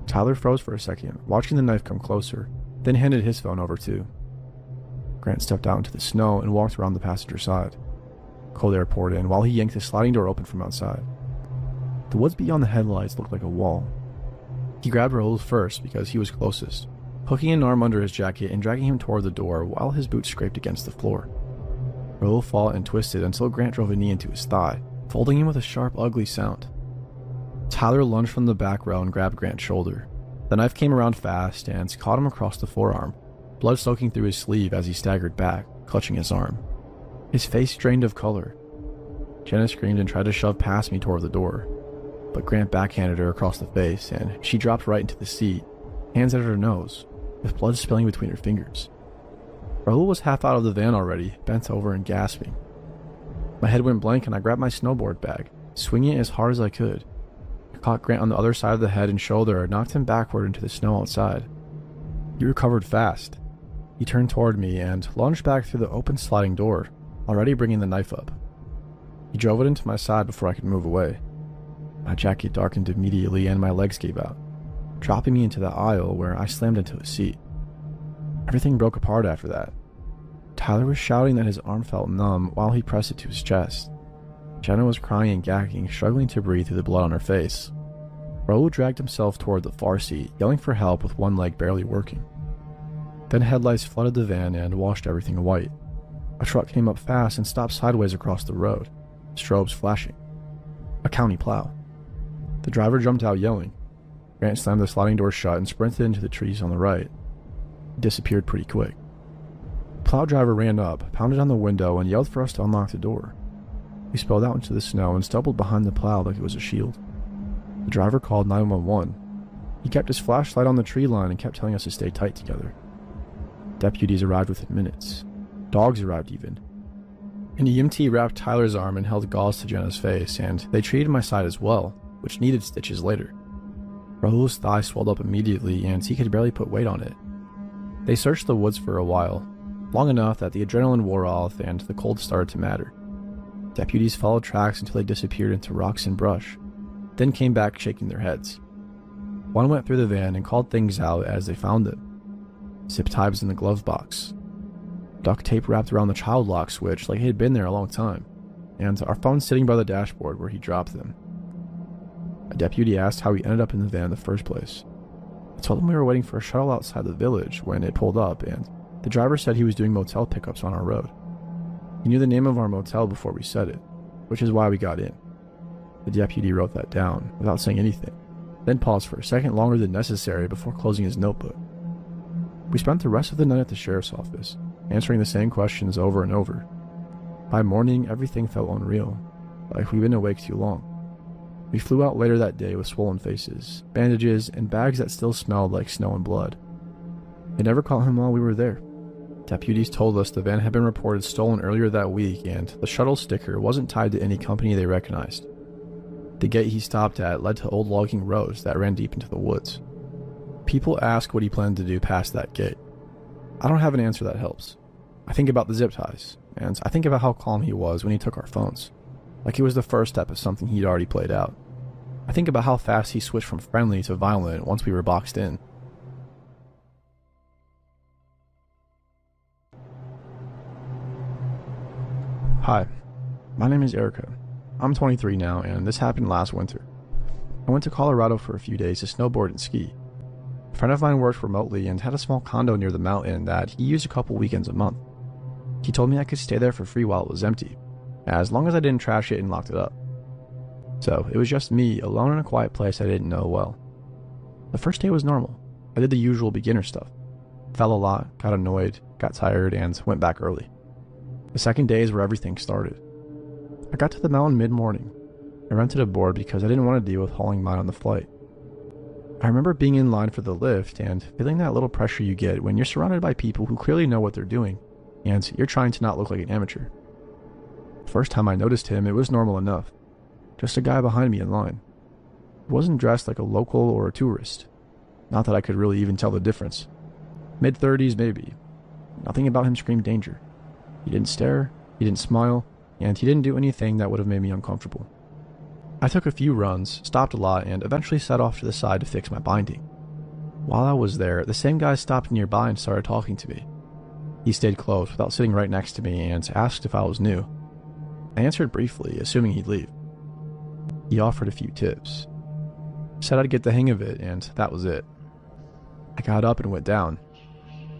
D: Tyler froze for a second, watching the knife come closer, then handed his phone over too. Grant stepped out into the snow and walked around the passenger side. Cold air poured in while he yanked the sliding door open from outside. The woods beyond the headlights looked like a wall. He grabbed Raul first because he was closest, hooking an arm under his jacket and dragging him toward the door while his boots scraped against the floor. Raul fought and twisted until Grant drove a knee into his thigh, folding him with a sharp, ugly sound. Tyler lunged from the back row and grabbed Grant's shoulder. The knife came around fast and caught him across the forearm, blood soaking through his sleeve as he staggered back, clutching his arm. His face drained of color. Jenna screamed and tried to shove past me toward the door, but Grant backhanded her across the face and she dropped right into the seat, hands at her nose, with blood spilling between her fingers. Raul was half out of the van already, bent over and gasping. My head went blank and I grabbed my snowboard bag, swinging it as hard as I could. I caught Grant on the other side of the head and shoulder and knocked him backward into the snow outside. He recovered fast. He turned toward me and lunged back through the open sliding door, already bringing the knife up. He drove it into my side before I could move away. My jacket darkened immediately and my legs gave out, dropping me into the aisle where I slammed into a seat. Everything broke apart after that. Tyler was shouting that his arm felt numb while he pressed it to his chest. Jenna was crying and gagging, struggling to breathe through the blood on her face. Raul dragged himself toward the far seat, yelling for help with one leg barely working. Then headlights flooded the van and washed everything white. A truck came up fast and stopped sideways across the road, strobes flashing. A county plow. The driver jumped out yelling. Grant slammed the sliding door shut and sprinted into the trees on the right. He disappeared pretty quick. The plow driver ran up, pounded on the window, and yelled for us to unlock the door. We spilled out into the snow and stumbled behind the plow like it was a shield. The driver called 911. He kept his flashlight on the tree line and kept telling us to stay tight together. Deputies arrived within minutes. Dogs arrived even. An EMT wrapped Tyler's arm and held gauze to Jenna's face, and they treated my side as well, which needed stitches later. Raul's thigh swelled up immediately and he could barely put weight on it. They searched the woods for a while, long enough that the adrenaline wore off and the cold started to matter. Deputies followed tracks until they disappeared into rocks and brush, then came back shaking their heads. One went through the van and called things out as they found them. Zip ties in the glove box. Duct tape wrapped around the child lock switch like it had been there a long time, and our phones sitting by the dashboard where he dropped them. A deputy asked how he ended up in the van in the first place. I told him we were waiting for a shuttle outside the village when it pulled up, and the driver said he was doing motel pickups on our road. He knew the name of our motel before we said it, which is why we got in. The deputy wrote that down without saying anything, then paused for a second longer than necessary before closing his notebook. We spent the rest of the night at the sheriff's office, answering the same questions over and over. By morning, everything felt unreal, like we'd been awake too long. We flew out later that day with swollen faces, bandages, and bags that still smelled like snow and blood. They never caught him while we were there. Deputies told us the van had been reported stolen earlier that week and the shuttle sticker wasn't tied to any company they recognized. The gate he stopped at led to old logging roads that ran deep into the woods. People ask what he planned to do past that gate. I don't have an answer that helps. I think about the zip ties, and I think about how calm he was when he took our phones, like it was the first step of something he'd already played out. I think about how fast he switched from friendly to violent once we were boxed in. Hi, my name is Erica. I'm 23 now, and this happened last winter. I went to Colorado for a few days to snowboard and ski. A friend of mine worked remotely and had a small condo near the mountain that he used a couple weekends a month. He told me I could stay there for free while it was empty, as long as I didn't trash it and locked it up. So it was just me, alone in a quiet place I didn't know well. The first day was normal. I did the usual beginner stuff. Fell a lot, got annoyed, got tired, and went back early. The second day is where everything started. I got to the mountain mid-morning. I rented a board because I didn't want to deal with hauling mine on the flight. I remember being in line for the lift and feeling that little pressure you get when you're surrounded by people who clearly know what they're doing, and you're trying to not look like an amateur. The first time I noticed him, it was normal enough. Just a guy behind me in line. He wasn't dressed like a local or a tourist. Not that I could really even tell the difference. Mid-30s maybe. Nothing about him screamed danger. He didn't stare, he didn't smile, and he didn't do anything that would have made me uncomfortable. I took a few runs, stopped a lot, and eventually set off to the side to fix my binding. While I was there, the same guy stopped nearby and started talking to me. He stayed close without sitting right next to me and asked if I was new. I answered briefly, assuming he'd leave. He offered a few tips. Said I'd get the hang of it, and that was it. I got up and went down.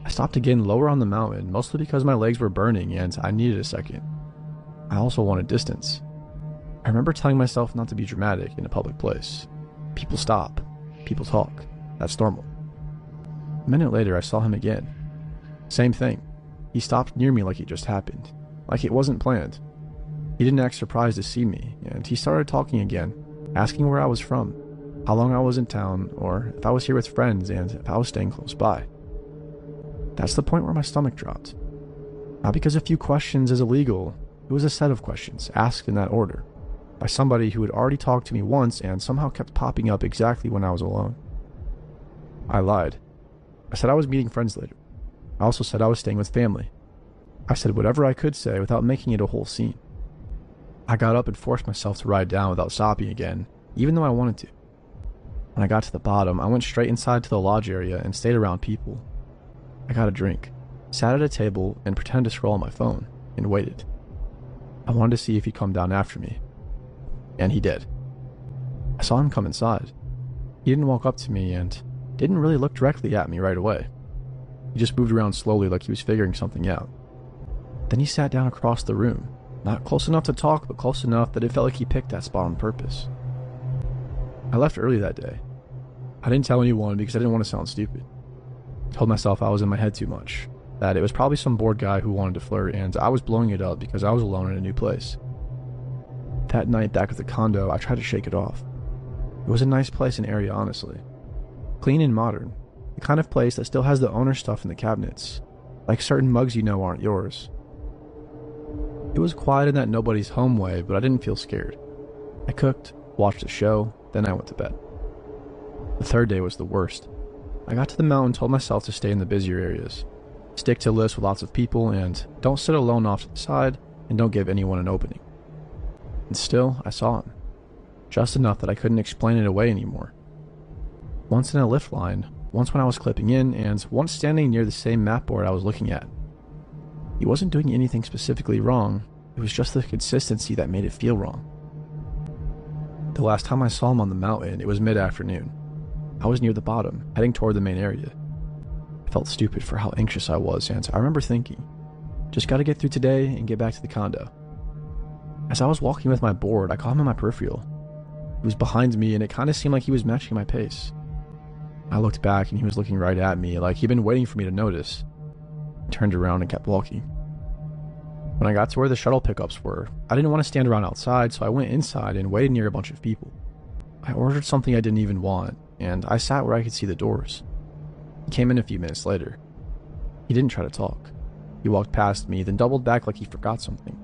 D: I stopped again lower on the mountain, mostly because my legs were burning and I needed a second. I also wanted distance. I remember telling myself not to be dramatic in a public place. People stop. People talk. That's normal. A minute later, I saw him again. Same thing. He stopped near me like it just happened. Like it wasn't planned. He didn't act surprised to see me, and he started talking again, asking where I was from, how long I was in town, or if I was here with friends and if I was staying close by. That's the point where my stomach dropped. Not because a few questions is illegal, it was a set of questions, asked in that order, by somebody who had already talked to me once and somehow kept popping up exactly when I was alone. I lied. I said I was meeting friends later. I also said I was staying with family. I said whatever I could say without making it a whole scene. I got up and forced myself to ride down without stopping again, even though I wanted to. When I got to the bottom, I went straight inside to the lodge area and stayed around people. I got a drink, sat at a table, and pretended to scroll on my phone, and waited. I wanted to see if he'd come down after me. And he did. I saw him come inside. He didn't walk up to me and didn't really look directly at me right away. He just moved around slowly like he was figuring something out. Then he sat down across the room, not close enough to talk, but close enough that it felt like he picked that spot on purpose. I left early that day. I didn't tell anyone because I didn't want to sound stupid. I told myself I was in my head too much, that it was probably some bored guy who wanted to flirt, and I was blowing it up because I was alone in a new place. That night back at the condo, I tried to shake it off. It was a nice place and area, honestly. Clean and modern, the kind of place that still has the owner stuff in the cabinets, like certain mugs you know aren't yours. It was quiet in that nobody's home way, but I didn't feel scared. I cooked, watched a show, then I went to bed. The third day was the worst. I got to the mountain and told myself to stay in the busier areas. Stick to lists with lots of people, and don't sit alone off to the side, and don't give anyone an opening. And still, I saw him. Just enough that I couldn't explain it away anymore. Once in a lift line, once when I was clipping in, and once standing near the same map board I was looking at. He wasn't doing anything specifically wrong, it was just the consistency that made it feel wrong. The last time I saw him on the mountain, it was mid-afternoon. I was near the bottom, heading toward the main area. I felt stupid for how anxious I was, and I remember thinking, just gotta get through today and get back to the condo. As I was walking with my board, I caught him in my peripheral. He was behind me, and it kinda seemed like he was matching my pace. I looked back, and he was looking right at me, like he'd been waiting for me to notice. I turned around and kept walking. When I got to where the shuttle pickups were, I didn't want to stand around outside, so I went inside and waited near a bunch of people. I ordered something I didn't even want, and I sat where I could see the doors. He came in a few minutes later. He didn't try to talk. He walked past me, then doubled back like he forgot something,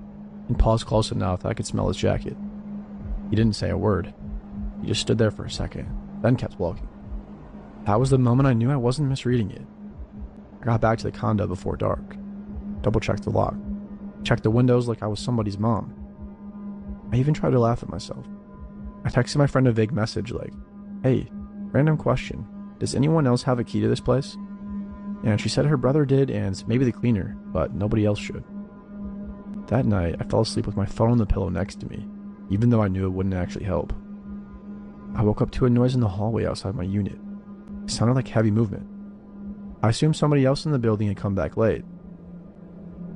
D: and paused close enough that I could smell his jacket. He didn't say a word. He just stood there for a second, then kept walking. That was the moment I knew I wasn't misreading it. I got back to the condo before dark. Double-checked the lock. Checked the windows like I was somebody's mom. I even tried to laugh at myself. I texted my friend a vague message like, "Hey, random question. Does anyone else have a key to this place?" And she said her brother did and maybe the cleaner, but nobody else should. That night, I fell asleep with my phone on the pillow next to me, even though I knew it wouldn't actually help. I woke up to a noise in the hallway outside my unit. It sounded like heavy movement. I assumed somebody else in the building had come back late.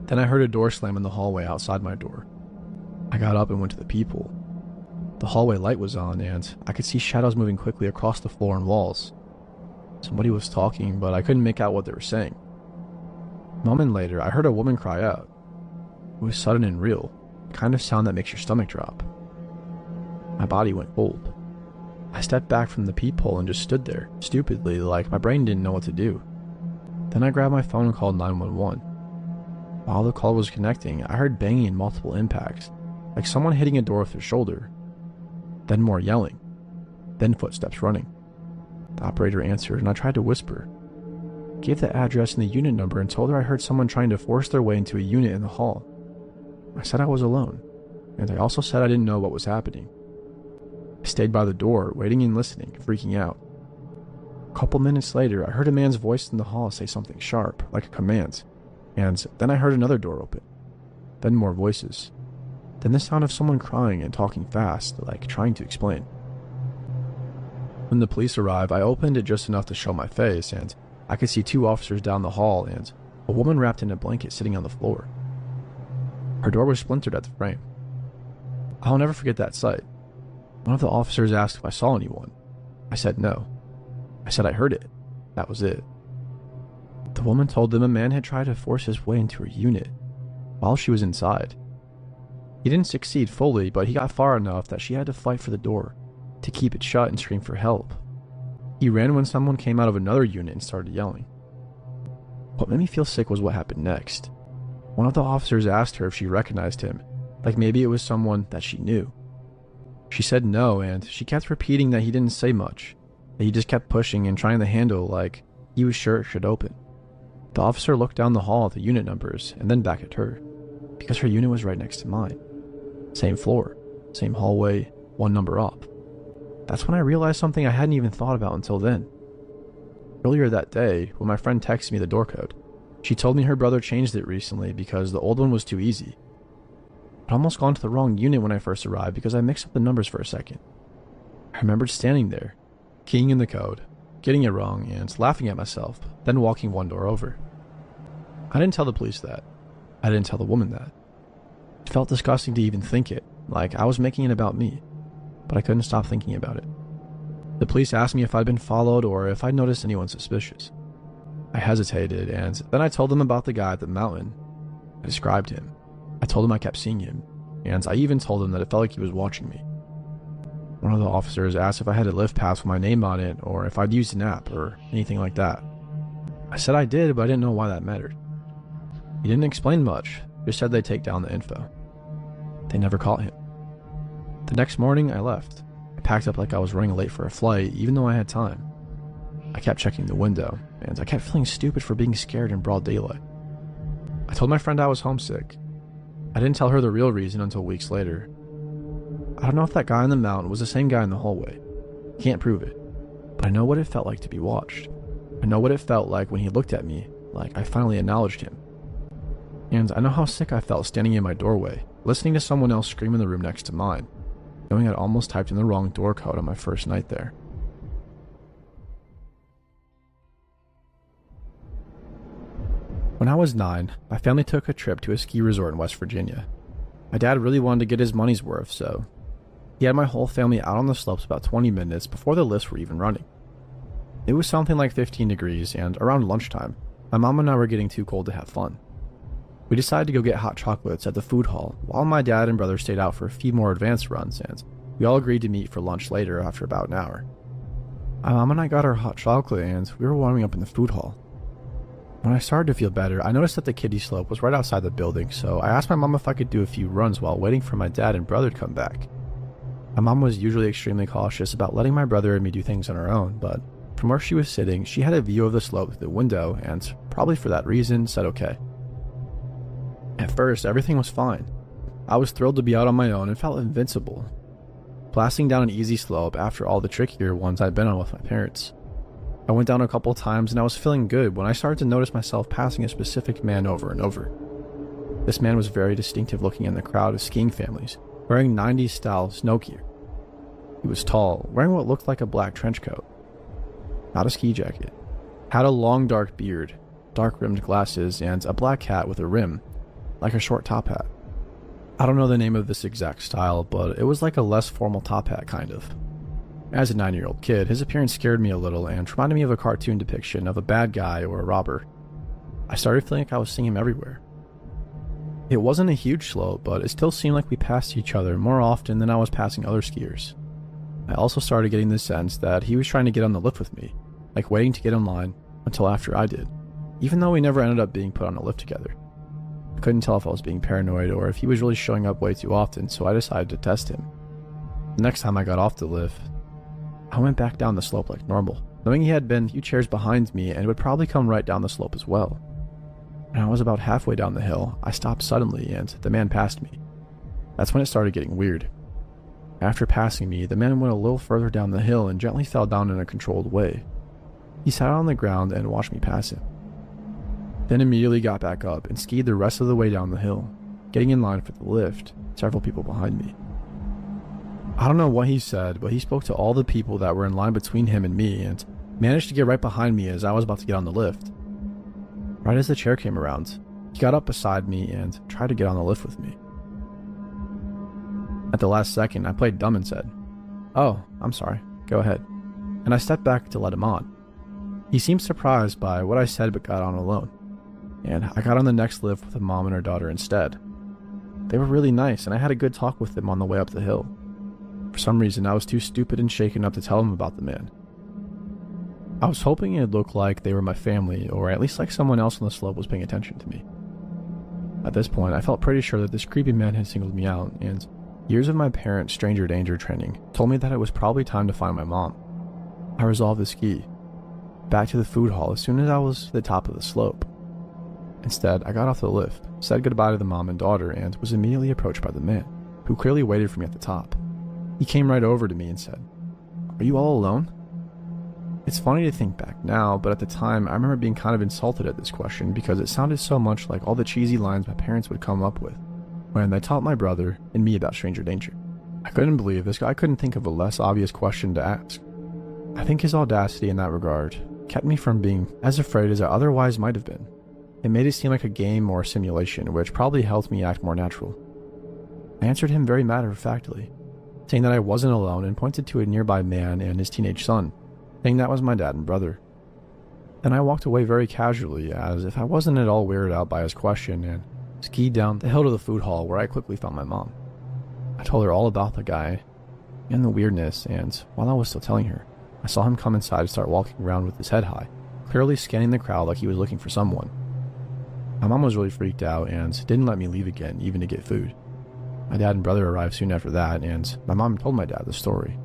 D: Then I heard a door slam in the hallway outside my door. I got up and went to the peephole. The hallway light was on, and I could see shadows moving quickly across the floor and walls. Somebody was talking, but I couldn't make out what they were saying. A moment later, I heard a woman cry out. It was sudden and real, the kind of sound that makes your stomach drop. My body went cold. I stepped back from the peephole and just stood there, stupidly, like my brain didn't know what to do. Then I grabbed my phone and called 911. While the call was connecting, I heard banging and multiple impacts, like someone hitting a door with their shoulder. Then more yelling. Then footsteps running. The operator answered, and I tried to whisper. I gave the address and the unit number and told her I heard someone trying to force their way into a unit in the hall. I said I was alone, and I also said I didn't know what was happening. I stayed by the door, waiting and listening, freaking out. A couple minutes later, I heard a man's voice in the hall say something sharp, like a command, and then I heard another door open. Then more voices. Then the sound of someone crying and talking fast, like trying to explain. When the police arrived, I opened it just enough to show my face, and I could see 2 officers down the hall and a woman wrapped in a blanket sitting on the floor. Her door was splintered at the frame. I'll never forget that sight. One of the officers asked if I saw anyone. I said no. I said I heard it. That was it. The woman told them a man had tried to force his way into her unit while she was inside. He didn't succeed fully, but he got far enough that she had to fight for the door, to keep it shut and scream for help. He ran when someone came out of another unit and started yelling. What made me feel sick was what happened next. One of the officers asked her if she recognized him, like maybe it was someone that she knew. She said no, and she kept repeating that he didn't say much, that he just kept pushing and trying the handle like he was sure it should open. The officer looked down the hall at the unit numbers and then back at her, because her unit was right next to mine. Same floor, same hallway, 1 number up. That's when I realized something I hadn't even thought about until then. Earlier that day, when my friend texted me the door code, she told me her brother changed it recently because the old one was too easy. I'd almost gone to the wrong unit when I first arrived because I mixed up the numbers for a second. I remembered standing there, keying in the code, getting it wrong, and laughing at myself, then walking 1 door over. I didn't tell the police that. I didn't tell the woman that. It felt disgusting to even think it, like I was making it about me, but I couldn't stop thinking about it. The police asked me if I'd been followed or if I'd noticed anyone suspicious. I hesitated, and then I told them about the guy at the mountain. I described him. I told them I kept seeing him, and I even told them that it felt like he was watching me. One of the officers asked if I had a lift pass with my name on it or if I'd used an app or anything like that. I said I did, but I didn't know why that mattered. He didn't explain much, just said they'd take down the info. They never caught him. The next morning, I left. I packed up like I was running late for a flight, even though I had time. I kept checking the window, and I kept feeling stupid for being scared in broad daylight. I told my friend I was homesick. I didn't tell her the real reason until weeks later. I don't know if that guy on the mountain was the same guy in the hallway. Can't prove it. But I know what it felt like to be watched. I know what it felt like when he looked at me, like I finally acknowledged him. And I know how sick I felt standing in my doorway, listening to someone else scream in the room next to mine, knowing I'd almost typed in the wrong door code on my first night there. When I was 9, my family took a trip to a ski resort in West Virginia. My dad really wanted to get his money's worth, so he had my whole family out on the slopes about 20 minutes before the lifts were even running. It was something like 15 degrees, and around lunchtime, my mom and I were getting too cold to have fun. We decided to go get hot chocolates at the food hall while my dad and brother stayed out for a few more advanced runs, and we all agreed to meet for lunch later after about an hour. My mom and I got our hot chocolate and we were warming up in the food hall. When I started to feel better, I noticed that the kiddie slope was right outside the building, so I asked my mom if I could do a few runs while waiting for my dad and brother to come back. My mom was usually extremely cautious about letting my brother and me do things on our own, but from where she was sitting, she had a view of the slope through the window and, probably for that reason, said okay. At first, everything was fine. I was thrilled to be out on my own and felt invincible, blasting down an easy slope after all the trickier ones I'd been on with my parents. I went down a couple times and I was feeling good when I started to notice myself passing a specific man over and over. This man was very distinctive looking in the crowd of skiing families, wearing 90s style snow gear. He was tall, wearing what looked like a black trench coat, not a ski jacket, had a long dark beard, dark rimmed glasses, and a black hat with a rim, like a short top hat. I don't know the name of this exact style, but it was like a less formal top hat kind of. As a 9-year-old kid, his appearance scared me a little and reminded me of a cartoon depiction of a bad guy or a robber. I started feeling like I was seeing him everywhere. It wasn't a huge slope, but it still seemed like we passed each other more often than I was passing other skiers. I also started getting the sense that he was trying to get on the lift with me, like waiting to get in line until after I did, even though we never ended up being put on a lift together. I couldn't tell if I was being paranoid or if he was really showing up way too often, so I decided to test him. The next time I got off the lift, I went back down the slope like normal, knowing he had been a few chairs behind me and would probably come right down the slope as well. When I was about halfway down the hill, I stopped suddenly and the man passed me. That's when it started getting weird. After passing me, the man went a little further down the hill and gently fell down in a controlled way. He sat on the ground and watched me pass him. Then immediately got back up and skied the rest of the way down the hill, getting in line for the lift, several people behind me. I don't know what he said, but he spoke to all the people that were in line between him and me and managed to get right behind me as I was about to get on the lift. Right as the chair came around, he got up beside me and tried to get on the lift with me. At the last second, I played dumb and said, "Oh, I'm sorry, go ahead," and I stepped back to let him on. He seemed surprised by what I said but got on alone, and I got on the next lift with a mom and her daughter instead. They were really nice, and I had a good talk with them on the way up the hill. For some reason, I was too stupid and shaken up to tell them about the man. I was hoping it'd look like they were my family, or at least like someone else on the slope was paying attention to me. At this point, I felt pretty sure that this creepy man had singled me out, and years of my parents' stranger danger training told me that it was probably time to find my mom. I resolved to ski back to the food hall as soon as I was at the top of the slope. Instead, I got off the lift, said goodbye to the mom and daughter, and was immediately approached by the man, who clearly waited for me at the top. He came right over to me and said, "Are you all alone?" It's funny to think back now, but at the time, I remember being kind of insulted at this question because it sounded so much like all the cheesy lines my parents would come up with when they taught my brother and me about stranger danger. I couldn't believe this guy couldn't think of a less obvious question to ask. I think his audacity in that regard kept me from being as afraid as I otherwise might have been. It made it seem like a game or a simulation, which probably helped me act more natural. I answered him very matter-of-factly, saying that I wasn't alone and pointed to a nearby man and his teenage son, saying that was my dad and brother. Then I walked away very casually, as if I wasn't at all weirded out by his question, and skied down the hill to the food hall where I quickly found my mom. I told her all about the guy and the weirdness, and while I was still telling her, I saw him come inside and start walking around with his head high, clearly scanning the crowd like he was looking for someone. My mom was really freaked out and didn't let me leave again, even to get food. My dad and brother arrived soon after that, and my mom told my dad the story.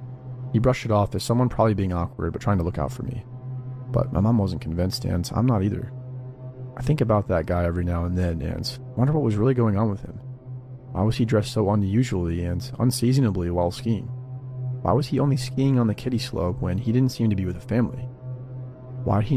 D: He brushed it off as someone probably being awkward but trying to look out for me. But my mom wasn't convinced, and I'm not either. I think about that guy every now and then and wonder what was really going on with him. Why was he dressed so unusually and unseasonably while skiing? Why was he only skiing on the kiddie slope when he didn't seem to be with a family? Why did he